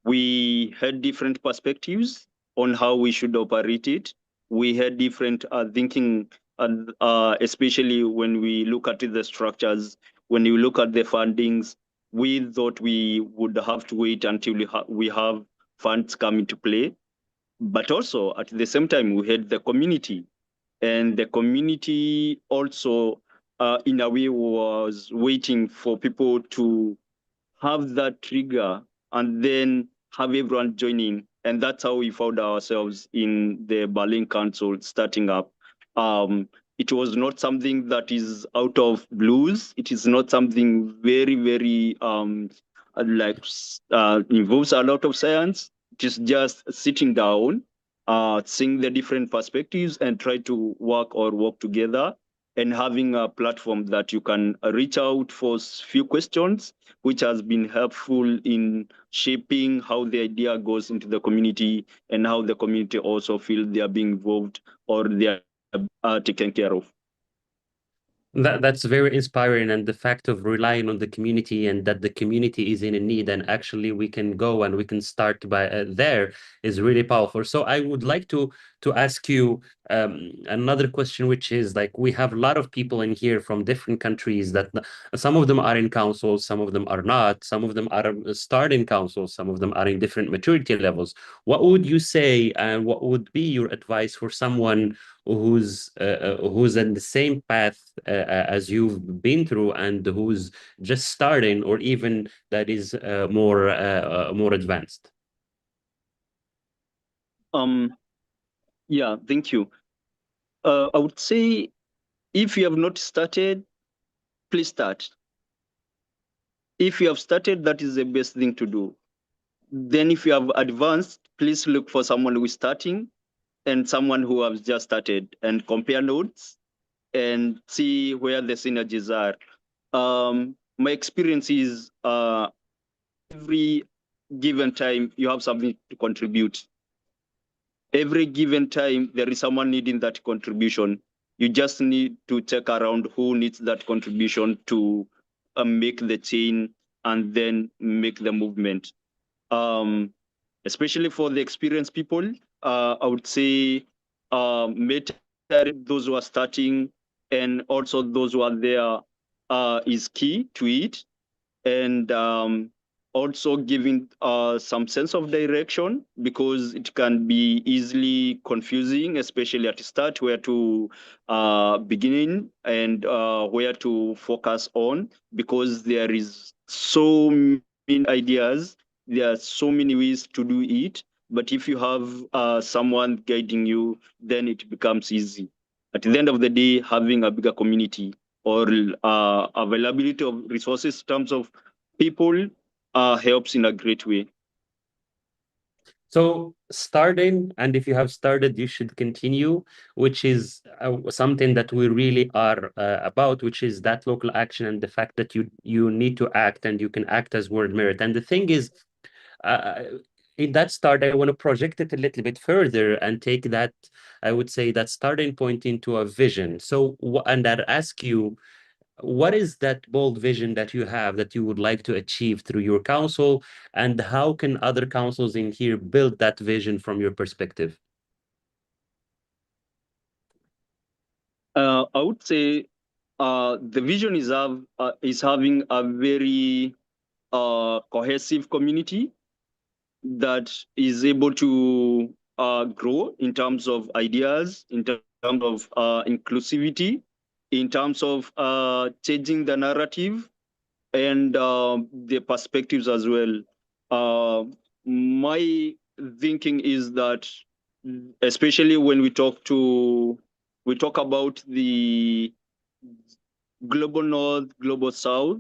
We had different perspectives on how we should operate it. We had different thinking, and especially when we look at the structures, when you look at the fundings, we thought we would have to wait until we have funds come into play. But also at the same time, we had the community, and the community also, in a way, was waiting for people to have that trigger and then have everyone joining. And that's how we found ourselves in the Berlin Council starting up. It was not something that is out of blues. It is not something very involves a lot of science. It is just sitting down, seeing the different perspectives and try to work together, and having a platform that you can reach out for few questions, which has been helpful in shaping how the idea goes into the community and how the community also feel they are being involved or they are taken care of. That's very inspiring, and the fact of relying on the community and that the community is in a need and actually we can go and we can start by there is really powerful. So I would like to ask you another question, which is like we have a lot of people in here from different countries that some of them are in councils, some of them are not, some of them are starting councils, some of them are in different maturity levels. What would you say and what would be your advice for someone who's in the same path as you've been through and who's just starting or even that is more advanced? Yeah, thank you. I would say if you have not started, please start. If you have started, that is the best thing to do. Then if you have advanced, please look for someone who is starting and someone who has just started and compare notes and see where the synergies are. My experience is every given time you have something to contribute. every given time there is someone needing that contribution. You just need to check around who needs that contribution to make the chain and then make the movement. Especially for the experienced people, I would say mentoring those who are starting and also those who are there is key to it. And also giving some sense of direction, because it can be easily confusing, especially at the start, where to begin and where to focus on, because there is so many ideas, there are so many ways to do it. But if you have someone guiding you, then it becomes easy. At the end of the day, having a bigger community or availability of resources in terms of people helps in a great way. So starting, and if you have started, you should continue, which is something that we really are about, which is that local action and the fact that you need to act, and you can act as word merit. And the thing is, uh, in that start, I want to project it a little bit further and take that, I would say, that starting point into a vision. So, and I'd ask you, what is that bold vision that you have that you would like to achieve through your council, and how can other councils in here build that vision from your perspective? I would say the vision is having a very cohesive community that is able to grow in terms of ideas, in terms of inclusivity, in terms of changing the narrative and the perspectives as well. My thinking is that, especially when we talk about the global north, global south,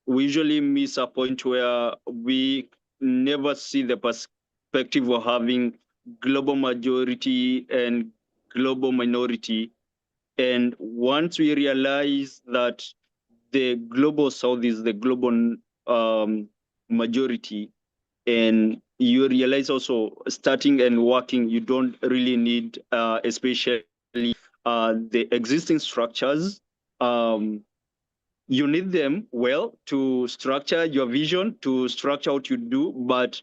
we usually miss a point where we never see the perspective of having global majority and global minority. And once we realize that the global south is the global majority, and you realize also starting and working, you don't really need especially the existing structures. You need them well to structure your vision, to structure what you do, but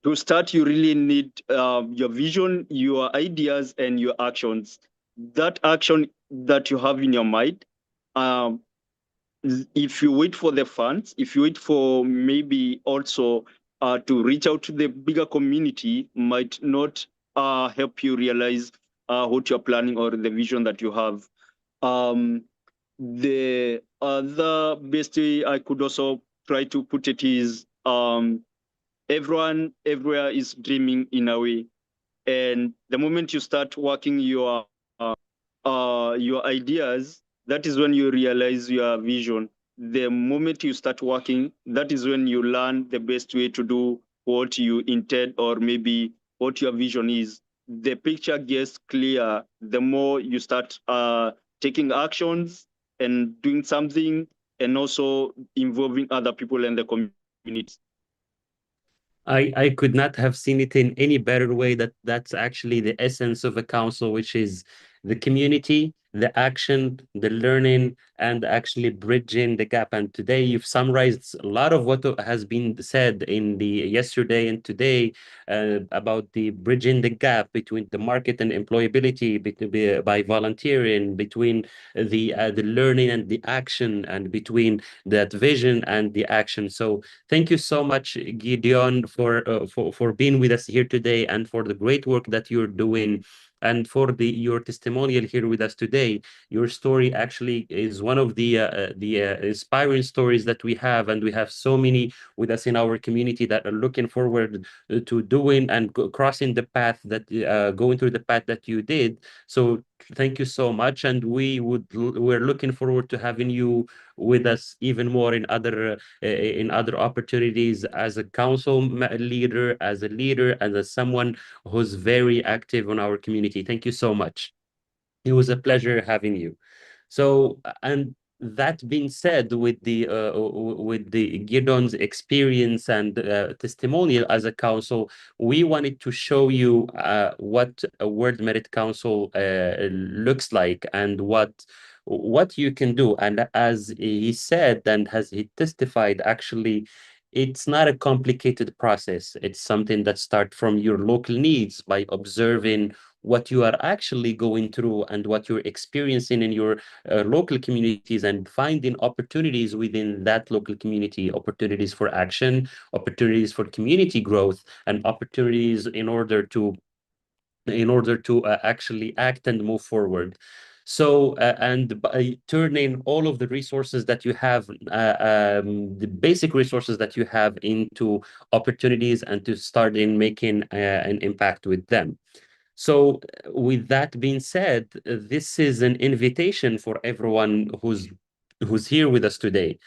to start, you really need your vision, your ideas, and your actions. That action that you have in your mind, um, if you wait for the funds, if you wait for maybe also to reach out to the bigger community, might not help you realize what you're planning or the vision that you have. The other best way I could also try to put it is everyone everywhere is dreaming in a way. And the moment you start working your ideas, that is when you realize your vision. The moment you start working, that is when you learn the best way to do what you intend or maybe what your vision is. The picture gets clear the more you start taking actions and doing something, and also involving other people in the community. I could not have seen it in any better way. That's actually the essence of a council, which is the community, the action, the learning, and actually bridging the gap. And today you've summarized a lot of what has been said in the yesterday and today about the bridging the gap between the market and employability by volunteering, between the learning and the action, and between that vision and the action. So thank you so much, Gideon, for being with us here today, and for the great work that you're doing, and for your testimonial here with us today. Your story actually is one of the inspiring stories that we have, and we have so many with us in our community that are looking forward to doing and crossing the path that going through the path that you did. So thank you so much, and we're looking forward to having you with us even more in other opportunities as a council leader, as a leader, and as someone who's very active in our community. Thank you so much. It was a pleasure having you. So, and that being said, with the Gideon's experience and testimonial as a council, we wanted to show you what a World Merit Council looks like and what you can do. And as he said and as he testified, actually, it's not a complicated process. It's something that starts from your local needs by observing what you are actually going through and what you're experiencing in your local communities, and finding opportunities within that local community, opportunities for action, opportunities for community growth, and opportunities in order to actually act and move forward. So, and by turning all of the resources that you have, the basic resources that you have, into opportunities, and to start in making an impact with them. So, with that being said, this is an invitation for everyone who's here with us today.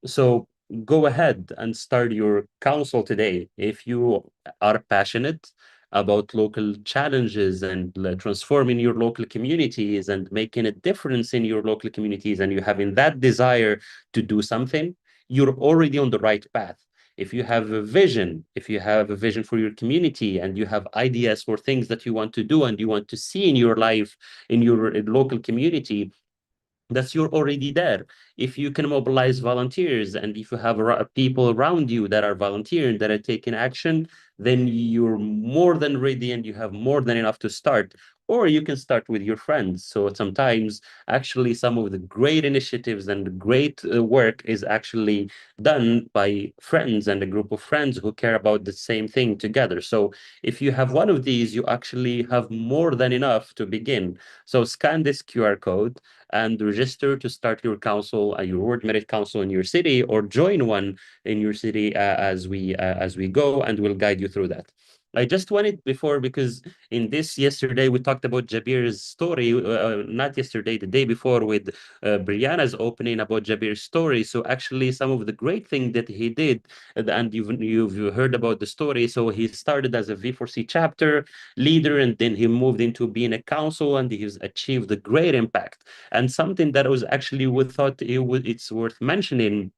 So go ahead and start your council today. If you are passionate about local challenges and transforming your local communities and making a difference in your local communities, and you having that desire to do something, you're already on the right path. If you have a vision, if you have a vision for your community, and you have ideas for things that you want to do and you want to see in your life, in your local community, that's you're already there. If you can mobilize volunteers, and if you have people around you that are volunteering, that are taking action, then you're more than ready and you have more than enough to start. Or you can start with your friends. So sometimes, actually, some of the great initiatives and great work is actually done by friends and a group of friends who care about the same thing together. So if you have one of these, you actually have more than enough to begin. So scan this QR code and register to start your council, your World Merit Council in your city, or join one in your city as we go, and we'll guide you through that. I just wanted before, because in this yesterday we talked about Jabir's story, not yesterday, the day before, with Brianna's opening about Jabir's story. So actually, some of the great thing that he did, and you've heard about the story. So he started as a V4C chapter leader, and then he moved into being a council, and he's achieved a great impact. And something that was actually, we thought it's worth mentioning,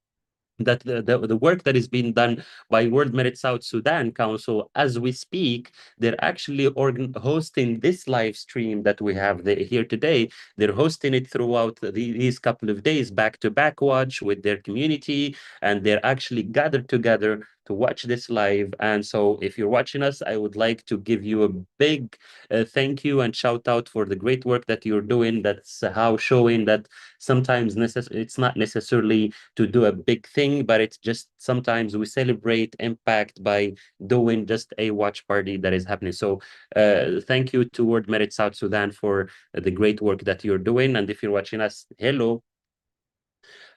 that the work that is being done by World Merit South Sudan Council as we speak, they're actually hosting this live stream that we have here today. They're hosting it throughout these couple of days, back to back watch with their community, and they're actually gathered together to watch this live. And so if you're watching us, I would like to give you a big thank you and shout out for the great work that you're doing. That's how showing that sometimes it's not necessarily to do a big thing, but it's just sometimes we celebrate impact by doing just a watch party that is happening. So thank you to World Merit South Sudan for the great work that you're doing. And if you're watching us, hello.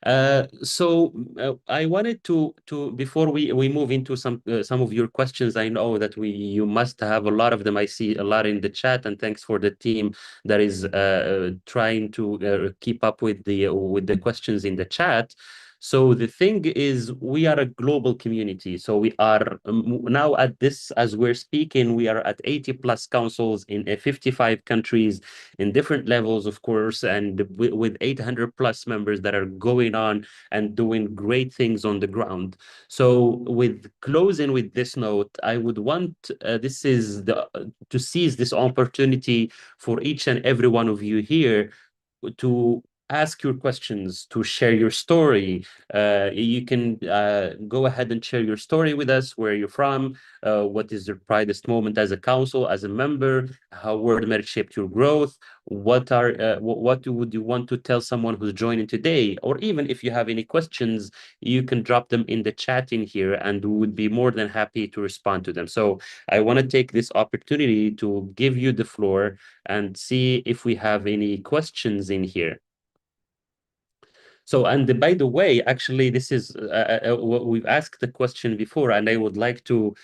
I wanted to before we move into some of your questions. I know that you must have a lot of them. I see a lot in the chat, and thanks for the team that is trying to keep up with the questions in the chat. So the thing is, we are a global community. So we are now at this, as we're speaking, we are at 80 plus councils in 55 countries in different levels, of course, and with 800 plus members that are going on and doing great things on the ground. So with closing with this note, I would want to seize this opportunity for each and every one of you here to ask your questions, to share your story. You can go ahead and share your story with us, where you're from, what is your proudest moment as a council, as a member, how Word Merit shaped your growth, what would you want to tell someone who's joining today, or even if you have any questions, you can drop them in the chat in here, and we would be more than happy to respond to them. So I want to take this opportunity to give you the floor and see if we have any questions in here. So, and by the way, actually, this is what we've asked the question before, and I would like to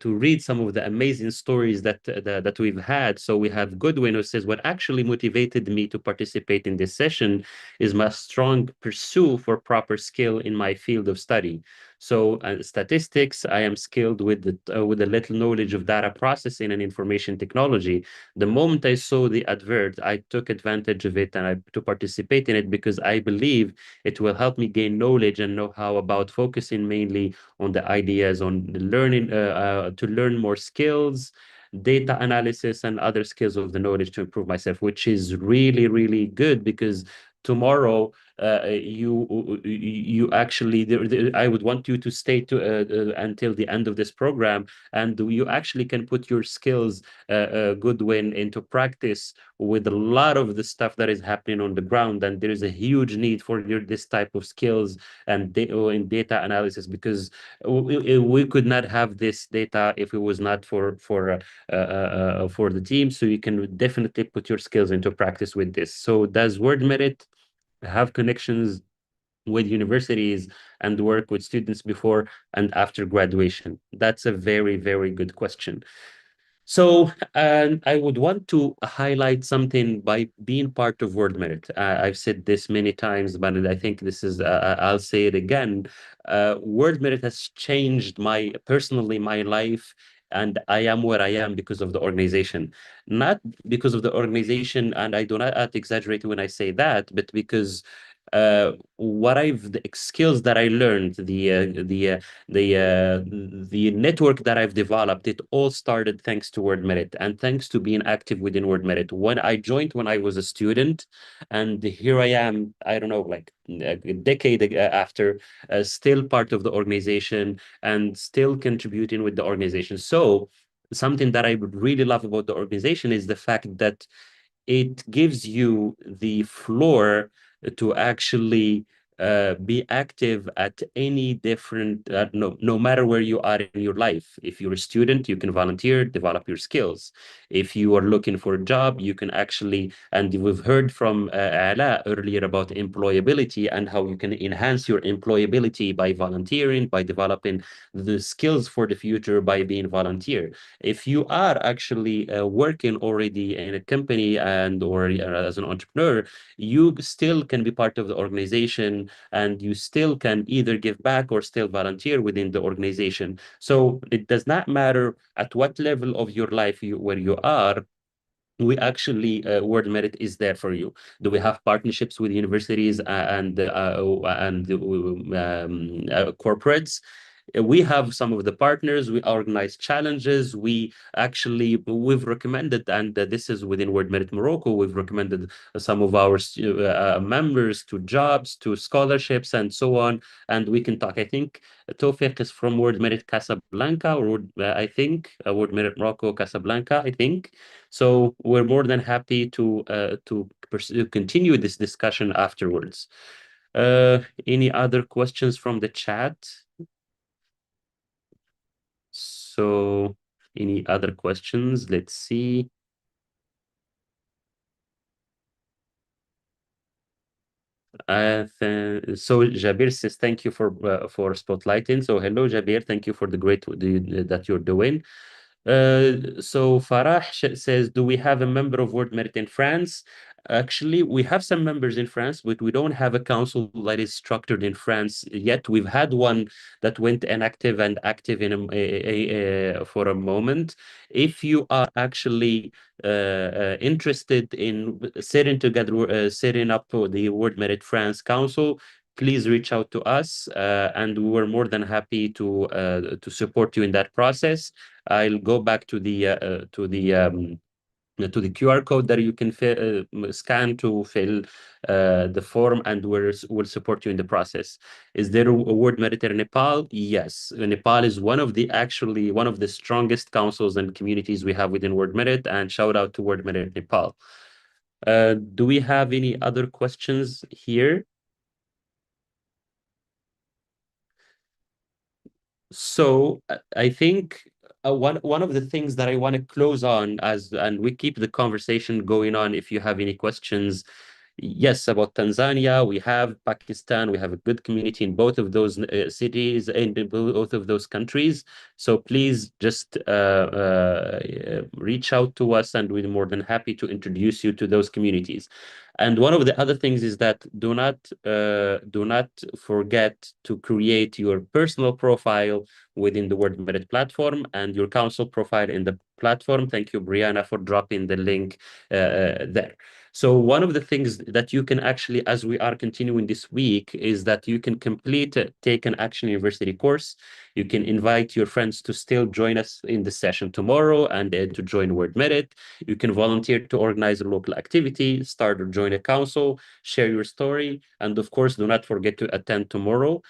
read some of the amazing stories that we've had. So we have Goodwin, who says, "What actually motivated me to participate in this session is my strong pursuit for proper skill in my field of study. So statistics, I am skilled with a little knowledge of data processing and information technology. The moment I saw the advert, I took advantage of it and I to participate in it because I believe it will help me gain knowledge and know-how about focusing mainly on the ideas, on the learning, to learn more skills, data analysis, and other skills of the knowledge to improve myself, which is really, really good because tomorrow you actually I would want you to stay to until the end of this program, and you actually can put your skills, Goodwin, into practice with a lot of the stuff that is happening on the ground. And there is a huge need for this type of skills and in data analysis, because we could not have this data if it was not for the team. So you can definitely put your skills into practice with this. So does Word Merit have connections with universities and work with students before and after graduation? That's a very, very good question. So I would want to highlight something by being part of Word Merit. I've said this many times, but I think this is, I'll say it again. Word Merit has changed personally my life, and I am where I am because of the organization. Not because of the organization, and I do not exaggerate when I say that, but because the skills that I learned, the network that I've developed, it all started thanks to Word Merit and thanks to being active within Word Merit. When I joined when I was a student, and here I am, I don't know, like a decade after, still part of the organization and still contributing with the organization. So something that I would really love about the organization is the fact that it gives you the floor to actually be active at any different, no matter where you are in your life. If you're a student, you can volunteer, develop your skills. If you are looking for a job, you can actually, and we've heard from Ala earlier about employability and how you can enhance your employability by volunteering, by developing the skills for the future by being volunteer. If you are actually working already in a company or as an entrepreneur, you still can be part of the organization, and you still can either give back or still volunteer within the organization. So it does not matter at what level of your life where you are. We actually, Word Merit is there for you. Do we have partnerships with universities and corporates? We have some of the partners. We organize challenges. We've recommended, and this is within Word Merit Morocco, we've recommended some of our members to jobs, to scholarships, and so on. And we can talk. I think Tawfiq is from Word Merit Casablanca, or I think Word Merit Morocco Casablanca, I think. So we're more than happy to continue this discussion afterwards. Any other questions from the chat? So any other questions? Let's see. So Jabir says thank you for spotlighting. So hello Jabir, thank you for the great that you're doing. So Farah says, do we have a member of Word Merit in France? Actually, we have some members in France, but we don't have a council that is structured in France yet. We've had one that went inactive and active for a moment. If you are actually interested in setting up the Word Merit France Council, please reach out to us, and we're more than happy to support you in that process. I'll go back to the QR code that you can scan to fill the form, and we'll support you in the process. Is there a Word Merit in Nepal? Yes. Nepal is one of the strongest councils and communities we have within Word Merit, and shout out to Word Merit Nepal. Do we have any other questions here? So I think one of the things that I want to close on, and we keep the conversation going on if you have any questions, yes, about Tanzania, we have Pakistan, we have a good community in both of those cities and in both of those countries. So please just reach out to us, and we're more than happy to introduce you to those communities. And one of the other things is that do not forget to create your personal profile within the Word Merit platform and your council profile in the platform. Thank you, Brianna, for dropping the link there. So one of the things that you can actually, as we are continuing this week, is that you can complete Take an Action University course. You can invite your friends to still join us in the session tomorrow and to join Word Merit. You can volunteer to organize a local activity, start or join a council, share your story, and of course, do not forget to attend tomorrow.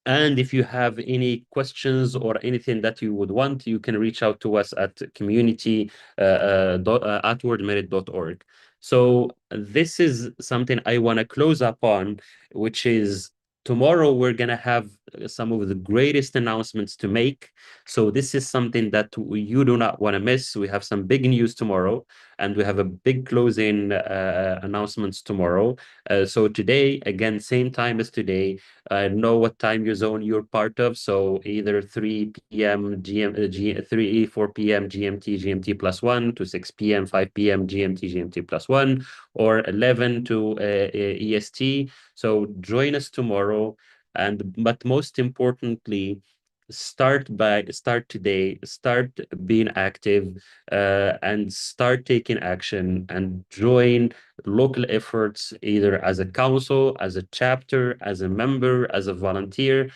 And if you have any questions or anything that you would want, you can reach out to us at community@wordmerit.org. So this is something I want to close up on, which is tomorrow we're going to have some of the greatest announcements to make. So this is something that you do not want to miss. We have some big news tomorrow, and we have a big closing announcements tomorrow. So today, again, same time as today, I know what time zone you're part of. So either 3 p.m. 4 p.m. GMT +1 to 6 p.m. 5 p.m. GMT +1, or 11 to EST. So join us tomorrow. But most importantly, start today, start being active, and start taking action and join local efforts, either as a council, as a chapter, as a member, as a volunteer.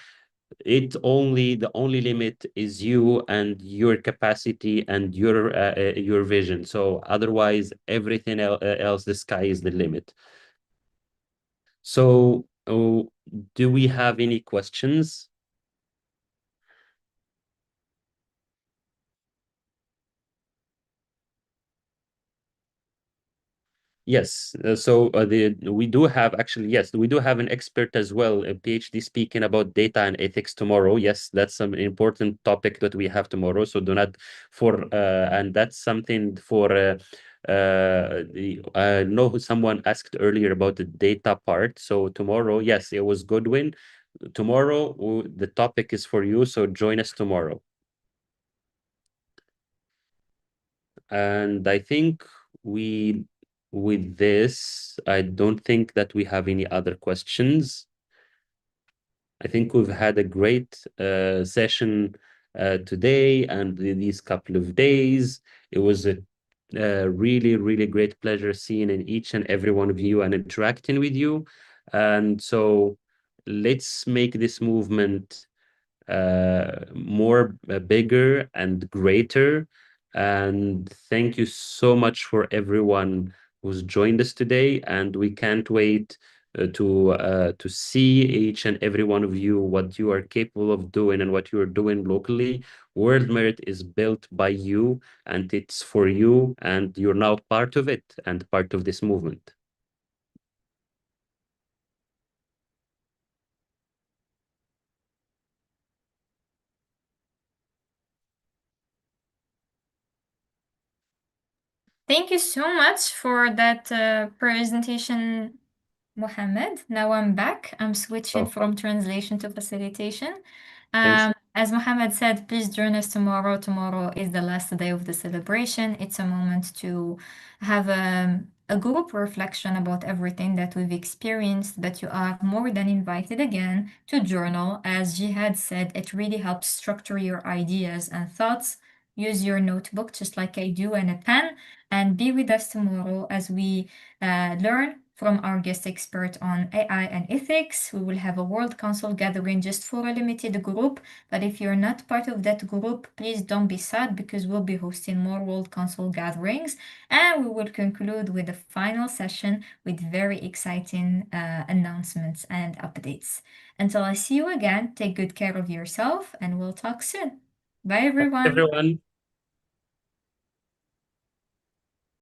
The only limit is you and your capacity and your vision. So otherwise, everything else, the sky is the limit. So do we have any questions? Yes, we do have actually, yes, we do have an expert as well, a PhD, speaking about data and ethics tomorrow. Yes, that's an important topic that we have tomorrow. So do not and that's something for I know someone asked earlier about the data part. So tomorrow, yes, it was Goodwin. Tomorrow, the topic is for you. So join us tomorrow. And I think with this, I don't think that we have any other questions. I think we've had a great session today and these couple of days. It was a really, really great pleasure seeing in each and every one of you and interacting with you. And so let's make this movement more bigger and greater. And thank you so much for everyone who's joined us today. And we can't wait to see each and every one of you, what you are capable of doing and what you are doing locally. World Merit is built by you, and it's for you, and you're now part of it and part of this movement. Thank you so much for that presentation, Mohammed. Now I'm back. I'm switching from translation to facilitation. As Mohammed said, please join us tomorrow. Tomorrow is the last day of the celebration. It's a moment to have a group reflection about everything that we've experienced, but you are more than invited again to journal. As Jihad said, it really helps structure your ideas and thoughts. Use your notebook just like I do and a pen, and be with us tomorrow as we learn from our guest expert on AI and ethics. We will have a World Council gathering just for a limited group, but if you're not part of that group, please don't be sad, because we'll be hosting more World Council gatherings, and we will conclude with a final session with very exciting announcements and updates. Until I see you again, take good care of yourself, and we'll talk soon. Bye, everyone.